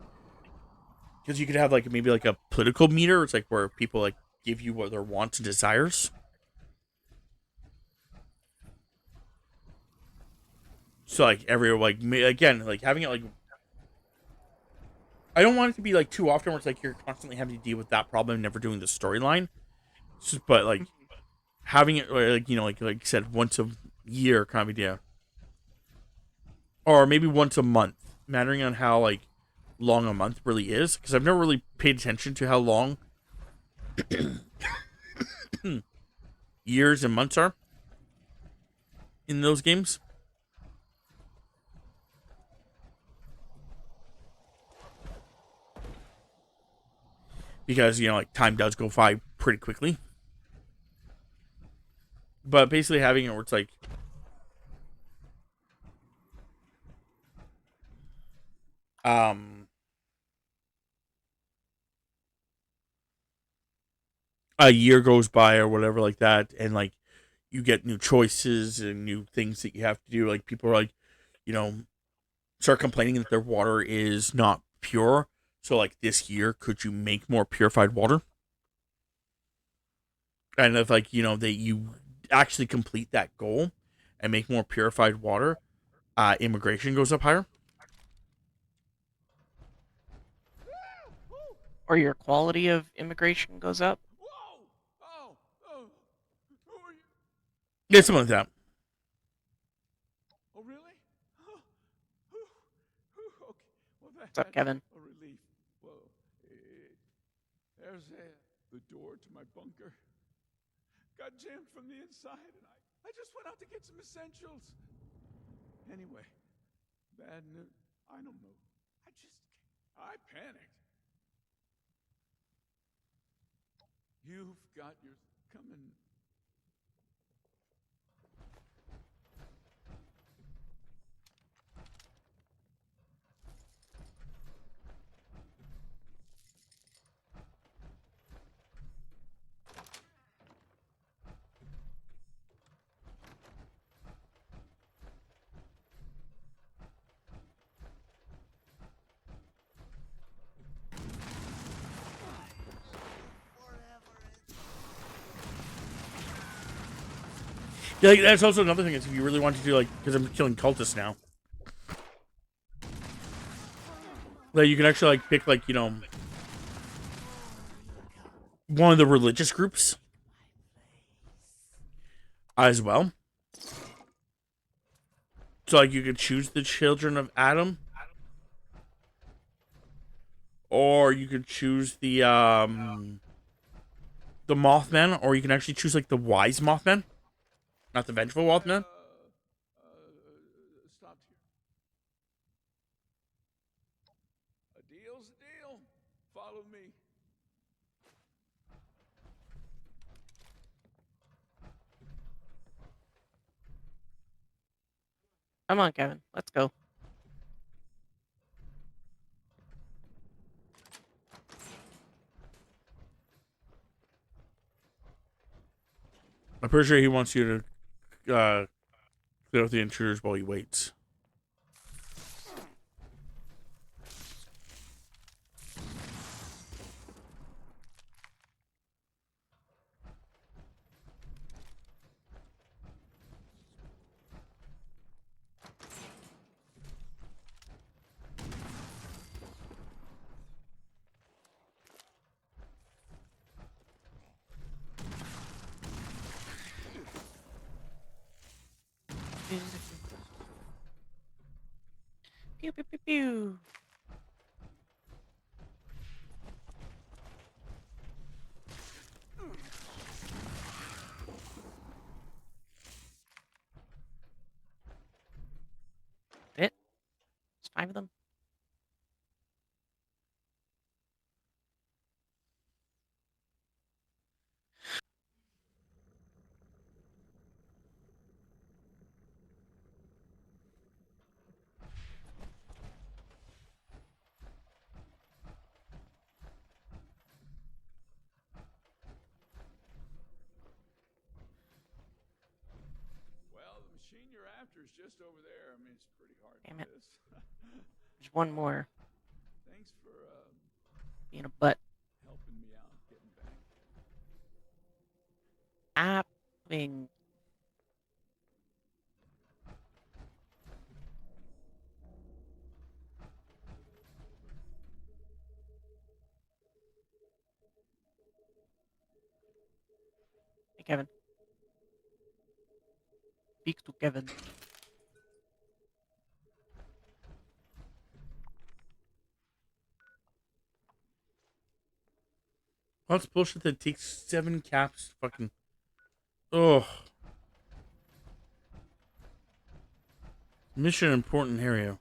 because you could have like maybe like a political meter. It's like where people like give you what their wants and desires. So like like again, like having it like, I don't want it to be like too often where it's like you're constantly having to deal with that problem and never doing the storyline. But like having it like, you know, like I said, once a year kind of idea, or maybe once a month, mattering on how like long a month really is. Because I've never really paid attention to how long years and months are in those games. Because, you know, like time does go by pretty quickly. But basically having it where it's like, a year goes by or whatever like that, and like you get new choices and new things that you have to do. Like people are like, you know, start complaining that their water is not pure. So like this year, could you make more purified water? And if like, you know, that you actually complete that goal and make more purified water, immigration goes up higher. Or your quality of immigration goes up. Yeah, something like that. Oh, really? Okay. Well, What's up, Kevin? a relief. Well, there's the door to my bunker. Got jammed from the inside, and I just went out to get some essentials. Anyway, bad news. I don't know. I panicked. You've got your coming. Yeah, like, that's also another thing is if you really want to do like, because I'm killing cultists now. Like you can actually like pick like, you know, one of the religious groups as well. So like you could choose the children of Adam, or you could choose the Mothman, or you can actually choose like the wise Mothman, not the vengeful Mothman. Stopped here. A deal's a deal. Follow me. Come on, Kevin. Let's go. I'm pretty sure he wants you to Clear out the intruders while he waits. Pew pew pew pew. It? There's 5 of them. Well, the machine you're after is just over there. I mean, it's pretty hard Damn to it. miss. There's one more. Thanks for Being a butt. helping me out getting back. Being. Hey, Kevin. Speak to Kevin. Well, that's bullshit that takes 7 caps. Fucking. Oh. Mission important area.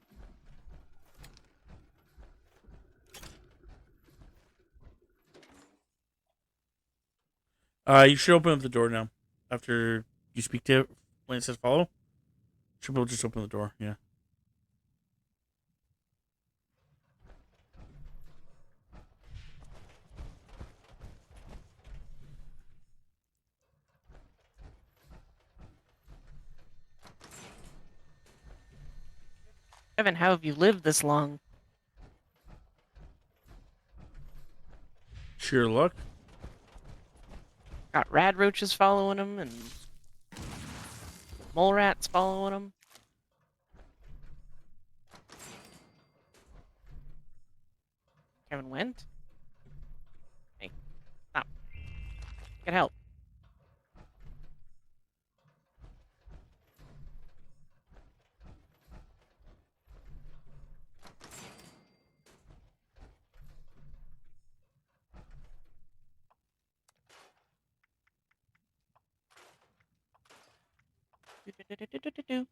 You should open up the door now. After you speak to it, when it says follow, should be able to just open the door. Yeah. Kevin, how have you lived this long? Sheer luck. Got rad roaches following him and mole rats following him. Kevin went. Hey, stop. Get help. Do-do-do-do-do-do-do.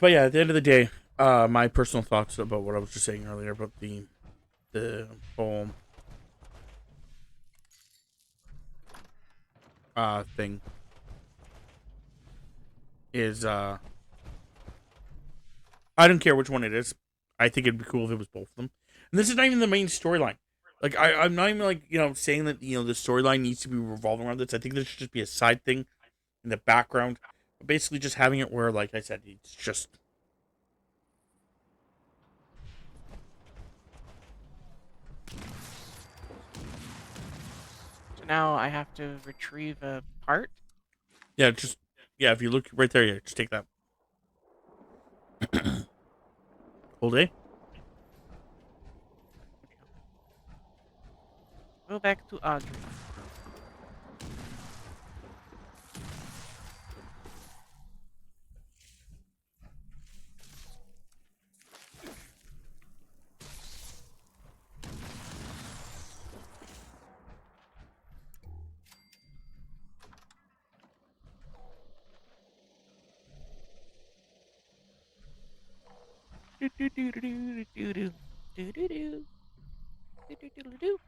But yeah, at the end of the day, my personal thoughts about what I was just saying earlier about the whole thing is I don't care which one it is. I think it'd be cool if it was both of them. And this is not even the main storyline. Like I'm not even like saying that the storyline needs to be revolving around this. I think this should just be a side thing in the background. But basically, just having it where, like I said, it's just. So now I have to retrieve a part. Yeah, just if you look right there, yeah, just take that. Hold A. Go back to Audrey. Do-do-do-do-do-do-do. Do-do-do. Do-do-do-do-do.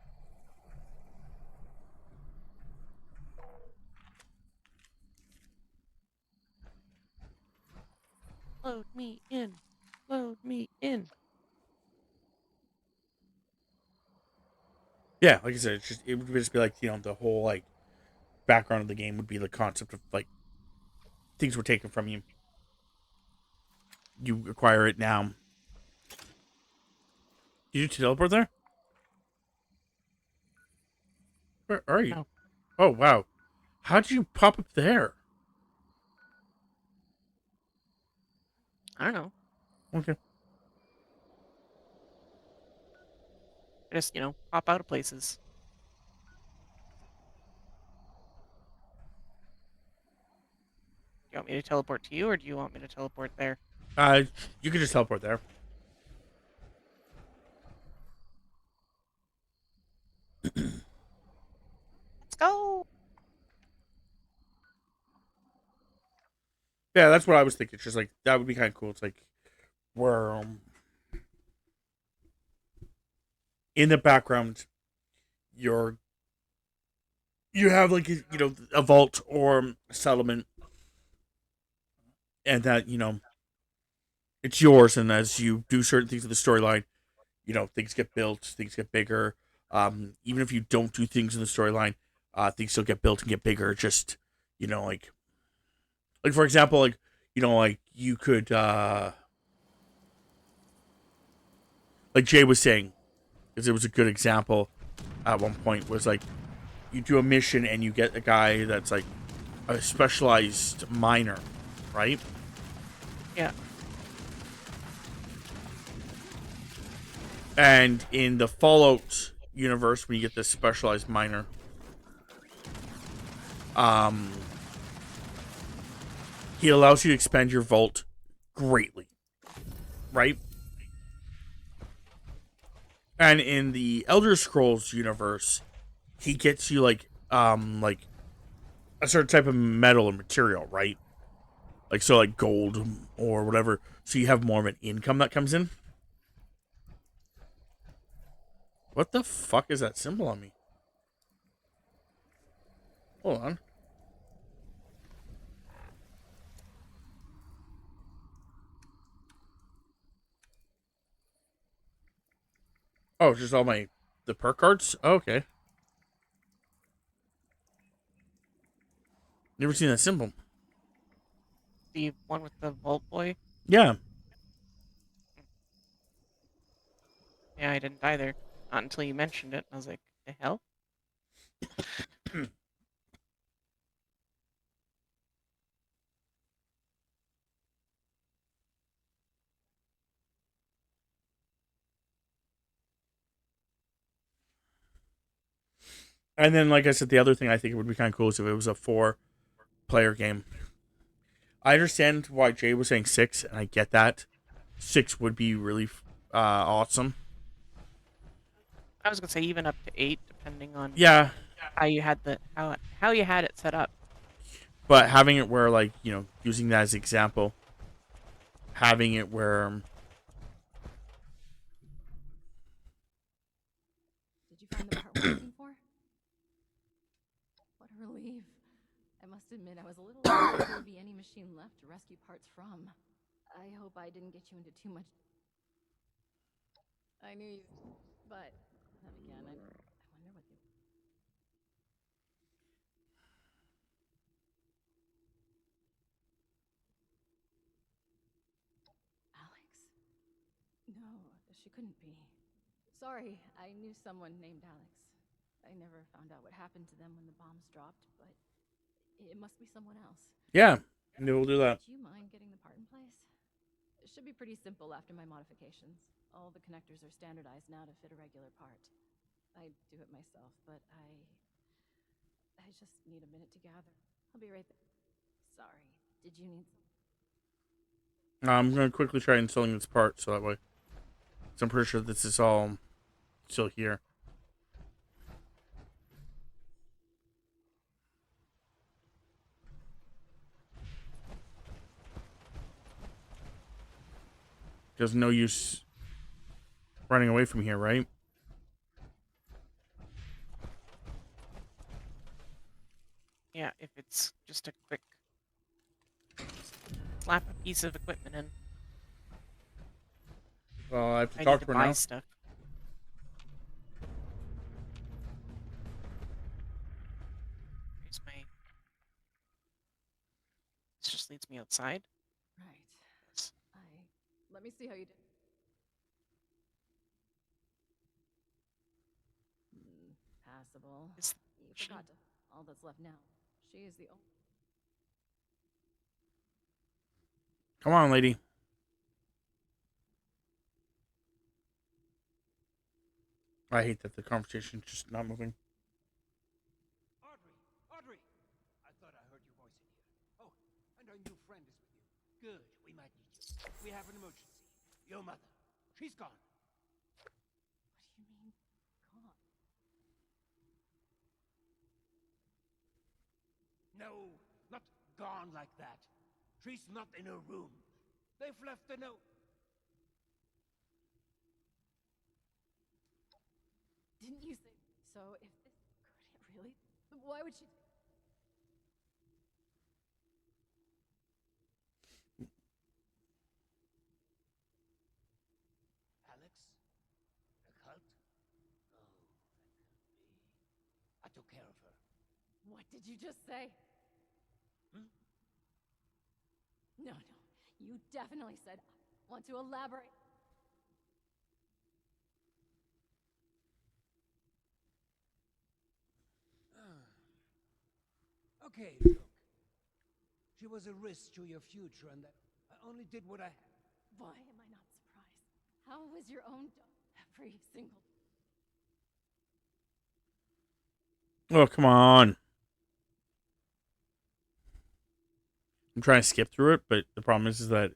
Yeah, like I said, it would just be like, the whole like background of the game would be the concept of like things were taken from you. You acquire it now. Did you teleport there? Where are you? No. Oh wow. How did you pop up there? I don't know. Okay. I just, pop out of places. Do you want me to teleport to you, or do you want me to teleport there? You could just teleport there. Let's go! Yeah, that's what I was thinking. It's just like that would be kind of cool. It's like where in the background you have like a vault or a settlement, and that it's yours. And as you do certain things in the storyline, things get built, things get bigger. Even if you don't do things in the storyline, things still get built and get bigger. Just like for example, like you could like Jay was saying, because it was a good example at one point, was like you do a mission and you get a guy that's like a specialized miner, right? Yeah. And in the Fallout universe, when you get this specialized miner, he allows you to expand your vault greatly, right? And in the Elder Scrolls universe, he gets you like a certain type of metal or material, right? Like so like gold or whatever. So you have more of an income that comes in. What the fuck is that symbol on me? Hold on. Oh, it's just all the perk cards? Oh, okay. Never seen that symbol. The one with the Vault Boy? Yeah. Yeah, I didn't either. Not until you mentioned it. I was like, the hell? And then, like I said, the other thing I think it would be kind of cool is if it was a 4-player game. I understand why Jay was saying 6, and I get that. 6 would be really awesome. I was gonna say even up to 8, depending on Yeah, how you had how you had it set up. but having it where, like, using that as an example, having it where Did you find the part we're looking for? What a relief. I must admit, I was a little worried there would be any machine left to rescue parts from. I hope I didn't get you into too much. I knew you, but then again, I wonder what the... Alex? No, she couldn't be. Sorry, I knew someone named Alex. I never found out what happened to them when the bombs dropped, but it must be someone else. yeah, we'll do that. Do you mind getting the part in place? It should be pretty simple after my modifications. All the connectors are standardized now to fit a regular part. I do it myself, but I just need a minute to gather. I'll be right there. Sorry. Did you need... I'm going to quickly try installing this part so that way. So I'm pretty sure this is all still here. There's no use running away from here, right? Yeah, if it's just a quick slap a piece of equipment in. Well, I have to I talk need to her buy now. stuff. just leads me outside. Right. Let me see how you did. Passable. Is You she- forgot to. All that's left now. She is the only. Come on, lady. I hate that the conversation's just not moving. Audrey! Audrey! I thought I heard your voice in here. Oh, and our new friend is with you. Good, we might need you. We have an emergency. Your mother. She's gone. What do you mean, gone? No, not gone like that. She's not in her room. They've left a note. Didn't you say so? If this could it really? Why would she? Alex? The cult? Oh, that could be. I took care of her. What did you just say? Hmm? No. You definitely said. Want to elaborate? Okay, look. She was a risk to your future, and that I only did what I had. Why am I not surprised? How was your own every single? Oh, come on. I'm trying to skip through it, but the problem is that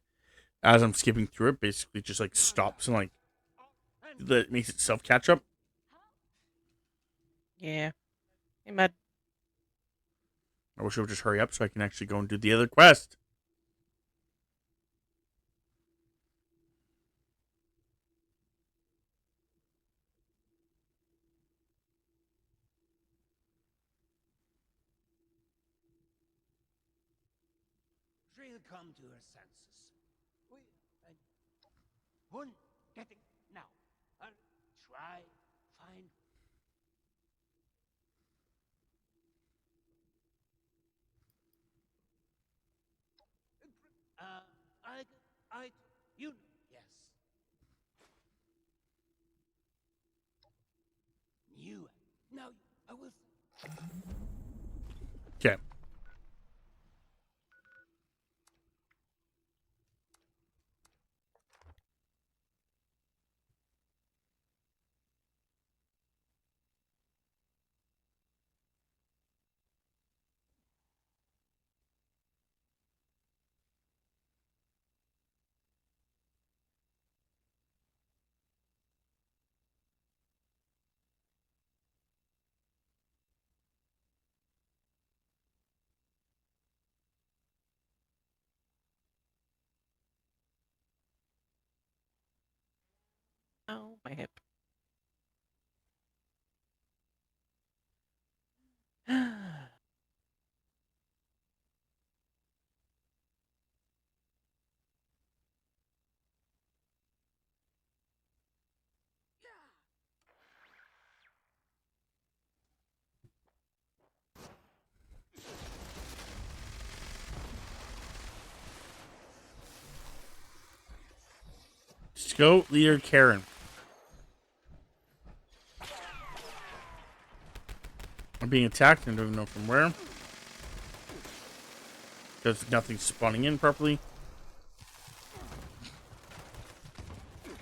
as I'm skipping through it, basically just like stops and like that makes itself catch up. Yeah. Hey, Med. I wish it would just hurry up so I can actually go and do the other quest. She'll come to her senses. One, getting now. I'll try, find. You, yes. You, now, I will. Okay. Oh, my hip. Scout leader Karen. I'm being attacked and don't know from where. Because nothing's spawning in properly.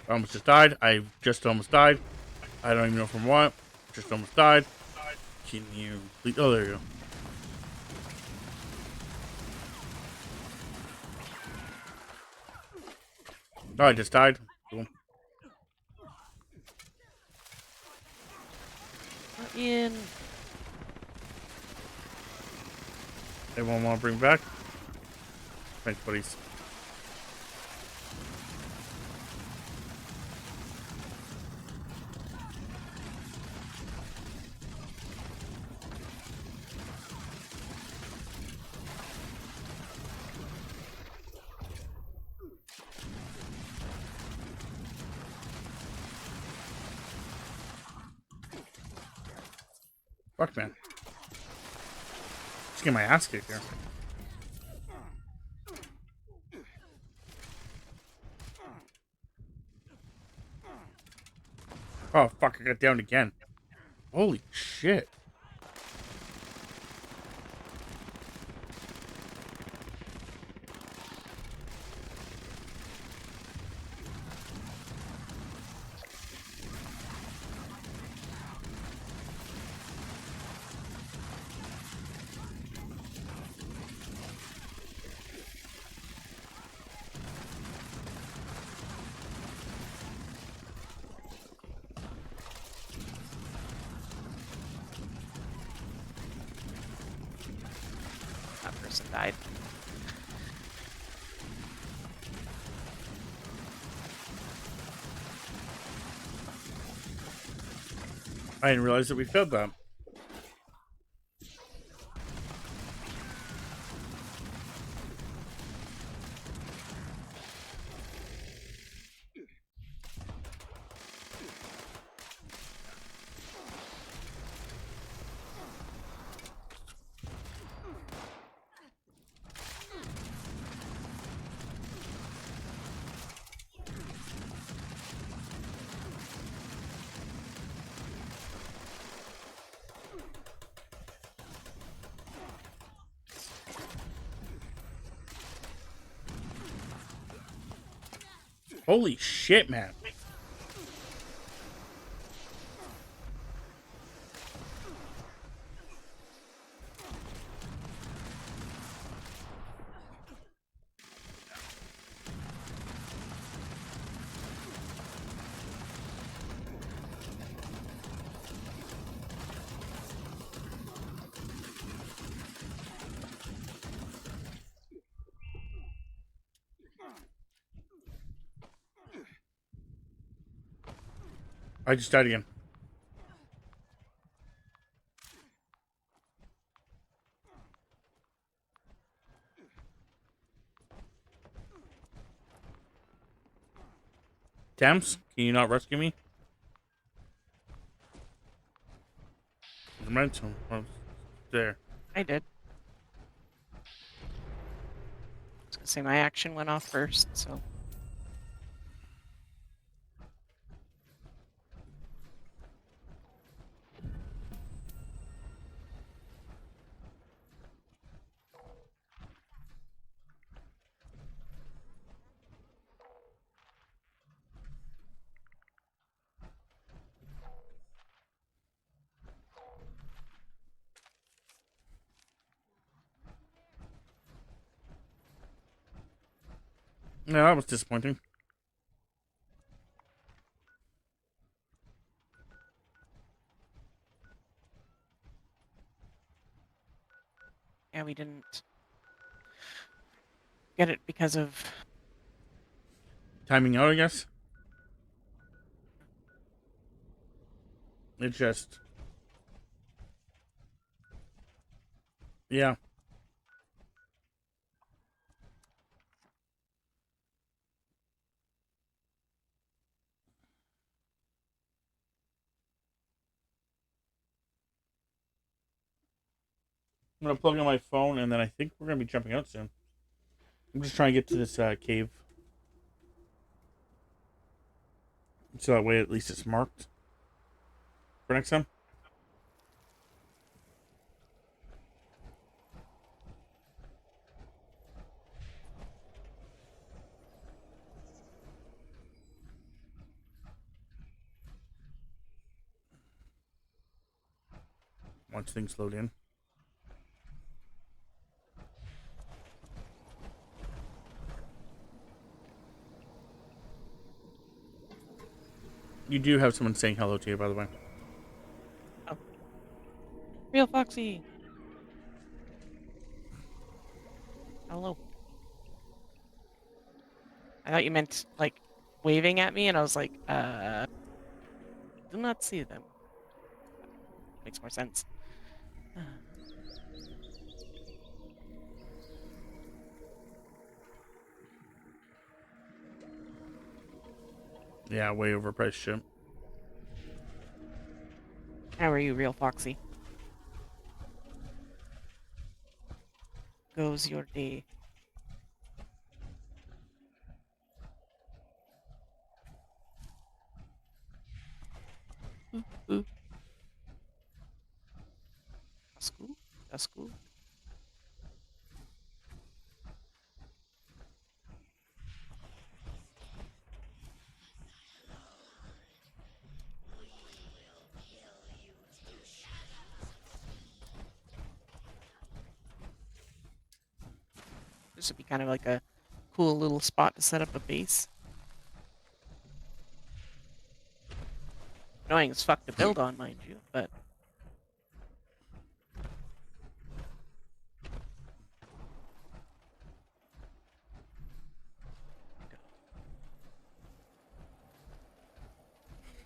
I almost just died. I just almost died. I don't even know from what. Just almost died. Can you please? Oh, there you go. Oh, I just died. Cool. In. Anyone want to bring back? Thanks, buddies. Fuck, man. Just get my ass kicked here. Oh, fuck, I got down again. Holy shit. That person died. I didn't realize that we failed that. Holy shit, man. I just died again. Thames, can you not rescue me? I meant to. I was there. I did. I was gonna say my action went off first, so. No, that was disappointing. Yeah, we didn't get it because of Timing out, I guess. It just... Yeah. I'm gonna plug in my phone, and then I think we're gonna be jumping out soon. I'm just trying to get to this cave. So that way at least it's marked for next time. Once things load in. You do have someone saying hello to you, by the way. Real Foxy. Hello. I thought you meant like waving at me, and I was like, do not see them. Makes more sense. Yeah, way overpriced shit. How are you, Real Foxy? Goes your day? Ooh. That's cool. That's cool. This would be kind of like a cool little spot to set up a base. Annoying as fuck to build on, mind you, but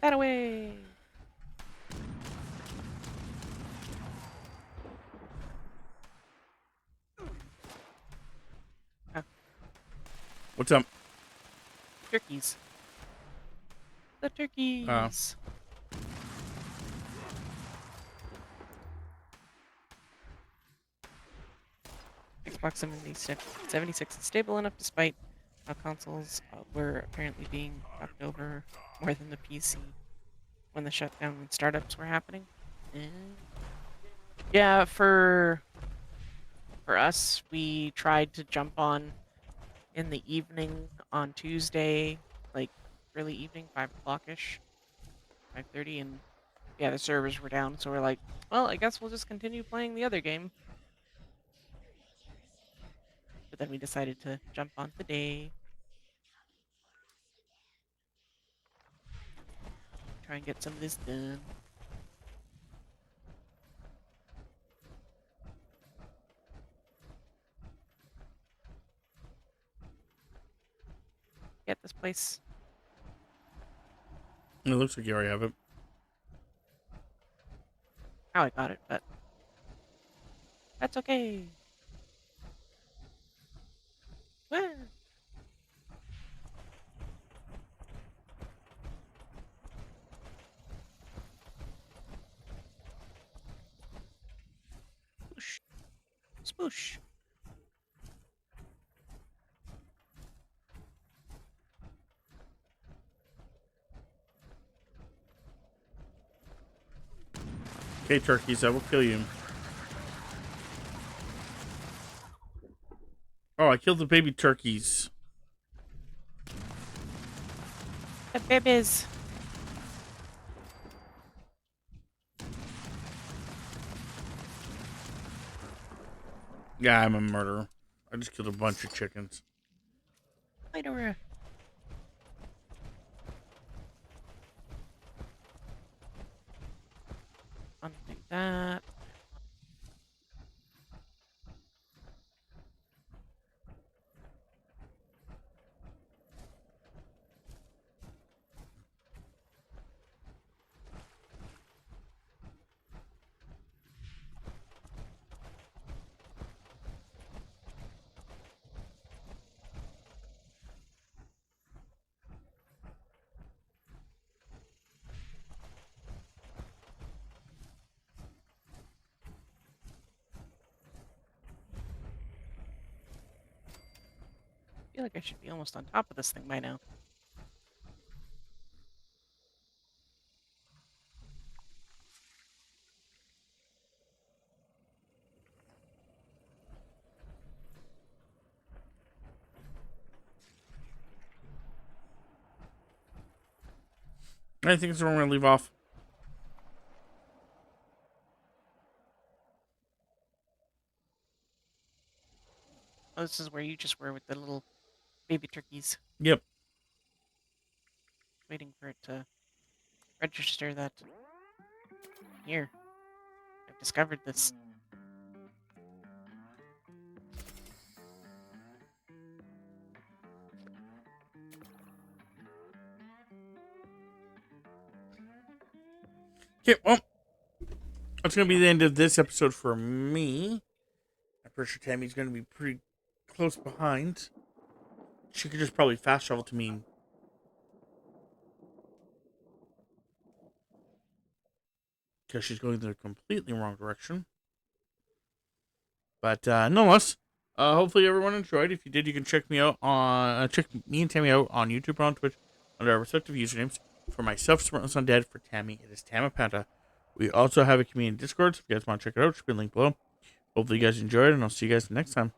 that away. What's up? Turkeys. The turkeys. Xbox 76 is stable enough despite how consoles were apparently being fucked over more than the PC when the shutdown and startups were happening. And yeah, for us, we tried to jump on in the evening on Tuesday, like early evening, 5 o'clock-ish, 5:30, and yeah, the servers were down, so we're like, well, I guess we'll just continue playing the other game. But then we decided to jump on today. Try and get some of this done. Get this place. It looks like you already have it. How I got it, but that's okay. Wah. Spoosh. Spoosh. Okay, turkeys, I will kill you. Oh, I killed the baby turkeys. The babies. Yeah, I'm a murderer. I just killed a bunch of chickens. Murderer. Undo that. I feel like I should be almost on top of this thing by now. I think it's where I'm going to leave off. Oh, this is where you just were with the little baby turkeys. Yep. Waiting for it to register that. Here. I've discovered this. Okay, well, that's going to be the end of this episode for me. I'm pretty sure Tammy's going to be pretty close behind. She could just probably fast travel to me. Because she's going the completely wrong direction. But nonetheless, hopefully everyone enjoyed. If you did, you can check me out on check me and Tammy out on YouTube or on Twitch under our respective usernames. For myself, Smartless Undead, for Tammy, it is Tamapanta. We also have a community Discord, so if you guys want to check it out, should be a link below. Hopefully you guys enjoyed, and I'll see you guys next time.